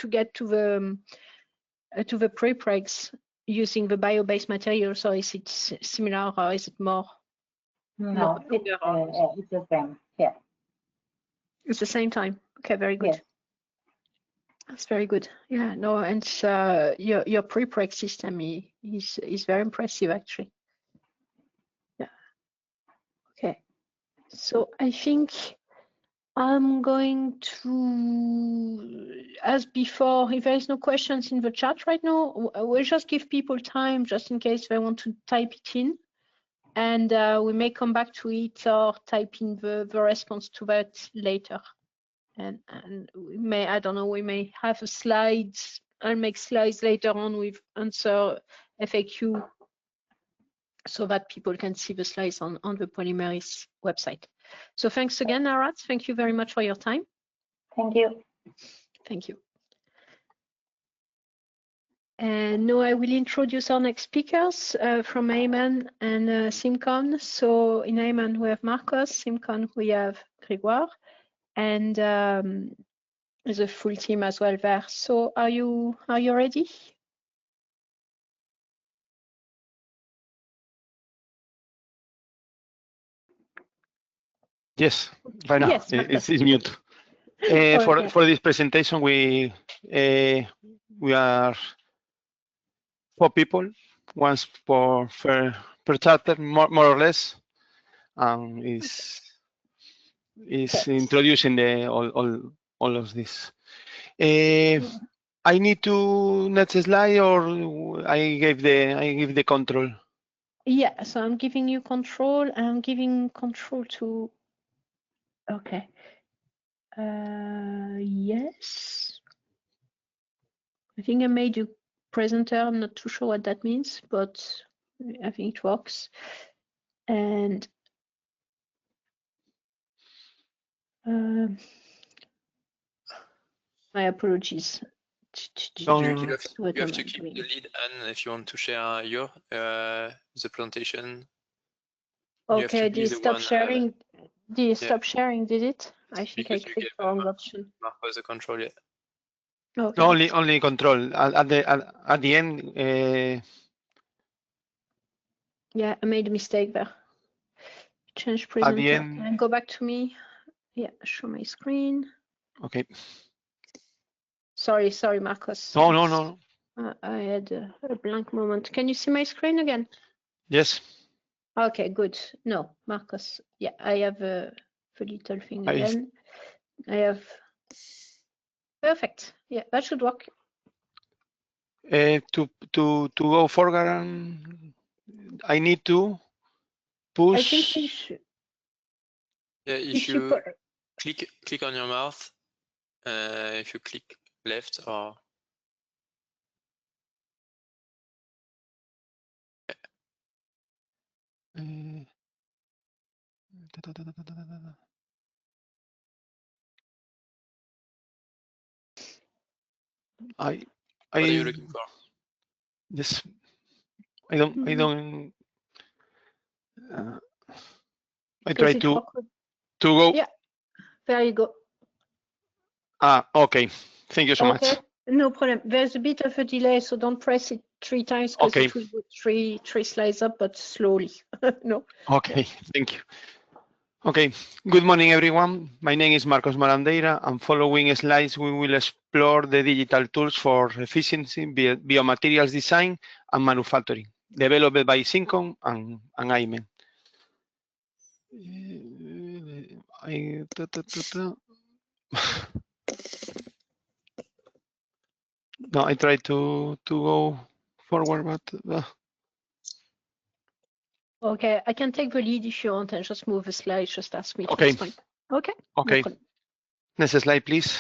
get to the prepregs using the bio-based materials, or is it similar, or is it more? No, it's the same. Yeah, it's the same time. Okay, very good. Yes. That's very good. Yeah, no, and your prepreg system is very impressive, actually. Yeah. Okay. So I think I'm going to, as before, if there is no questions in the chat right now, we'll just give people time just in case they want to type it in, and we may come back to it or type in the response to that later. And we may, I don't know, we may have a slides. I'll make slides later on with answer FAQ so that people can see the slides on the Polymeris website. So thanks again, Arat. Thank you very much for your time. Thank you. Thank you. And now I will introduce our next speakers from Ayman and Simcon. So in Ayman we have Marcos, Simcon we have Grégoire, and the full team as well there. So are you ready? Yes, right now. Yes, It's mute. Okay. For this presentation, we are 4 people, once per chapter, more or less, and is introducing the all of this. I need to next slide, or I give the control. Yeah, so I'm giving you control. I'm giving control to. Okay. Yes. I think I made you presenter. I'm not too sure what that means, but I think it works. And my apologies. You have to keep the lead on if you want to share your the presentation. Okay, did it stop sharing? Did it stop sharing? Did it? I think because I clicked the wrong option. Marco the control, yeah. Okay. Only control at the end. Yeah, I made a mistake there. Change presenter and go back to me. Yeah, show my screen. Okay. Sorry, Marcos. No. I had a blank moment. Can you see my screen again? Yes. Okay, good. No, Marcos. Yeah, I have a little thing again. I have. Perfect. Yeah, that should work. To go forward, I need to push. I think you should. Yeah, if you click on your mouth, if you click left or. What are you looking for? Yes, I don't. I try to go. Yeah, there you go. Okay. Thank you so much. No problem. There's a bit of a delay, so don't press it 3 times because it will go three slides up, but slowly. No. Okay, thank you. Okay, good morning, everyone. My name is Marcos Marandeira, and following slides, we will explore the digital tools for efficiency, biomaterials design, and manufacturing, developed by Syncon and IME. No, I try to go forward, but. Okay, I can take the lead if you want and just move the slide. Just ask me. Okay. Okay. Okay. No, Next slide, please.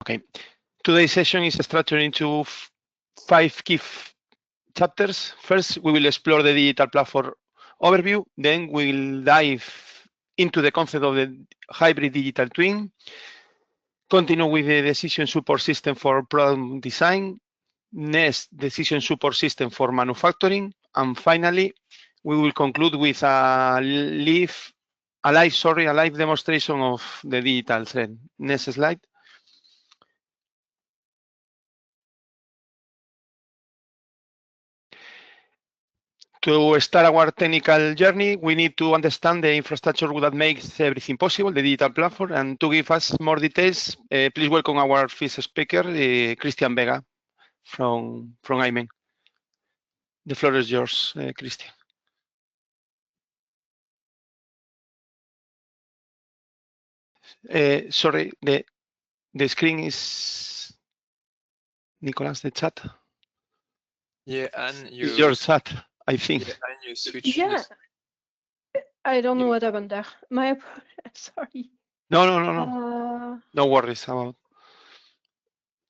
Okay. Today's session is structured into 5 key chapters. First, we will explore the digital platform overview. Then we'll dive into the concept of the hybrid digital twin. Continue with the decision support system for product design. Next, decision support system for manufacturing. And finally, we will conclude with a live demonstration of the digital thread. Next slide. To start our technical journey, we need to understand the infrastructure that makes everything possible, the digital platform. And to give us more details, please welcome our first speaker, Christian Vega from IME. The floor is yours, Christian. Sorry, the screen is Nicolas, the chat. Yeah, and it's your chat, I think. Yeah, and you switch. Yeah. I don't know what happened there. Sorry. No. No worries about.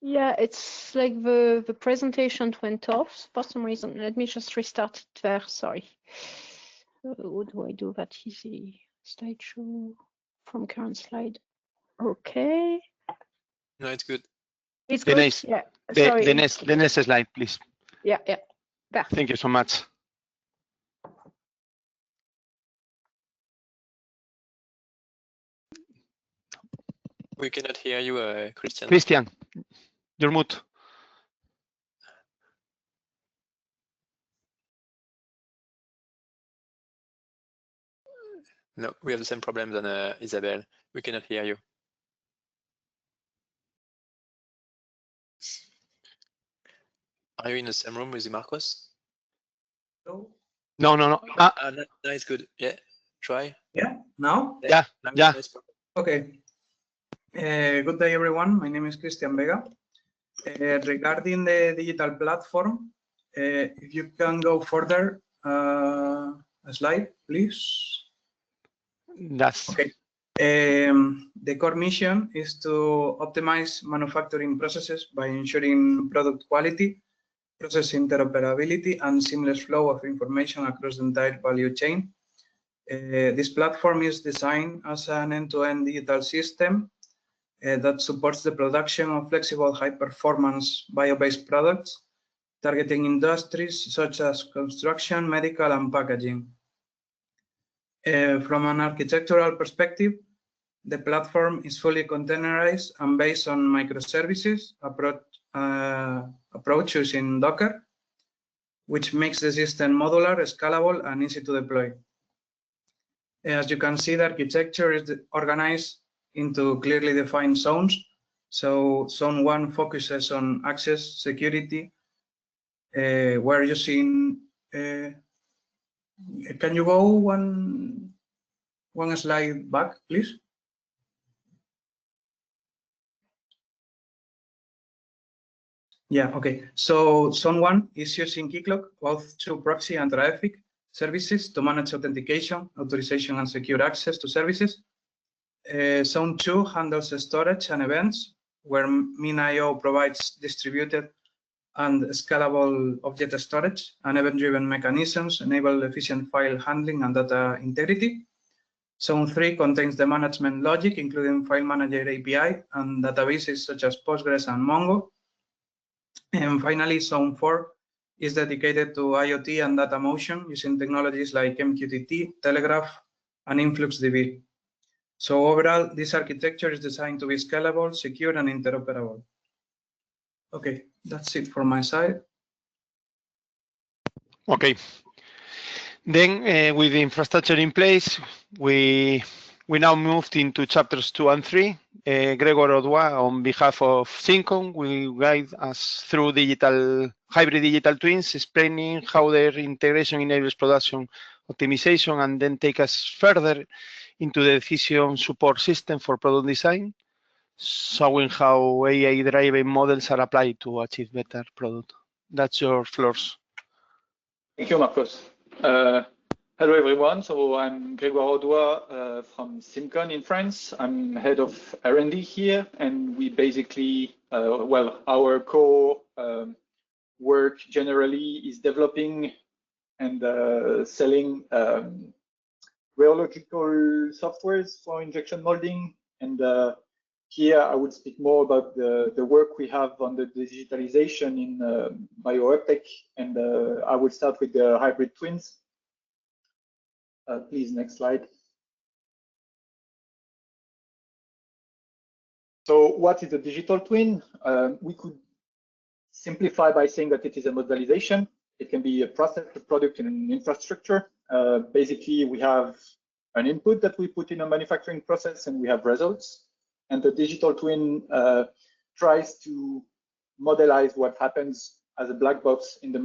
Yeah, it's like the presentation went off for some reason. Let me just restart it there. Sorry. How do I do that easy? Slideshow from current slide. Okay. No, it's good. It's good. Yeah. Sorry. The next slide, please. Yeah. There. Thank you so much. We cannot hear you, Christian. Christian, you're mute. No, we have the same problem than Isabel. We cannot hear you. Are you in the same room with Marcos? No. No. No, it's good. Yeah, try. Yeah, now? Yeah. Okay. Good day, everyone. My name is Christian Vega. Regarding the digital platform, if you can go further, a slide, please. That's okay. The core mission is to optimize manufacturing processes by ensuring product quality, process interoperability, and seamless flow of information across the entire value chain. This platform is designed as an end-to-end digital system that supports the production of flexible, high-performance bio-based products, targeting industries such as construction, medical, and packaging. From an architectural perspective, the platform is fully containerized and based on microservices approach using Docker, which makes the system modular, scalable, and easy to deploy. As you can see, the architecture is organized into clearly defined zones. So zone 1 focuses on access security, where using, can you go one slide back, please? Yeah, okay. So zone 1 is using Keycloak, both through proxy and traffic services to manage authentication, authorization, and secure access to services. Zone 2 handles storage and events, where MinIO provides distributed and scalable object storage, and event-driven mechanisms enable efficient file handling and data integrity. Zone 3 contains the management logic, including File Manager API and databases such as Postgres and Mongo. And finally, Zone 4 is dedicated to IoT and data motion using technologies like MQTT, Telegraph, and InfluxDB. So overall, this architecture is designed to be scalable, secure, and interoperable. Okay, that's it for my side. okay. Then, with the infrastructure in place, we now moved into chapters 2 and 3. Gregor Odua, on behalf of Syncon, will guide us through hybrid digital twins, explaining how their integration enables production optimization, and then take us further into the decision support system for product design, showing how AI-driven models are applied to achieve better product. That's your floors. Thank you, Marcos. Hello, everyone. So I'm Grégoire Audois from Syncon in France. I'm head of R&D here, and we basically, our core work generally is developing and selling rheological softwares for injection molding. And here I would speak more about the work we have on the digitalization in BIO-UPTAKE, and I will start with the hybrid twins. Please, next slide. So what is a digital twin? We could simplify by saying that it is a modelization. It can be a process, a product, and an infrastructure. Basically, we have an input that we put in a manufacturing process, and we have results. And the digital twin tries to modelize what happens as a black box in the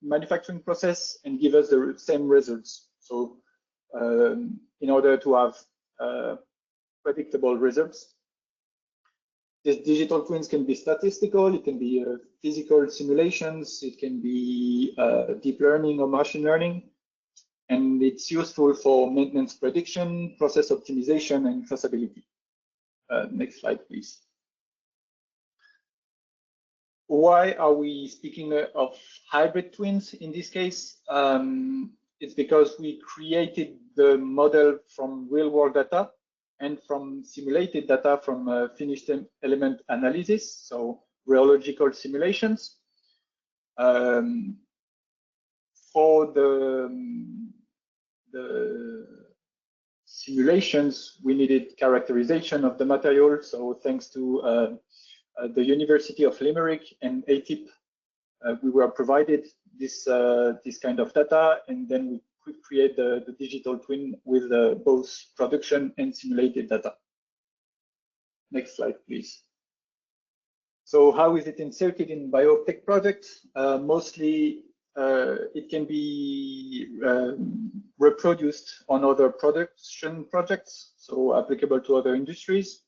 manufacturing process and give us the same results. So in order to have predictable results, these digital twins can be statistical, it can be physical simulations, it can be deep learning or machine learning, and it's useful for maintenance prediction, process optimization, and traceability. Next slide, please. Why are we speaking of hybrid twins in this case? It's because we created the model from real-world data and from simulated data from finished element analysis, so rheological simulations. For the simulations, we needed characterization of the material. So thanks to the University of Limerick and ATIP, we were provided this kind of data, and then we could create the digital twin with both production and simulated data. Next slide, please. So how is it inserted in BIO-UPTAKE projects? Mostly it can be reproduced on other production projects, so applicable to other industries.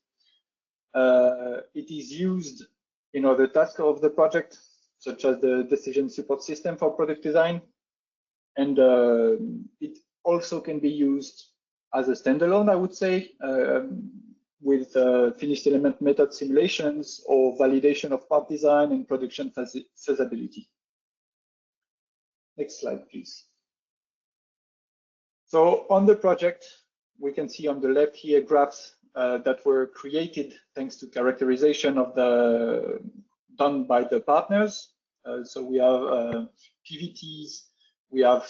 It is used in other tasks of the project, such as the decision support system for product design. And it also can be used as a standalone, I would say, with finished element method simulations or validation of part design and production feasibility. Next slide, please. So on the project, we can see on the left here graphs that were created thanks to characterization of done by the partners. So we have PVTs, we have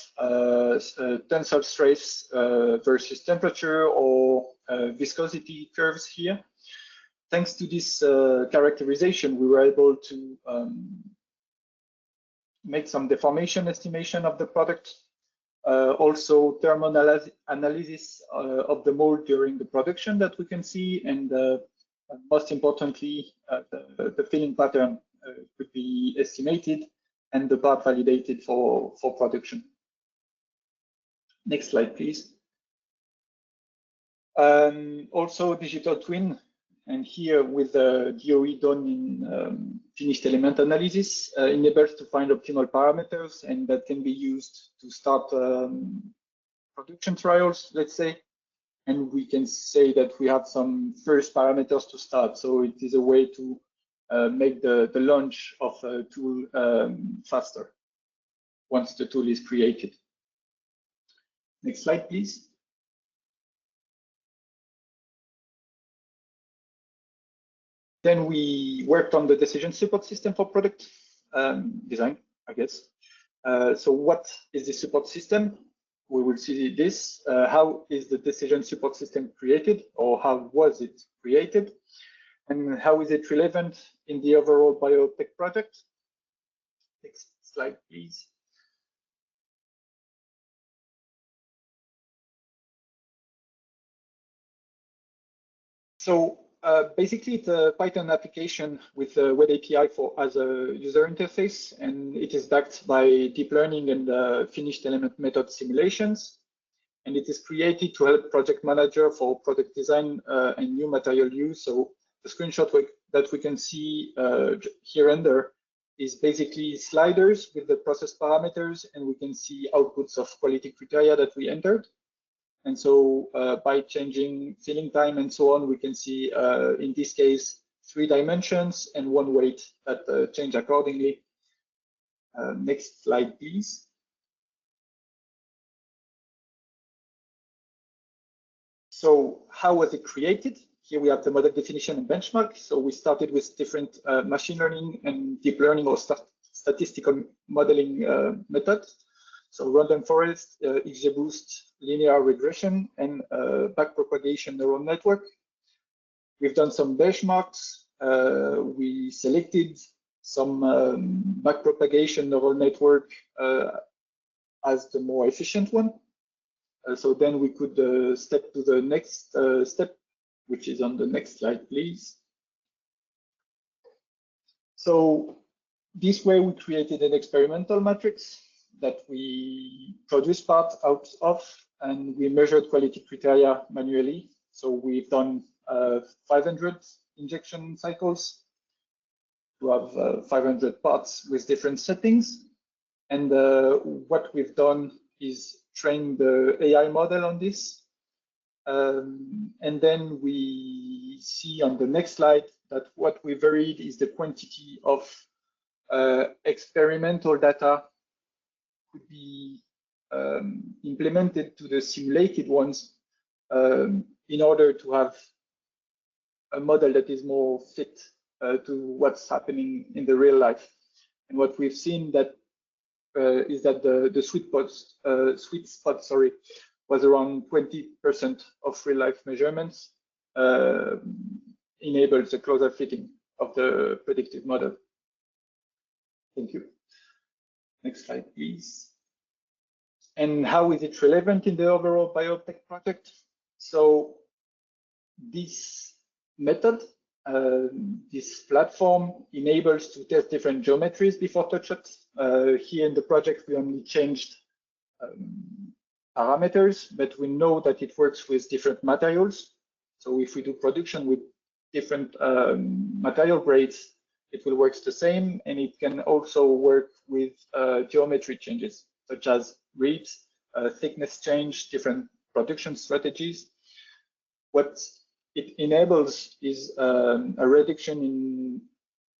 tensile stress versus temperature or viscosity curves here. Thanks to this characterization, we were able to make some deformation estimation of the product. Also thermal analysis of the mold during the production that we can see, and most importantly, the filling pattern could be estimated and the part validated for production. Next slide, please. Also digital twin, and here with the DOE done in finished element analysis enables to find optimal parameters, and that can be used to start production trials, let's say. And we can say that we have some first parameters to start, so it is a way to make the launch of a tool faster once the tool is created. Next slide, please. Then we worked on the decision support system for product design, I guess. So what is the support system? We will see this. How is the decision support system created, or how was it created? And how is it relevant in the overall BIO-UPTAKE project? Next slide, please. So basically, it's a Python application with a web API as a user interface, and it is backed by deep learning and finished element method simulations. And it is created to help project manager for product design and new material use. So the screenshot that we can see here and there is basically sliders with the process parameters, and we can see outputs of quality criteria that we entered. And so by changing filling time and so on, we can see in this case 3 dimensions and 1 weight that change accordingly. Next slide, please. So how was it created? Here we have the model definition and benchmark. So we started with different machine learning and deep learning or statistical modeling methods. So random forest, XGBoost, linear regression, and backpropagation neural network. We've done some benchmarks. We selected some backpropagation neural network as the more efficient one. So then we could step to the next step, which is on the next slide, please. So this way we created an experimental matrix that we produced parts out of, and we measured quality criteria manually. So we've done 500 injection cycles to have 500 parts with different settings. And what we've done is train the AI model on this. And then we see on the next slide that what we varied is the quantity of experimental data could be implemented to the simulated ones in order to have a model that is more fit to what's happening in the real life. And what we've seen that is that the sweet spot was around 20% of real-life measurements enabled the closer fitting of the predictive model. Thank you. Next slide, please. And how is it relevant in the overall BIO-UPTAKE project? So this method, this platform enables to test different geometries before touch-ups. Here in the project, we only changed parameters, but we know that it works with different materials. So if we do production with different material grades, it will work the same, and it can also work with geometry changes, such as ribs, thickness change, different production strategies. What it enables is a reduction in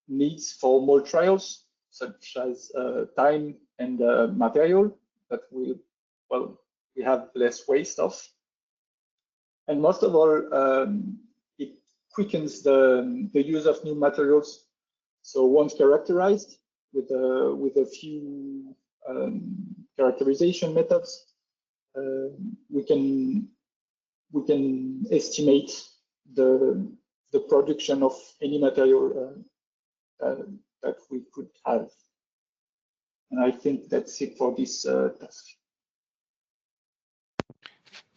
needs for mold trials, such as time and material that we have less waste of. And most of all, it quickens the use of new materials. So once characterized with a few characterization methods, we can estimate the production of any material that we could have. And I think that's it for this task.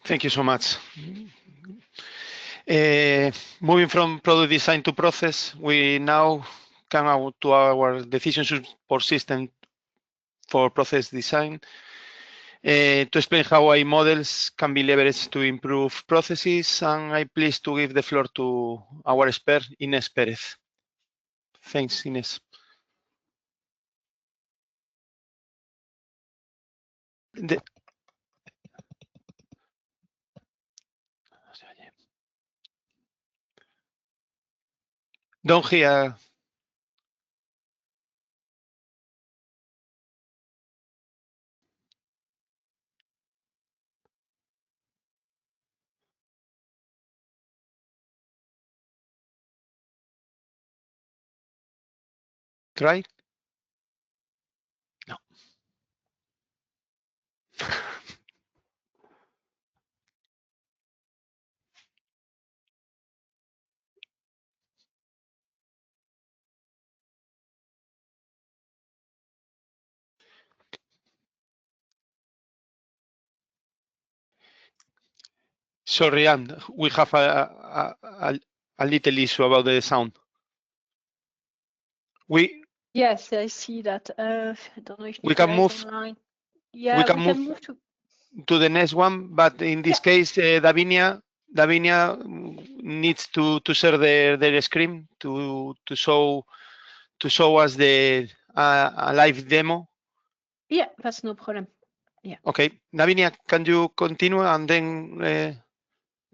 Thank you so much. Moving from product design to process, we now come out to our decision support system for process design to explain how AI models can be leveraged to improve processes, and I'm pleased to give the floor to our expert, Inés Pérez. Thanks, Inés. Don't hear. Try? No. Sorry, Anne, we have a little issue about the sound. Yes, I see that. I don't know if we can move. Online. Yeah, we can move to the next one, but in this case, Davinia needs to share their screen to show us the a live demo. Yeah, that's no problem. Yeah. Okay, Davinia, can you continue and then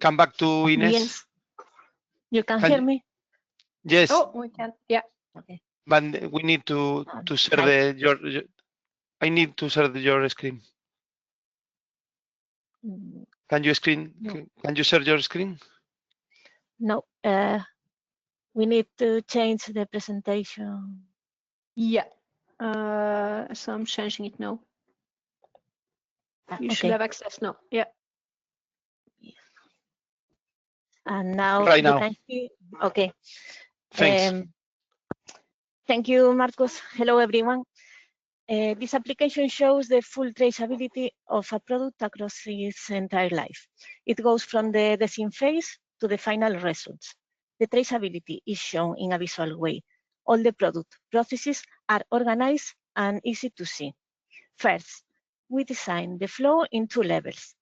come back to Inés? Yes. You can hear me? Yes. Oh, we can. Yeah. Okay. But we need to share your. I need to share your screen. Can you screen? No. Can you share your screen? No. We need to change the presentation. Yeah. So I'm changing it now. You okay. should have access now. Yeah. And now right you now. can see. Okay. Thanks. Thank you, Marcos. Hello, everyone. This application shows the full traceability of a product across its entire life. It goes from the design phase to the final results. The traceability is shown in a visual way. All the product processes are organized and easy to see. First, we design the flow in 2 levels.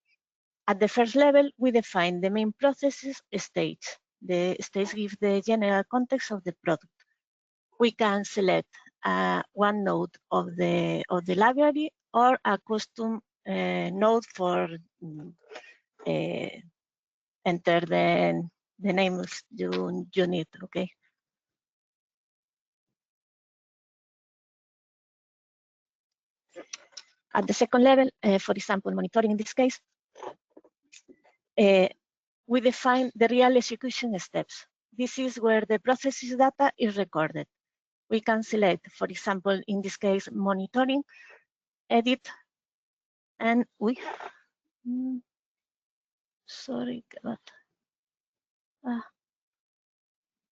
At the first level, we define the main processes stage. The stage gives the general context of the product. We can select one node of the library or a custom node for enter the names you need. Okay. At the second level, for example, monitoring in this case, we define the real execution steps. This is where the processes data is recorded. We can select, for example, in this case, monitoring, edit, and sorry, but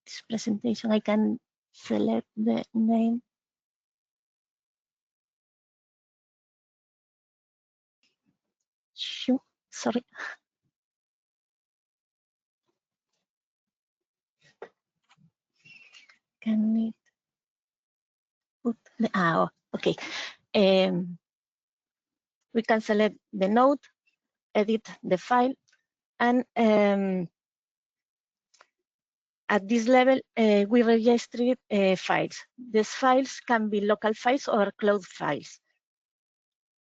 this presentation, I can select the name. Sorry. Can it put the, okay. We can select the node, edit the file, and at this level, we registered files. These files can be local files or cloud files.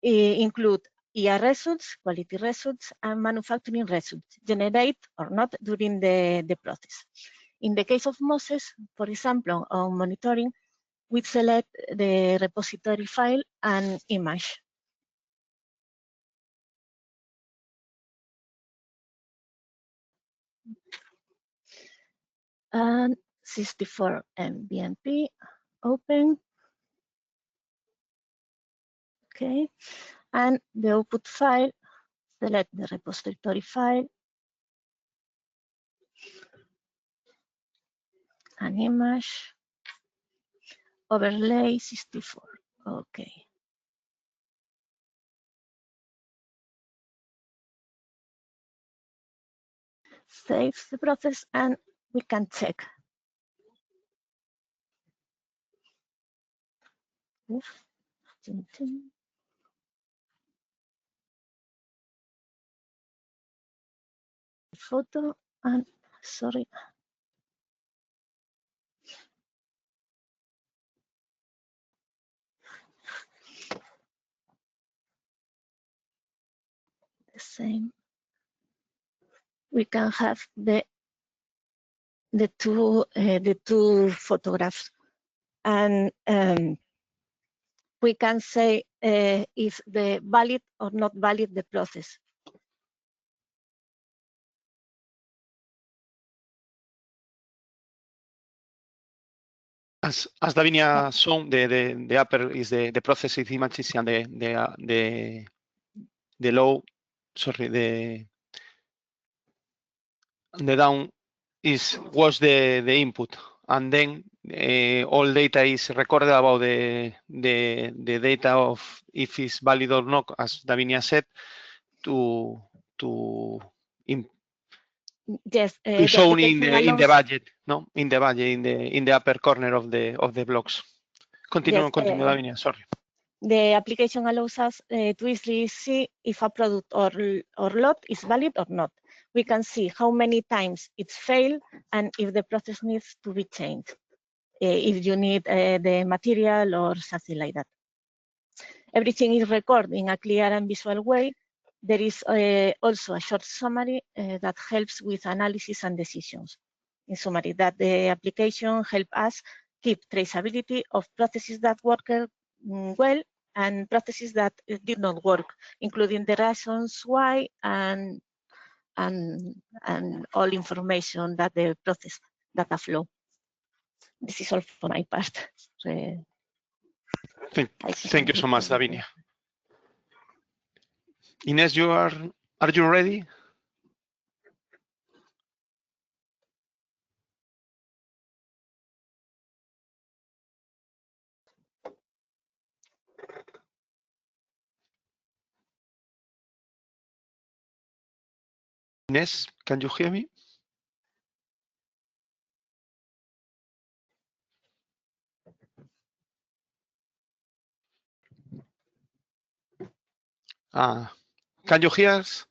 Include ER results, quality results, and manufacturing results, generate or not during the process. In the case of Moses, for example, on monitoring, we select the repository file and image. And 64 MBNP, open. Okay, and the output file, select the repository file, an image, overlay 64, okay. Save the process and we can check. Oof. Photo and sorry. The same. We can have the two photographs, and we can say if the valid or not valid the process. As Davinia shown, the upper is the process images and the low, sorry, the down was the input, and then all data is recorded about the data of if it's valid or not, as Davinia said, to yes, shown in the budget, no, in the budget in the upper corner of the blocks. Continue, yes, Davinia. Sorry. The application allows us to easily see if a product or lot is valid or not. We can see how many times it's failed and if the process needs to be changed, if you need the material or something like that. Everything is recorded in a clear and visual way. There is also a short summary that helps with analysis and decisions. In summary, that the application helps us keep traceability of processes that work well and processes that did not work, including the reasons why and all information that the process data flow. This is all for my part. Thank you so much, Davinia. Ines, are you ready? Ines, can you hear me? Can you hear us?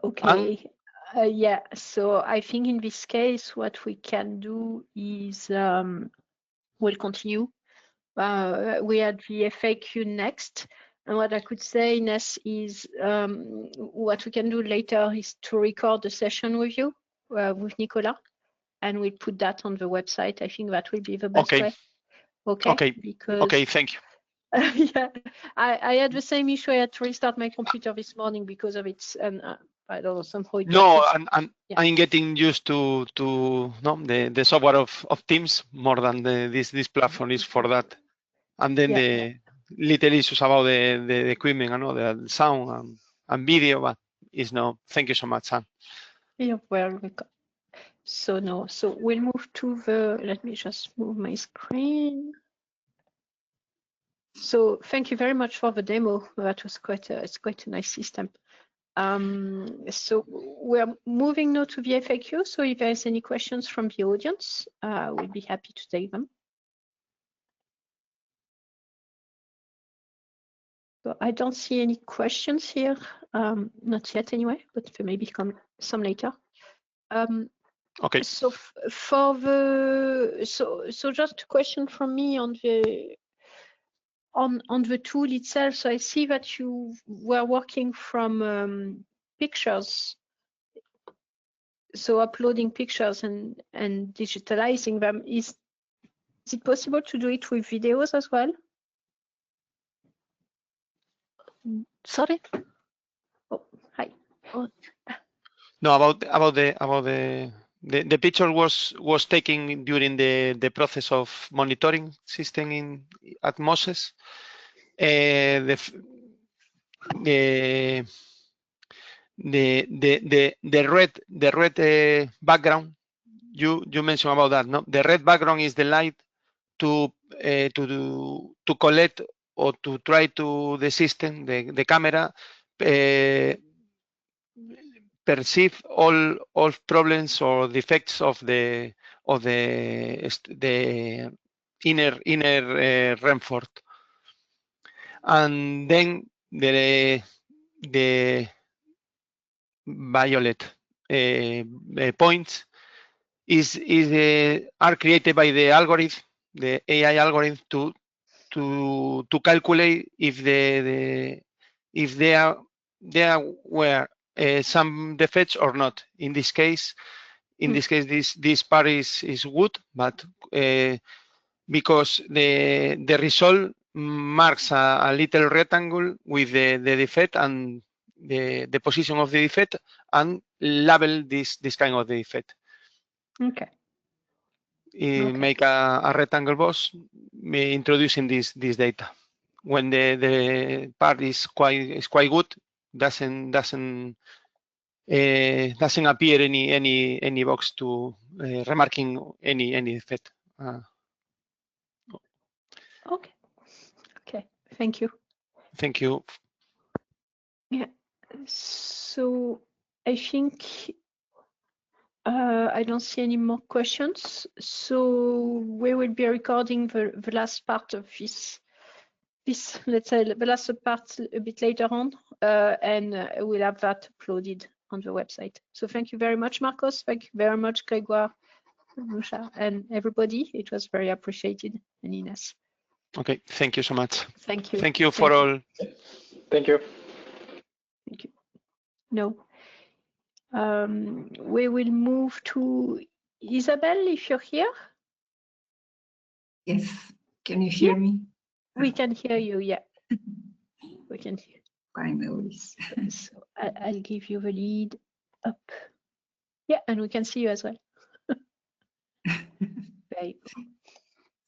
Okay. Yeah, so I think in this case, what we can do is we'll continue. We had the FAQ next. And what I could say, Ines, is what we can do later is to record the session with you, with Nicola, and we'll put that on the website. I think that will be the best way. Okay. Okay. Because, okay, thank you. yeah, I had the same issue. I had to restart my computer this morning because of its I don't know, somehow. No, I'm getting used to the software of Teams more than this platform is for that. And then the little issues about the equipment, the sound and video, but it's no. Thank you so much, Sam. You're welcome. So no, so we'll move to the, let me just move my screen. So thank you very much for the demo. That was it's quite a nice system. So we're moving now to the FAQ. So if there's any questions from the audience, we'll be happy to take them. So I don't see any questions here, not yet anyway, but there may be some later. Okay. So for the so just a question from me on the tool itself. So I see that you were working from pictures, so uploading pictures and digitalizing them. Is it possible to do it with videos as well? Sorry. Oh, hi. Oh. No, about the picture was taken during the process of monitoring system at Moses. The red background you mentioned about that, no? The red background is the light to collect or to try to the system, the camera, perceive all problems or defects of the inner Remford, and then the violet points are created by the algorithm, the AI algorithm, to calculate if there were some defects or not. In this case, this part is good, but because the result marks a little rectangle with the defect and the position of the defect, and label this kind of defect. Okay. Make a rectangle box introducing this data. When the part is quite good, doesn't appear any box to remarking any defect. Okay. Thank you. Thank you. Yeah. So I think I don't see any more questions. So we will be recording the last part of this, let's say, the last part a bit later on, and we'll have that uploaded on the website. So thank you very much, Marcos. Thank you very much, Grégoire, Musha, and everybody. It was very appreciated, and Ines. Okay, thank you so much. Thank you. Thank you for all. Thank you. Thank you. No. We will move to Isabel, if you're here. Yes. Can you hear me? We can hear you, yeah. We can hear. Finally. So I'll give you the lead up. Yeah, and we can see you as well. Very good.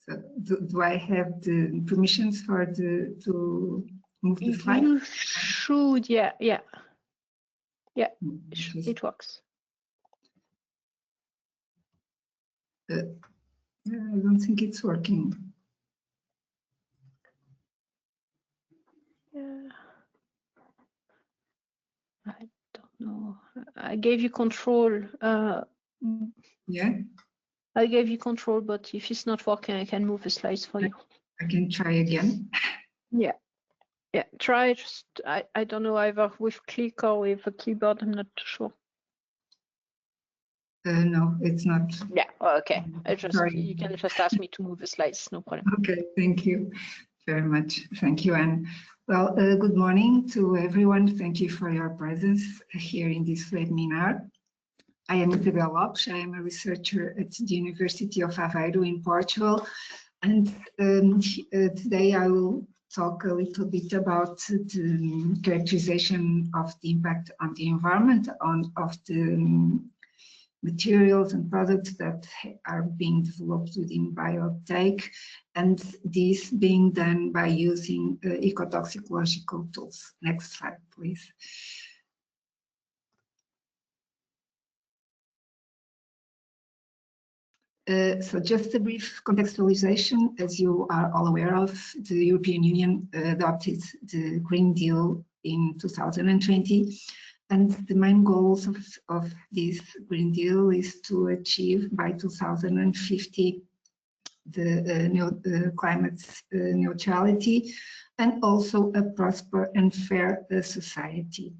So do I have the permissions to move the slide? You should, yeah. It works. I don't think it's working. Yeah. I don't know. I gave you control. Yeah. I gave you control, but if it's not working, I can move the slides for you. I can try again. Yeah. Try. Just I don't know, either with click or with a keyboard. I'm not too sure. No, it's not. Yeah. Okay. You can just ask me to move the slides. No problem. Okay. Thank you very much. Thank you, Anne. Well, good morning to everyone. Thank you for your presence here in this webinar. I am Isabel Lopes. I am a researcher at the University of Aveiro in Portugal. And today I will talk a little bit about the characterization of the impact on the environment of the materials and products that are being developed within BIO-UPTAKE, and this being done by using ecotoxicological tools. Next slide, please. So just a brief contextualization. As you are all aware of, the European Union adopted the Green Deal in 2020. And the main goals of this Green Deal is to achieve by 2050 the climate neutrality and also a prosperous and fair society.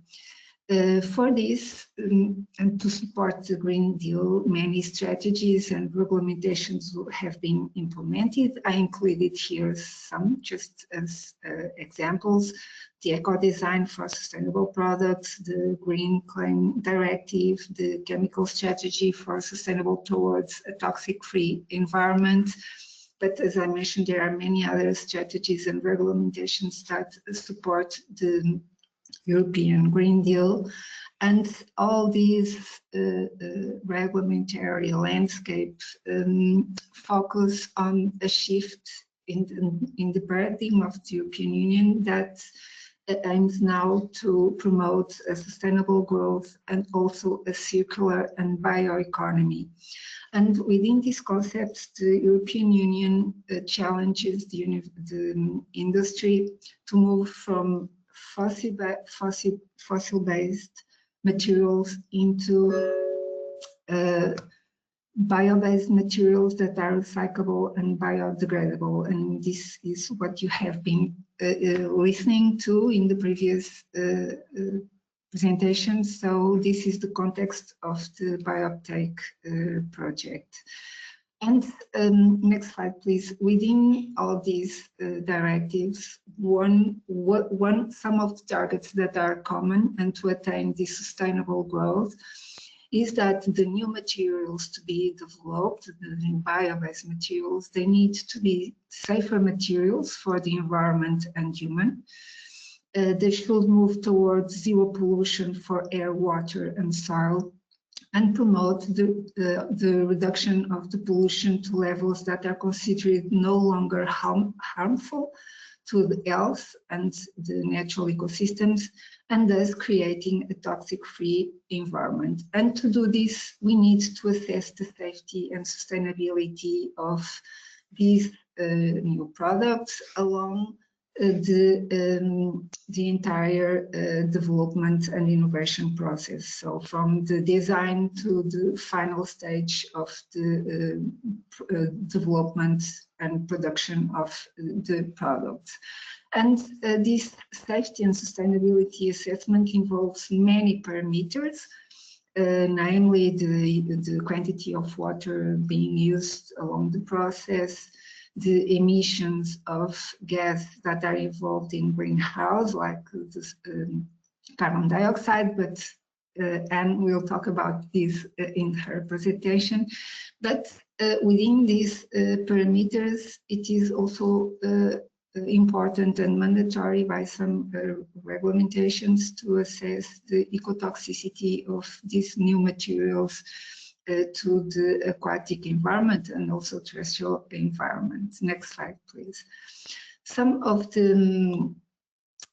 For this, and to support the Green Deal, many strategies and regulamentations have been implemented. I included here some just as examples: the eco-design for sustainable products, the Green Claim Directive, the chemical strategy for sustainable towards a toxic-free environment. But as I mentioned, there are many other strategies and regulamentations that support the European Green Deal, and all these regulatory landscape focus on a shift in the paradigm of the European Union that aims now to promote a sustainable growth and also a circular and bioeconomy. And within these concepts, the European Union challenges the industry to move from fossil-based materials into bio-based materials that are recyclable and biodegradable. And this is what you have been listening to in the previous presentation. So this is the context of the BIO-UPTAKE project. And next slide, please. Within all these directives, some of the targets that are common and to attain this sustainable growth is that the new materials to be developed, the bio-based materials, they need to be safer materials for the environment and human. They should move towards zero pollution for air, water, and soil, and promote the reduction of the pollution to levels that are considered no longer harmful to the health and the natural ecosystems, and thus creating a toxic-free environment. And to do this, we need to assess the safety and sustainability of these new products along the entire development and innovation process. So from the design to the final stage of the development and production of the products. And this safety and sustainability assessment involves many parameters, namely the quantity of water being used along the process, the emissions of gas that are involved in greenhouse, like this, carbon dioxide, but Anne will talk about this in her presentation. But within these parameters, it is also important and mandatory by some regulamentations to assess the ecotoxicity of these new materials to the aquatic environment and also terrestrial environment. Next slide, please. Some of the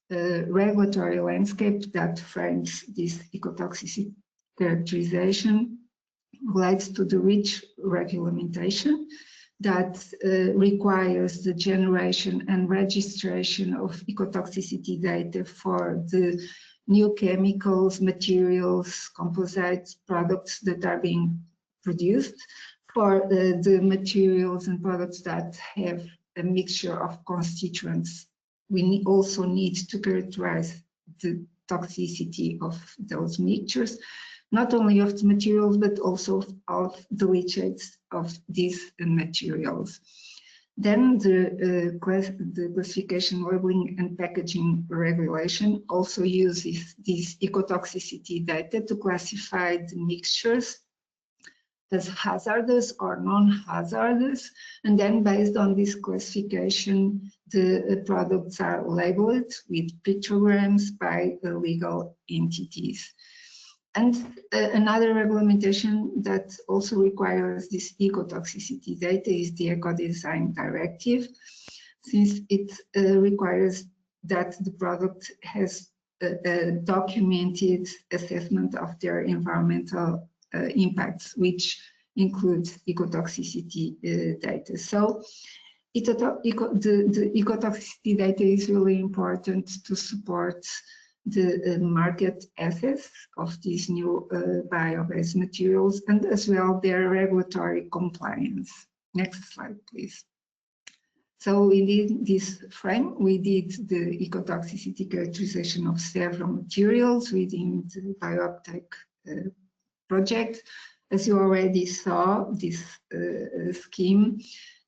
regulatory landscape that frames this ecotoxicity characterization relates to the REACH regulation that requires the generation and registration of ecotoxicity data for the new chemicals, materials, composites, products that are being produced, for the materials and products that have a mixture of constituents. We also need to characterize the toxicity of those mixtures, not only of the materials, but also of the leachates of these materials. Then the classification, labeling, and packaging regulation also uses this ecotoxicity data to classify the mixtures as hazardous or non-hazardous, and then based on this classification, the products are labeled with pictograms by the legal entities. And another regulation that also requires this ecotoxicity data is the Eco-Design Directive, since it requires that the product has a documented assessment of their environmental impacts, which includes ecotoxicity data. So the ecotoxicity data is really important to support the market access of these new bio-based materials and as well their regulatory compliance. Next slide, please. So within this frame, we did the ecotoxicity characterization of several materials within the BIO-UPTAKE project. As you already saw, this scheme,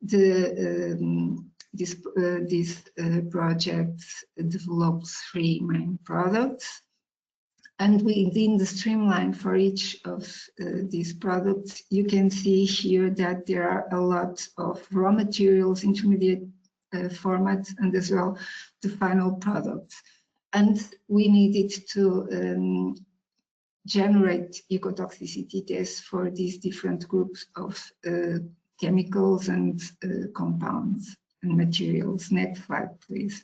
this project develops 3 main products. And within the streamline for each of these products, you can see here that there are a lot of raw materials, intermediate formats, and as well the final products. And we needed to generate ecotoxicity tests for these different groups of chemicals and compounds and materials. Next slide, please.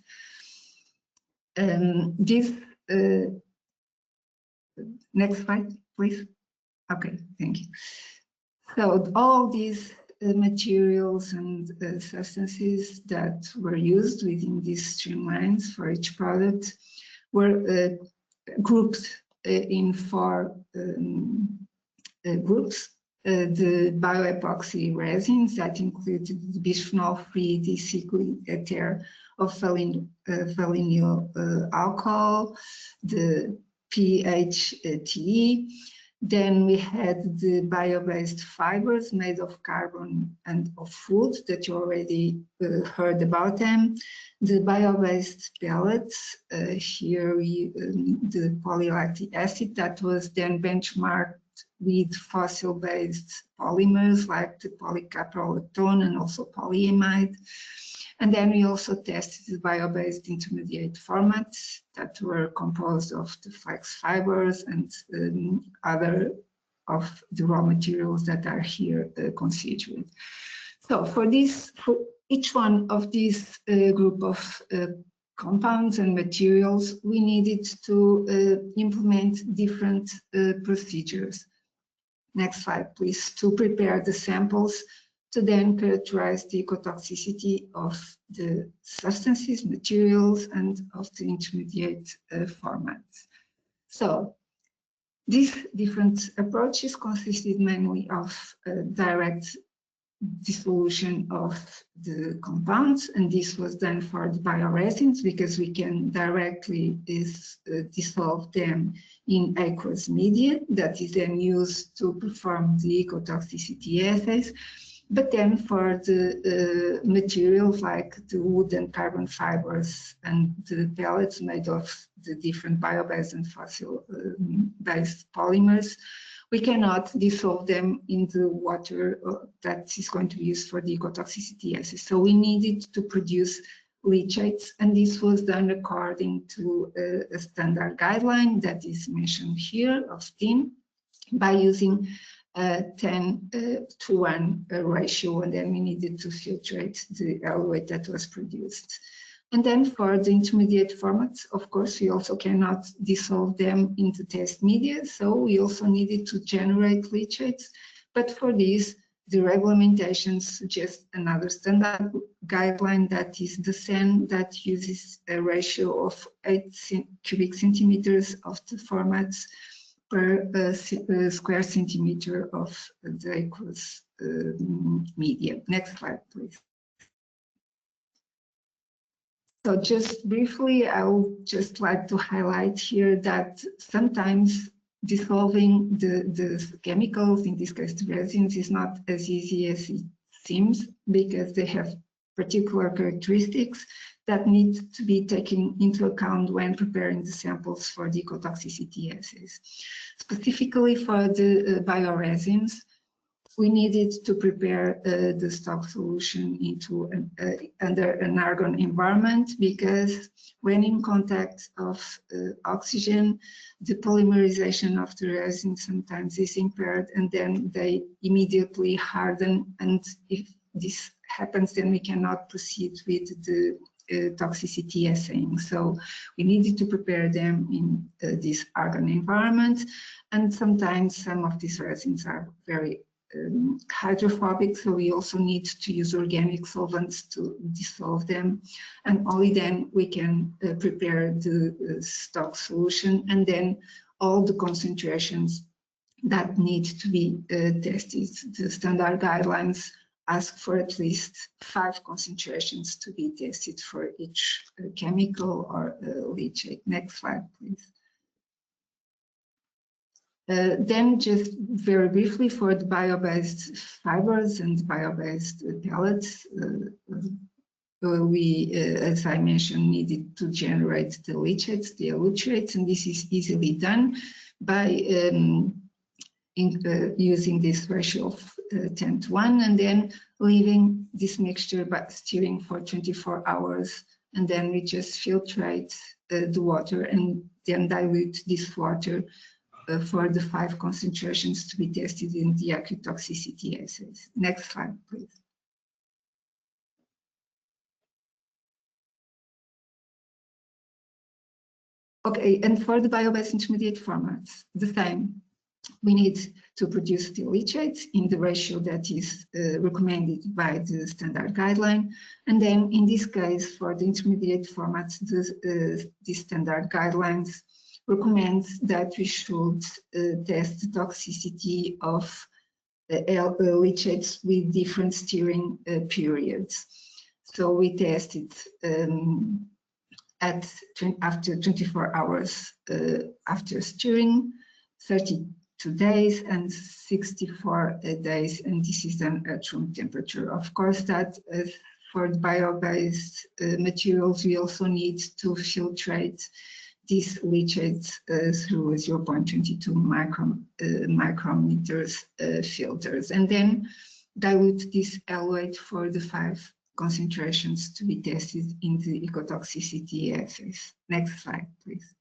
Next slide, please. Okay, thank you. So all these materials and substances that were used within these streamlines for each product were grouped in 4 groups. The bioepoxy resins that included the bisphenol-free dicyclic ether of phenyl alcohol, the PHTE. Then we had the bio-based fibers made of carbon and of wood that you already heard about them. The bio-based pellets, here the polylactic acid that was then benchmarked with fossil-based polymers like the polycaprolactone and also polyamide. And then we also tested the bio-based intermediate formats that were composed of the flax fibers and other of the raw materials that are here considered. So for each one of these group of compounds and materials, we needed to implement different procedures. Next slide, please, to prepare the samples to then characterize the ecotoxicity of the substances, materials, and of the intermediate formats. So these different approaches consisted mainly of direct dissolution of the compounds, and this was done for the bioresins because we can directly dissolve them in aqueous media that is then used to perform the ecotoxicity assays. But then for the materials like the wood and carbon fibers and the pellets made of the different bio-based and fossil-based polymers, we cannot dissolve them in the water that is going to be used for the ecotoxicity assay. So we needed to produce leachates, and this was done according to a standard guideline that is mentioned here of TIN by using 10:1 ratio, and then we needed to filtrate the eluate that was produced. And then for the intermediate formats, of course, we also cannot dissolve them into test media, so we also needed to generate leachates. But for this, the regulations suggest another standard guideline, that is the SEN, that uses a ratio of 8 cubic centimeters of the formats per square centimeter of the aqueous media. Next slide, please. So just briefly, I would just like to highlight here that sometimes dissolving the chemicals, in this case the resins, is not as easy as it seems, because they have particular characteristics that need to be taken into account when preparing the samples for the ecotoxicity assays. Specifically for the bioresins, we needed to prepare the stock solution into under an argon environment, because when in contact of oxygen, the polymerization of the resin sometimes is impaired, and then they immediately harden. And if this happens, then we cannot proceed with the toxicity assaying. So we needed to prepare them in this argon environment, and sometimes some of these resins are very hydrophobic, so we also need to use organic solvents to dissolve them, and only then we can prepare the stock solution, and then all the concentrations that need to be tested. The standard guidelines ask for at least 5 concentrations to be tested for each chemical or leachate. Next slide, please. Then just very briefly for the bio-based fibers and bio-based pellets, we, as I mentioned, needed to generate the leachates, the elutrates, and this is easily done by using this ratio of 10:1, and then leaving this mixture by stirring for 24 hours, and then we just filtrate the water and then dilute this water for the 5 concentrations to be tested in the acute toxicity assays. Next slide, please. Okay, and for the bio-based intermediate formats, the same. We need to produce the leachates in the ratio that is recommended by the standard guideline. And then in this case, for the intermediate formats, the standard guidelines recommends that we should test the toxicity of leachates with different stirring periods. So we tested after 24 hours after stirring, 32 days and 64 days, and this is done at room temperature. Of course, that for the bio-based materials, we also need to filtrate these leachates through 0.22 micrometers filters, and then dilute this eluate for the 5 concentrations to be tested in the ecotoxicity assays. Next slide, please.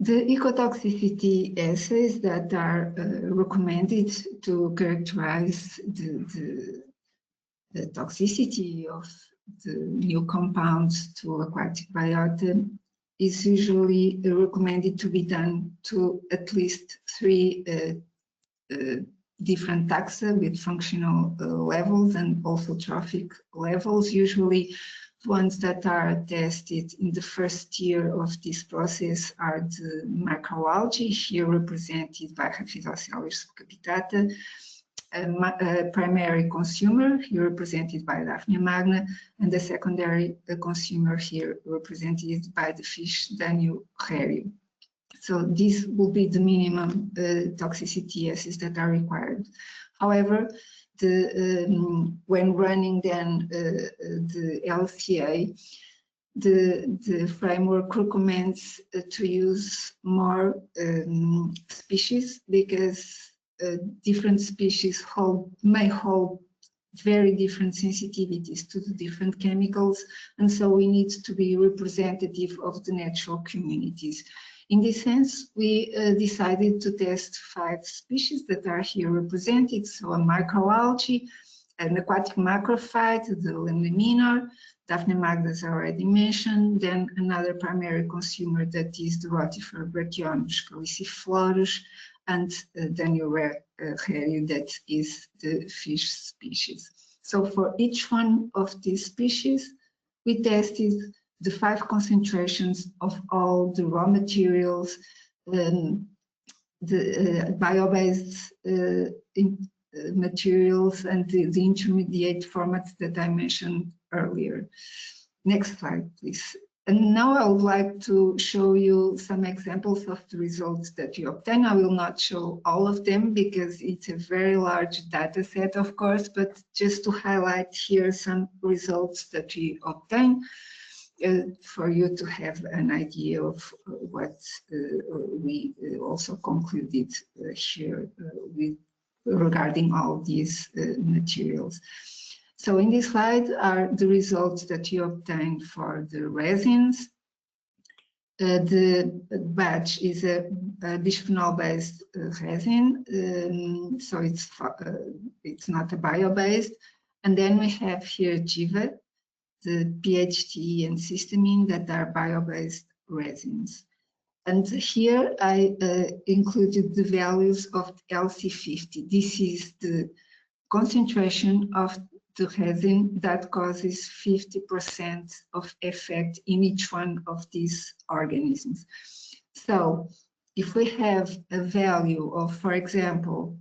The ecotoxicity assays that are recommended to characterize the toxicity of the new compounds to aquatic biota is usually recommended to be done to at least 3 different taxa with functional levels and also trophic levels. Usually the ones that are tested in the first year of this process are the microalgae, here represented by Rhaphidoceles subcapitata, a primary consumer here represented by Daphnia magna, and the secondary consumer here represented by the fish Danio rarium. So this will be the minimum toxicity assays that are required. However, when running then the LCA, the framework recommends to use more species, because different species may hold very different sensitivities to the different chemicals, and so we need to be representative of the natural communities. In this sense, we decided to test 5 species that are here represented. So a microalgae, an aquatic macrophyte, the lemniminor, Daphnia magna is already mentioned, then another primary consumer that is the rotifer Brachionus caliciflorus, and Danio rarium, that is the fish species. So for each one of these species, we tested the 5 concentrations of all the raw materials, the bio-based materials, and the intermediate formats that I mentioned earlier. Next slide, please. And now I would like to show you some examples of the results that you obtain. I will not show all of them because it's a very large data set, of course, but just to highlight here some results that we obtain. For you to have an idea of what we also concluded here with regarding all these materials. So in this slide are the results that you obtained for the resins. The batch is a bisphenol-based resin, so it's not a bio-based. And then we have here Jiva, the PHT and cysteamine that are bio-based resins. And here I included the values of LC50. This is the concentration of the resin that causes 50% of effect in each one of these organisms. So if we have a value of, for example,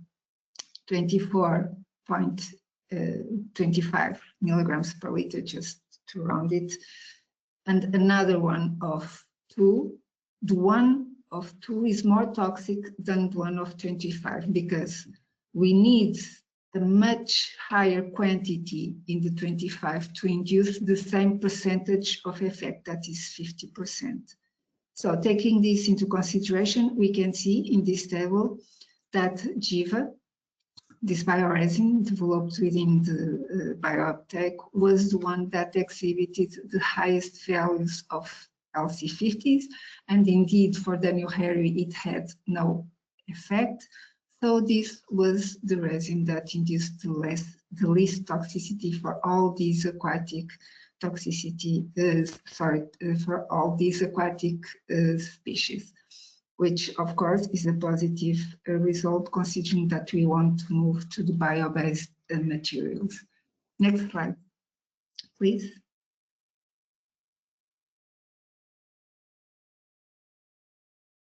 24.25 milligrams per liter, just to round it, and another one of 2, the one of 2 is more toxic than the one of 25 because we need a much higher quantity in the 25 to induce the same percentage of effect, that is 50%. So taking this into consideration, we can see in this table that Jiva, this bioresin developed within the BIO-UPTAKE, was the one that exhibited the highest values of LC50s, and indeed for Daniel Harry it had no effect. So this was the resin that induced the least toxicity for all these aquatic toxicity, for all these aquatic species, which of course is a positive result considering that we want to move to the bio-based materials. Next slide, please.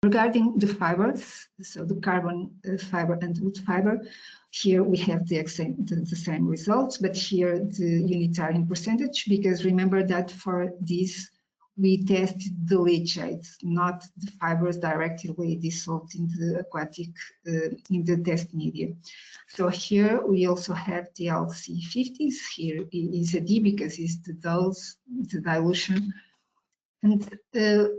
Regarding the fibers, so the carbon fiber and wood fiber, here we have the same results, but here the unitary percentage, because remember that for this we tested the leachates, not the fibers directly dissolved in the aquatic, in the test media. So here we also have the LC50s, here is a D because it's the dose, the dilution. And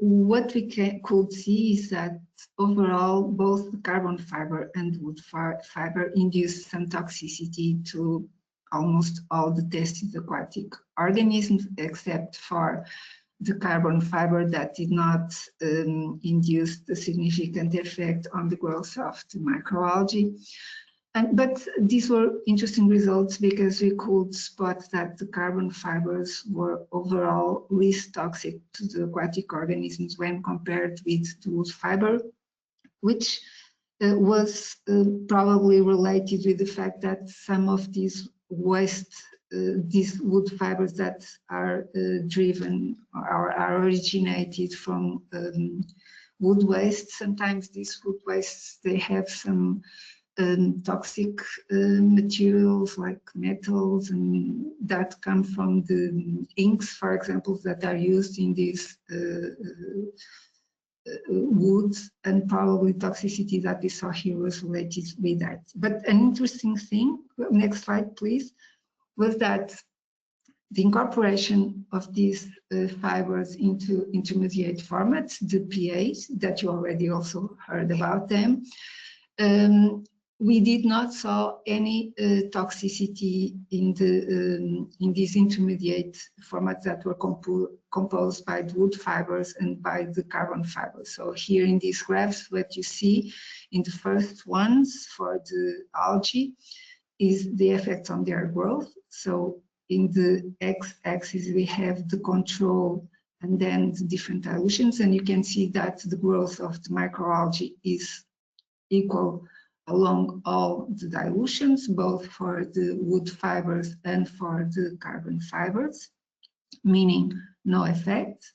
what we could see is that overall, both the carbon fiber and wood fiber induce some toxicity to almost all the tested aquatic organisms, except for the carbon fiber that did not induce the significant effect on the growth of the microalgae. But these were interesting results because we could spot that the carbon fibers were overall least toxic to the aquatic organisms when compared with the wood fiber, which was probably related with the fact that some of these waste, these wood fibers that are driven or are originated from wood waste, sometimes these wood wastes, they have some toxic materials like metals and that come from the inks, for example, that are used in these woods, and probably toxicity that we saw here was related with that. But an interesting thing, next slide please, was that the incorporation of these fibers into intermediate formats, the PAs, that you already also heard about them, we did not saw any toxicity in these intermediate formats that were composed by the wood fibers and by the carbon fibers. So here in these graphs, what you see in the first ones for the algae is the effects on their growth. So in the x-axis we have the control and then the different dilutions, and you can see that the growth of the microalgae is equal along all the dilutions, both for the wood fibers and for the carbon fibers, meaning no effect.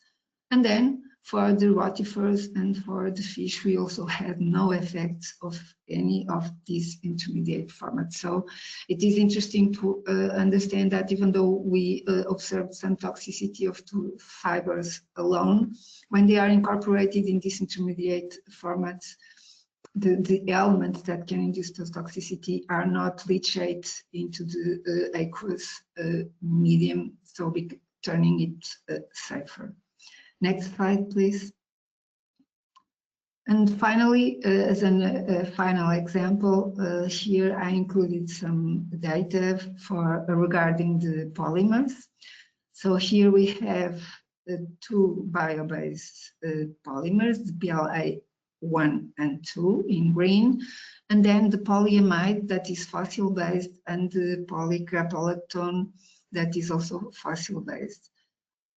And then for the rotifers and for the fish, we also had no effects of any of these intermediate formats. So it is interesting to understand that even though we observed some toxicity of the fibers alone, when they are incorporated in these intermediate formats, the elements that can induce those toxicity are not leachate into the aqueous medium, so turning it safer. Next slide, please. And finally, as a final example, here I included some data regarding the polymers. So here we have two bio-based polymers, the PLA1 and 2 in green, and then the polyamide that is fossil-based and the polycrapolactone that is also fossil-based.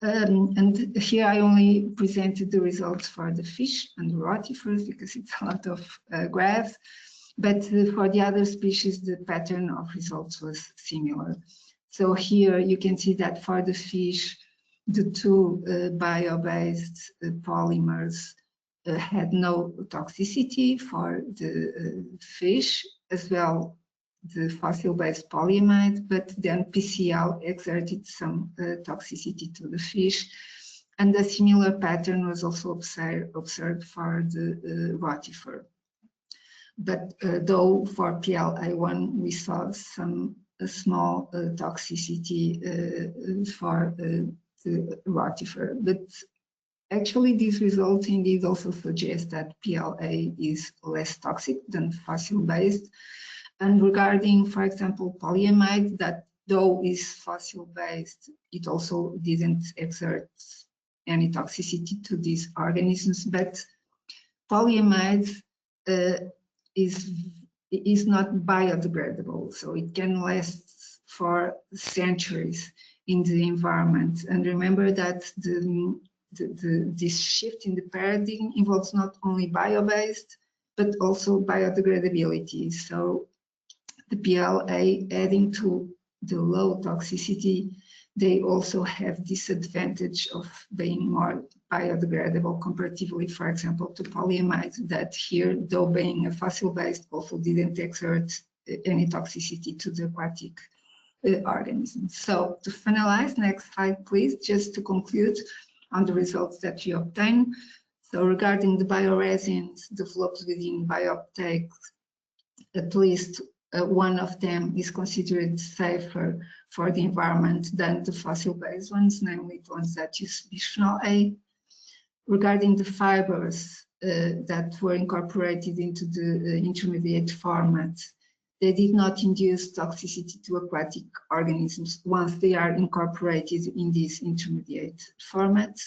And here I only presented the results for the fish and the rotifers because it's a lot of graphs, but for the other species, the pattern of results was similar. So here you can see that for the fish, the two bio-based polymers had no toxicity for the fish, as well the fossil-based polyamide, but then PCl exerted some toxicity to the fish. And a similar pattern was also observed for the rotifer. But though for PLA1, we saw some small toxicity for the rotifer. But actually, these results indeed also suggest that PLA is less toxic than fossil-based. And regarding, for example, polyamide, that though is fossil-based, it also didn't exert any toxicity to these organisms. But polyamide is not biodegradable, so it can last for centuries in the environment. And remember that this shift in the paradigm involves not only bio-based, but also biodegradability. So the PLA, adding to the low toxicity, they also have this advantage of being more biodegradable comparatively, for example, to polyamide, that here, though being a fossil-based, also didn't exert any toxicity to the aquatic organisms. So to finalize, next slide, please, just to conclude on the results that we obtained. So regarding the bioresins developed within BIO-UPTAKE, at least one of them is considered safer for the environment than the fossil-based ones, namely the ones that use bisphenol A. Regarding the fibers that were incorporated into the intermediate format, they did not induce toxicity to aquatic organisms once they are incorporated in these intermediate formats.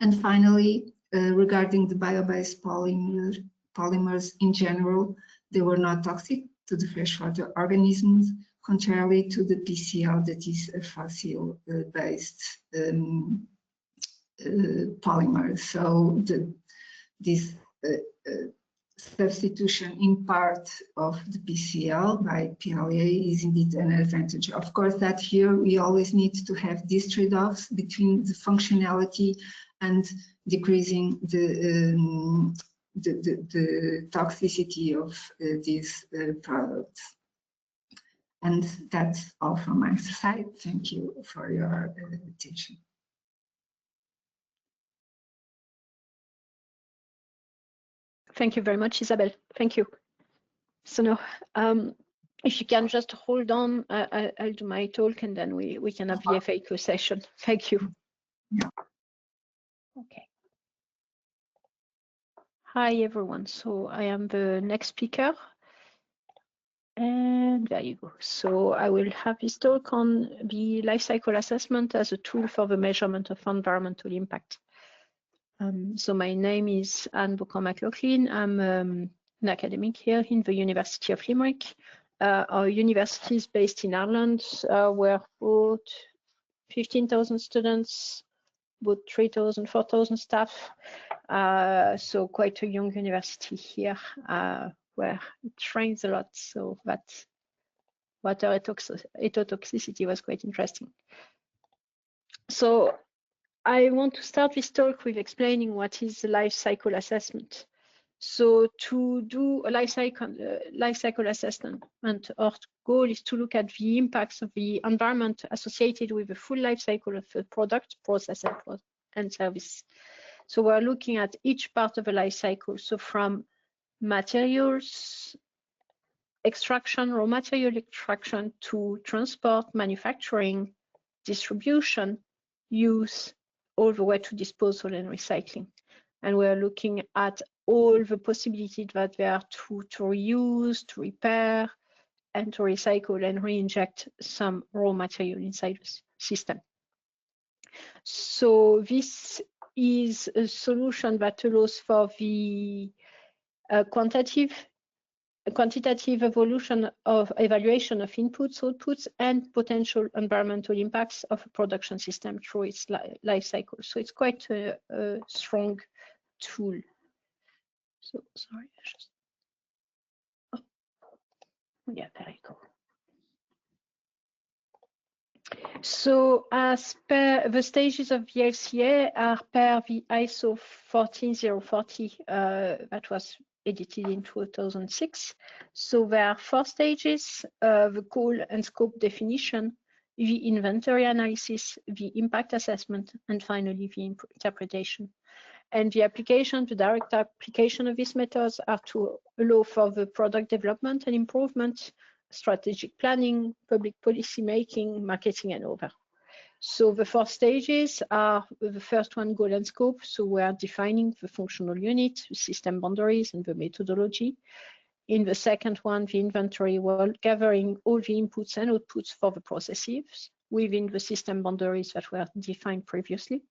And finally, regarding the bio-based polymers in general, they were not toxic to the freshwater organisms, contrary to the PCl that is a fossil-based polymer. So this substitution in part of the PCl by PLA is indeed an advantage. Of course, that here we always need to have these trade-offs between the functionality and decreasing the toxicity of these products. And that's all from my side. Thank you for your attention. Thank you very much, Isabel. Thank you. So now, if you can just hold on, I'll do my talk and then we can have the FAQ session. Thank you. Yeah. Okay. Hi, everyone. So I am the next speaker. And there you go. So I will have this talk on the life cycle assessment as a tool for the measurement of environmental impact. So my name is Anne Booker-McLaughlin. I'm an academic here in the University of Limerick. Our university is based in Ireland. We're about 15,000 students, about 3,000, 4,000 staff. So quite a young university here where it rains a lot. So that water etotoxicity was quite interesting. So I want to start this talk with explaining what is the life cycle assessment. So to do a life cycle assessment, our goal is to look at the impacts of the environment associated with the full life cycle of a product, process, and service. So we're looking at each part of the life cycle. So from materials extraction, raw material extraction, to transport, manufacturing, distribution, use, all the way to disposal and recycling. And we're looking at all the possibilities that there are to reuse, to repair, and to recycle and reinject some raw material inside the system. So this is a solution that allows for the quantitative evaluation of inputs, outputs, and potential environmental impacts of a production system through its life cycle. So it's quite a strong tool. So sorry, yeah, there you go. So as per the stages of the LCA are per the ISO 14040 that was edited in 2006. So there are 4 stages: the goal and scope definition, the inventory analysis, the impact assessment, and finally the interpretation. And the application, the direct application of these methods are to allow for the product development and improvement, strategic planning, public policy making, marketing, and other. So the 4 stages are: the first one, goal and scope. So we are defining the functional unit, the system boundaries, and the methodology. In the second one, the inventory, we're gathering all the inputs and outputs for the processes within the system boundaries that were defined previously.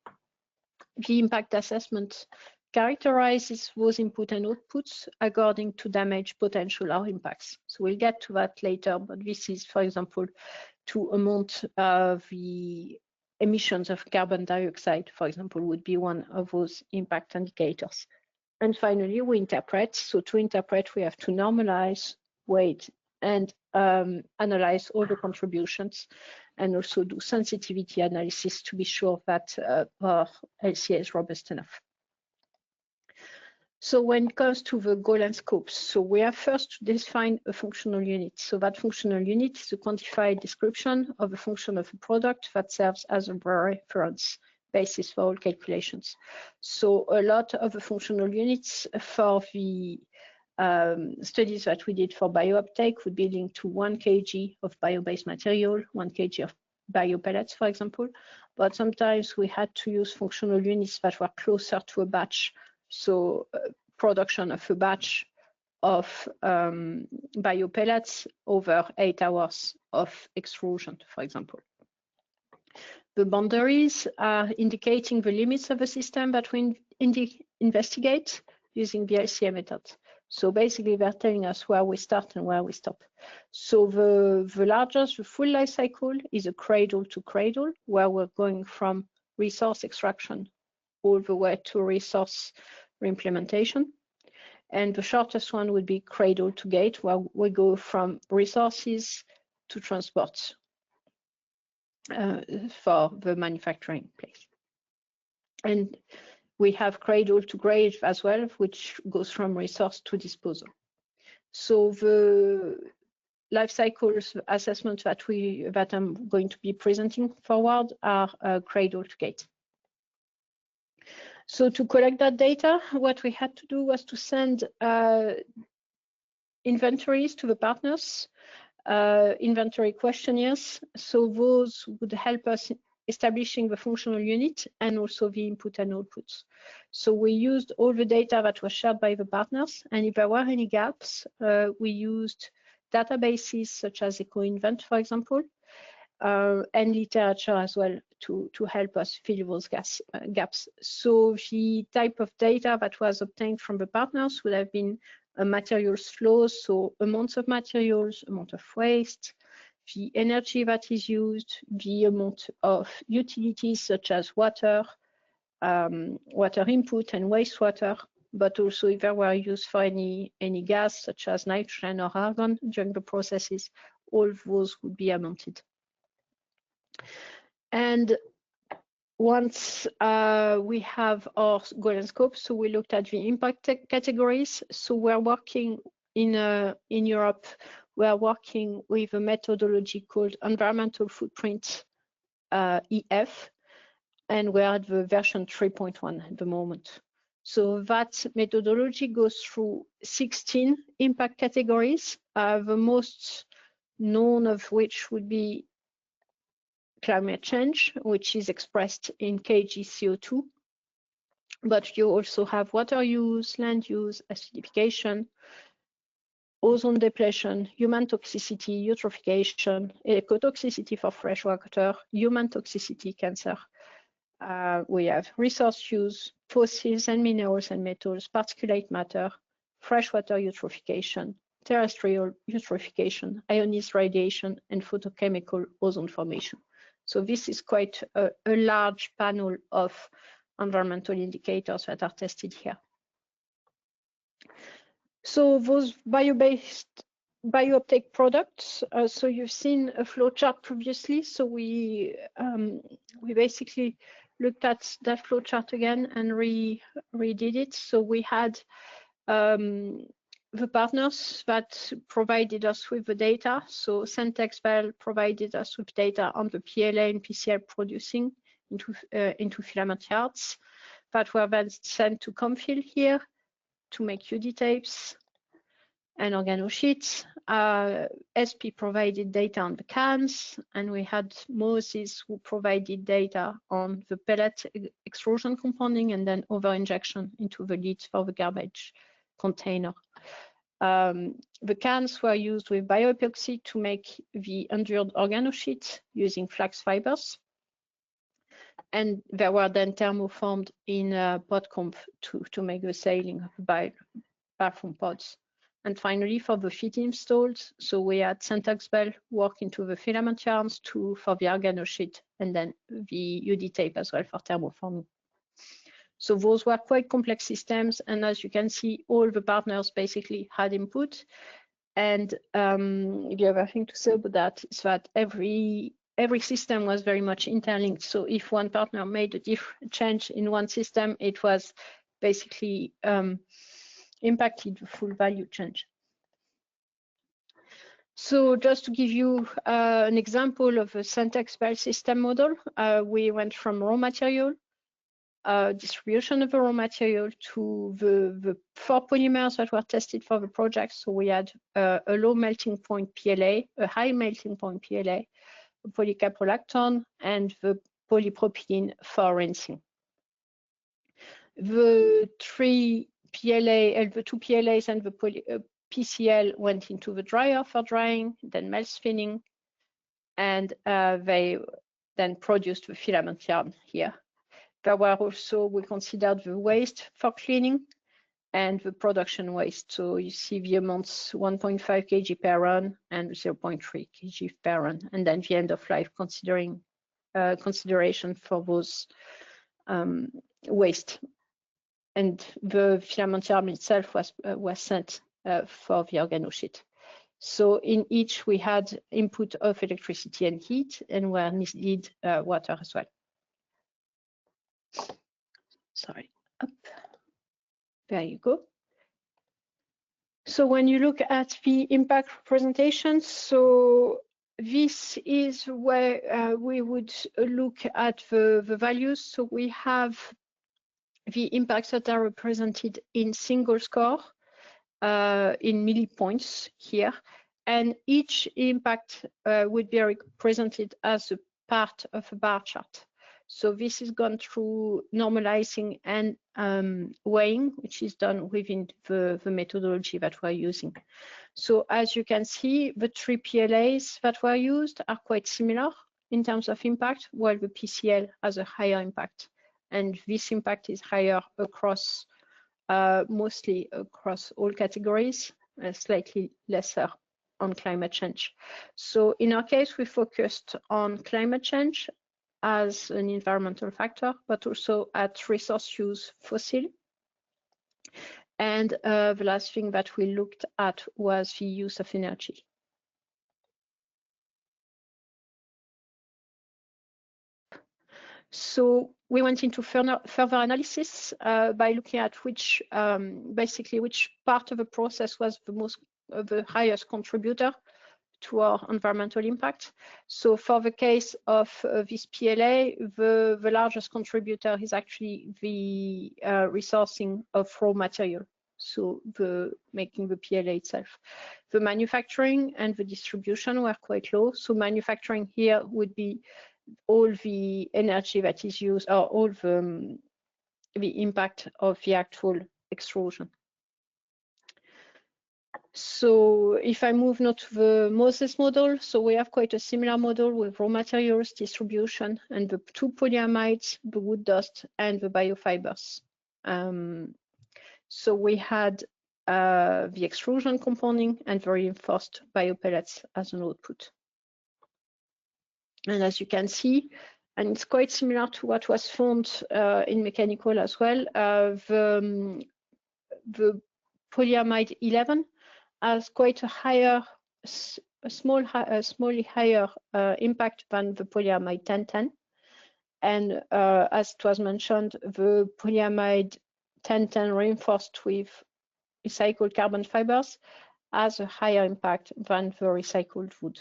The impact assessment characterizes those input and outputs according to damage potential or impacts. So we'll get to that later, but this is, for example, to amount the emissions of carbon dioxide, for example, would be one of those impact indicators. And finally, we interpret. So to interpret, we have to normalize, weight, and analyze all the contributions, and also do sensitivity analysis to be sure that our LCA is robust enough. So when it comes to the goal and scopes, so we have first to define a functional unit. So that functional unit is a quantified description of the function of a product that serves as a reference basis for all calculations. So a lot of the functional units for the studies that we did for BIO-UPTAKE would be linked to 1 kg of bio-based material, 1 kg of bio pellets, for example. But sometimes we had to use functional units that were closer to a batch. So production of a batch of bio pellets over 8 hours of extrusion, for example. The boundaries are indicating the limits of the system that we investigate using the LCA method. So basically, they're telling us where we start and where we stop. So the largest, the full life cycle is a cradle to cradle, where we're going from resource extraction all the way to resource reimplementation. And the shortest one would be cradle to gate, where we go from resources to transport for the manufacturing place. And we have cradle to grave as well, which goes from resource to disposal. So the life cycles assessments that I'm going to be presenting forward are cradle to gate. So to collect that data, what we had to do was to send inventories to the partners, inventory questionnaires. So those would help us establishing the functional unit and also the input and outputs. So we used all the data that was shared by the partners, and if there were any gaps, we used databases such as EcoInvent, for example, and literature as well to help us fill those gaps. So the type of data that was obtained from the partners would have been materials flows, so amounts of materials, amount of waste, the energy that is used, the amount of utilities such as water, water input and wastewater, but also if there were used for any gas such as nitrogen or argon during the processes, all those would be amounted. And once we have our goal and scope, so we looked at the impact categories. So we're working in Europe, we are working with a methodology called environmental footprint EF, and we're at the version 3.1 at the moment. So that methodology goes through 16 impact categories, the most known of which would be climate change, which is expressed in kg CO2. but you also have water use, land use, acidification, ozone depletion, human toxicity, eutrophication, ecotoxicity for fresh water, human toxicity, cancer. We have resource use, fossils and minerals and metals, particulate matter, freshwater eutrophication, terrestrial eutrophication, ionized radiation, and photochemical ozone formation. So this is quite a large panel of environmental indicators that are tested here. So those bio-based BIO-UPTAKE products, so you've seen a flowchart previously, so we basically looked at that flowchart again and redid it. So we had the partners that provided us with the data. So Centexbel provided us with data on the PLA and PCL producing into filament yards that were then sent to Comfil here to make UD tapes and organosheets. SP provided data on the cans, and we had Moses who provided data on the pellet extrusion compounding and then over injection into the lids for the garbage container. The cans were used with bioepoxy to make the endured organosheets using flax fibers, and they were then thermoformed in PodComp to make the sealing of the bathroom pods. And finally, for the feet installed, so we had Centexbel work into the filament yarns for the organosheet, and then the UD tape as well for thermoforming. So those were quite complex systems, and as you can see, all the partners basically had input. And the other thing to say about that is that every system was very much interlinked. So if one partner made a different change in one system, it was basically impacted the full value change. So just to give you an example of a Centexbel system model, we went from raw material, distribution of the raw material to the 4 polymers that were tested for the project. So we had a low melting point PLA, a high melting point PLA, a polycaprolactone, and the polypropylene for rinsing. The 3 PLA, the 2 PLAs and the PCL went into the dryer for drying, then melt spinning, and they then produced the filament yarn here. There were also, we considered the waste for cleaning and the production waste. So you see the amounts 1.5 kg per run and 0.3 kg per run, and then the end of life consideration for those waste. And the filament yarn itself was sent for the organosheet. So in each we had input of electricity and heat, and where needed water as well. Sorry, up. There you go. So when you look at the impact representations, so this is where we would look at the values. So we have the impacts that are represented in single score in millipoints here, and each impact would be represented as a part of a bar chart. So this is gone through normalizing and weighing, which is done within the methodology that we're using. So as you can see, the 3 PLAs that were used are quite similar in terms of impact, while the PCL has a higher impact. And this impact is higher across, mostly across all categories, slightly lesser on climate change. So in our case, we focused on climate change as an environmental factor, but also at resource use fossil. And the last thing that we looked at was the use of energy. So we went into further analysis by looking at which, basically which part of the process was the highest contributor to our environmental impact. So for the case of this PLA, the largest contributor is actually the resourcing of raw material, so making the PLA itself. The manufacturing and the distribution were quite low. So manufacturing here would be all the energy that is used, or all the the impact of the actual extrusion. So if I move now to the Moses model, so we have quite a similar model with raw materials, distribution, and the two polyamides, the wood dust, and the biofibers. So we had the extrusion compounding and the reinforced biopellets as an output. And as you can see, and it's quite similar to what was found in mechanical as well, the polyamide 11 has quite a higher, smally higher impact than the polyamide 1010. And as it was mentioned, the polyamide 1010 reinforced with recycled carbon fibers has a higher impact than the recycled wood.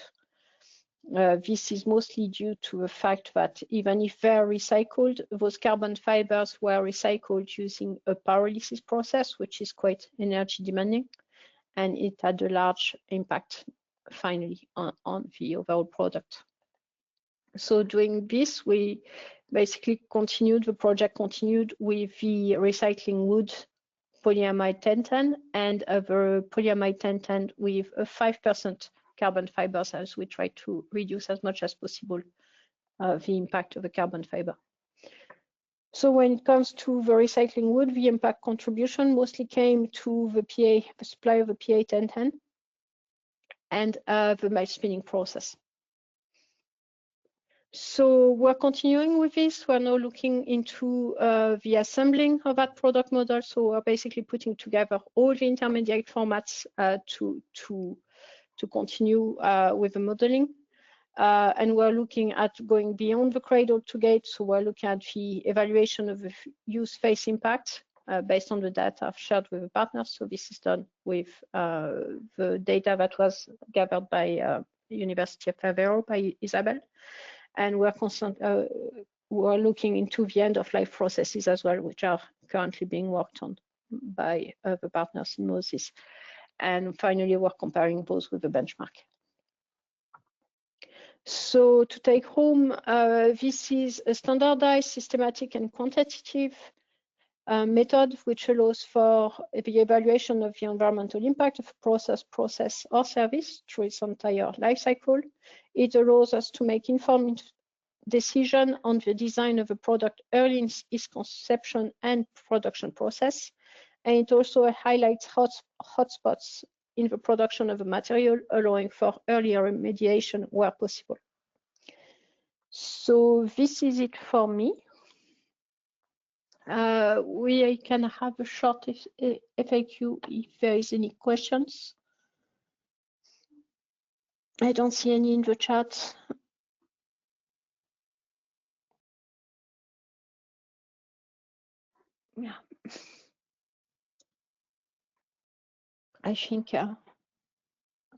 This is mostly due to the fact that even if they're recycled, those carbon fibers were recycled using a pyrolysis process, which is quite energy demanding, and it had a large impact finally on the overall product. So doing this, we basically the project continued with the recycling wood polyamide 1010 and the polyamide 1010 with a 5% carbon fibers, as we try to reduce as much as possible the impact of the carbon fiber. So when it comes to the recycling wood, the impact contribution mostly came to the PA, the supply of the PA 1010 and the mill spinning process. So we're continuing with this. We're now looking into the assembling of that product model. So we're basically putting together all the intermediate formats to continue with the modeling. And we're looking at going beyond the cradle to gate. So we're looking at the evaluation of the use phase impact based on the data I've shared with the partners. So this is done with the data that was gathered by University of Limerick by Isabel. And we're looking into the end of life processes as well, which are currently being worked on by the partners in Moses. And finally, we're comparing those with the benchmark. So to take home, this is a standardized, systematic, and quantitative method which allows for the evaluation of the environmental impact of a process, or service through its entire life cycle. It allows us to make informed decision on the design of a product early in its conception and production process. And it also highlights hotspots in the production of a material, allowing for earlier remediation where possible. So this is it for me. We can have a short FAQ if there is any questions. I don't see any in the chat. Yeah. I think I'm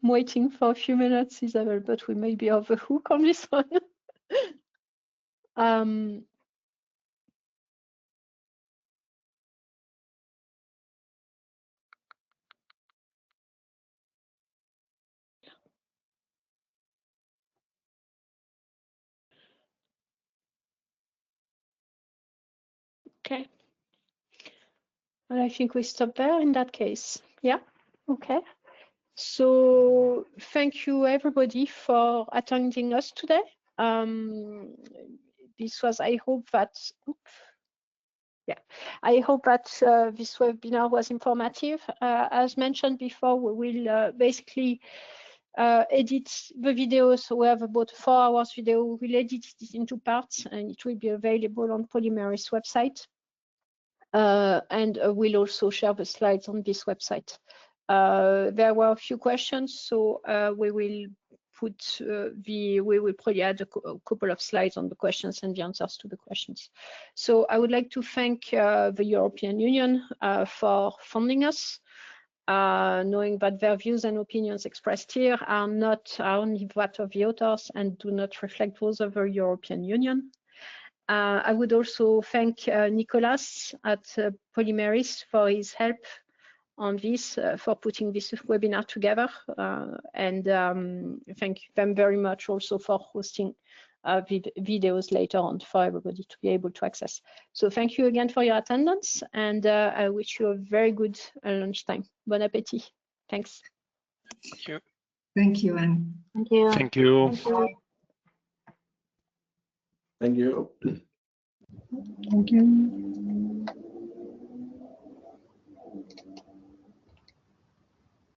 waiting for a few minutes, Isabel, but we may be off the hook on this one. Okay. Well, I think we stop there in that case. Yeah. Okay. So thank you everybody for attending us today. This was, I hope that, this webinar was informative. As mentioned before, we will basically edit the video. So we have about 4 hours video. We will edit it into parts and it will be available on Polymeris website. And we'll also share the slides on this website. There were a few questions, so we will probably add a couple of slides on the questions and the answers to the questions. So I would like to thank the European Union for funding us, knowing that their views and opinions expressed here are not only that of the authors and do not reflect those of the European Union. I would also thank Nicolas at Polymeris for his help on this, for putting this webinar together. And thank them very much also for hosting videos later on for everybody to be able to access. So thank you again for your attendance, and I wish you a very good lunchtime. Bon appétit. Thanks. Thank you. Thank you, Anne. Thank you. Thank you. Thank you. Thank you.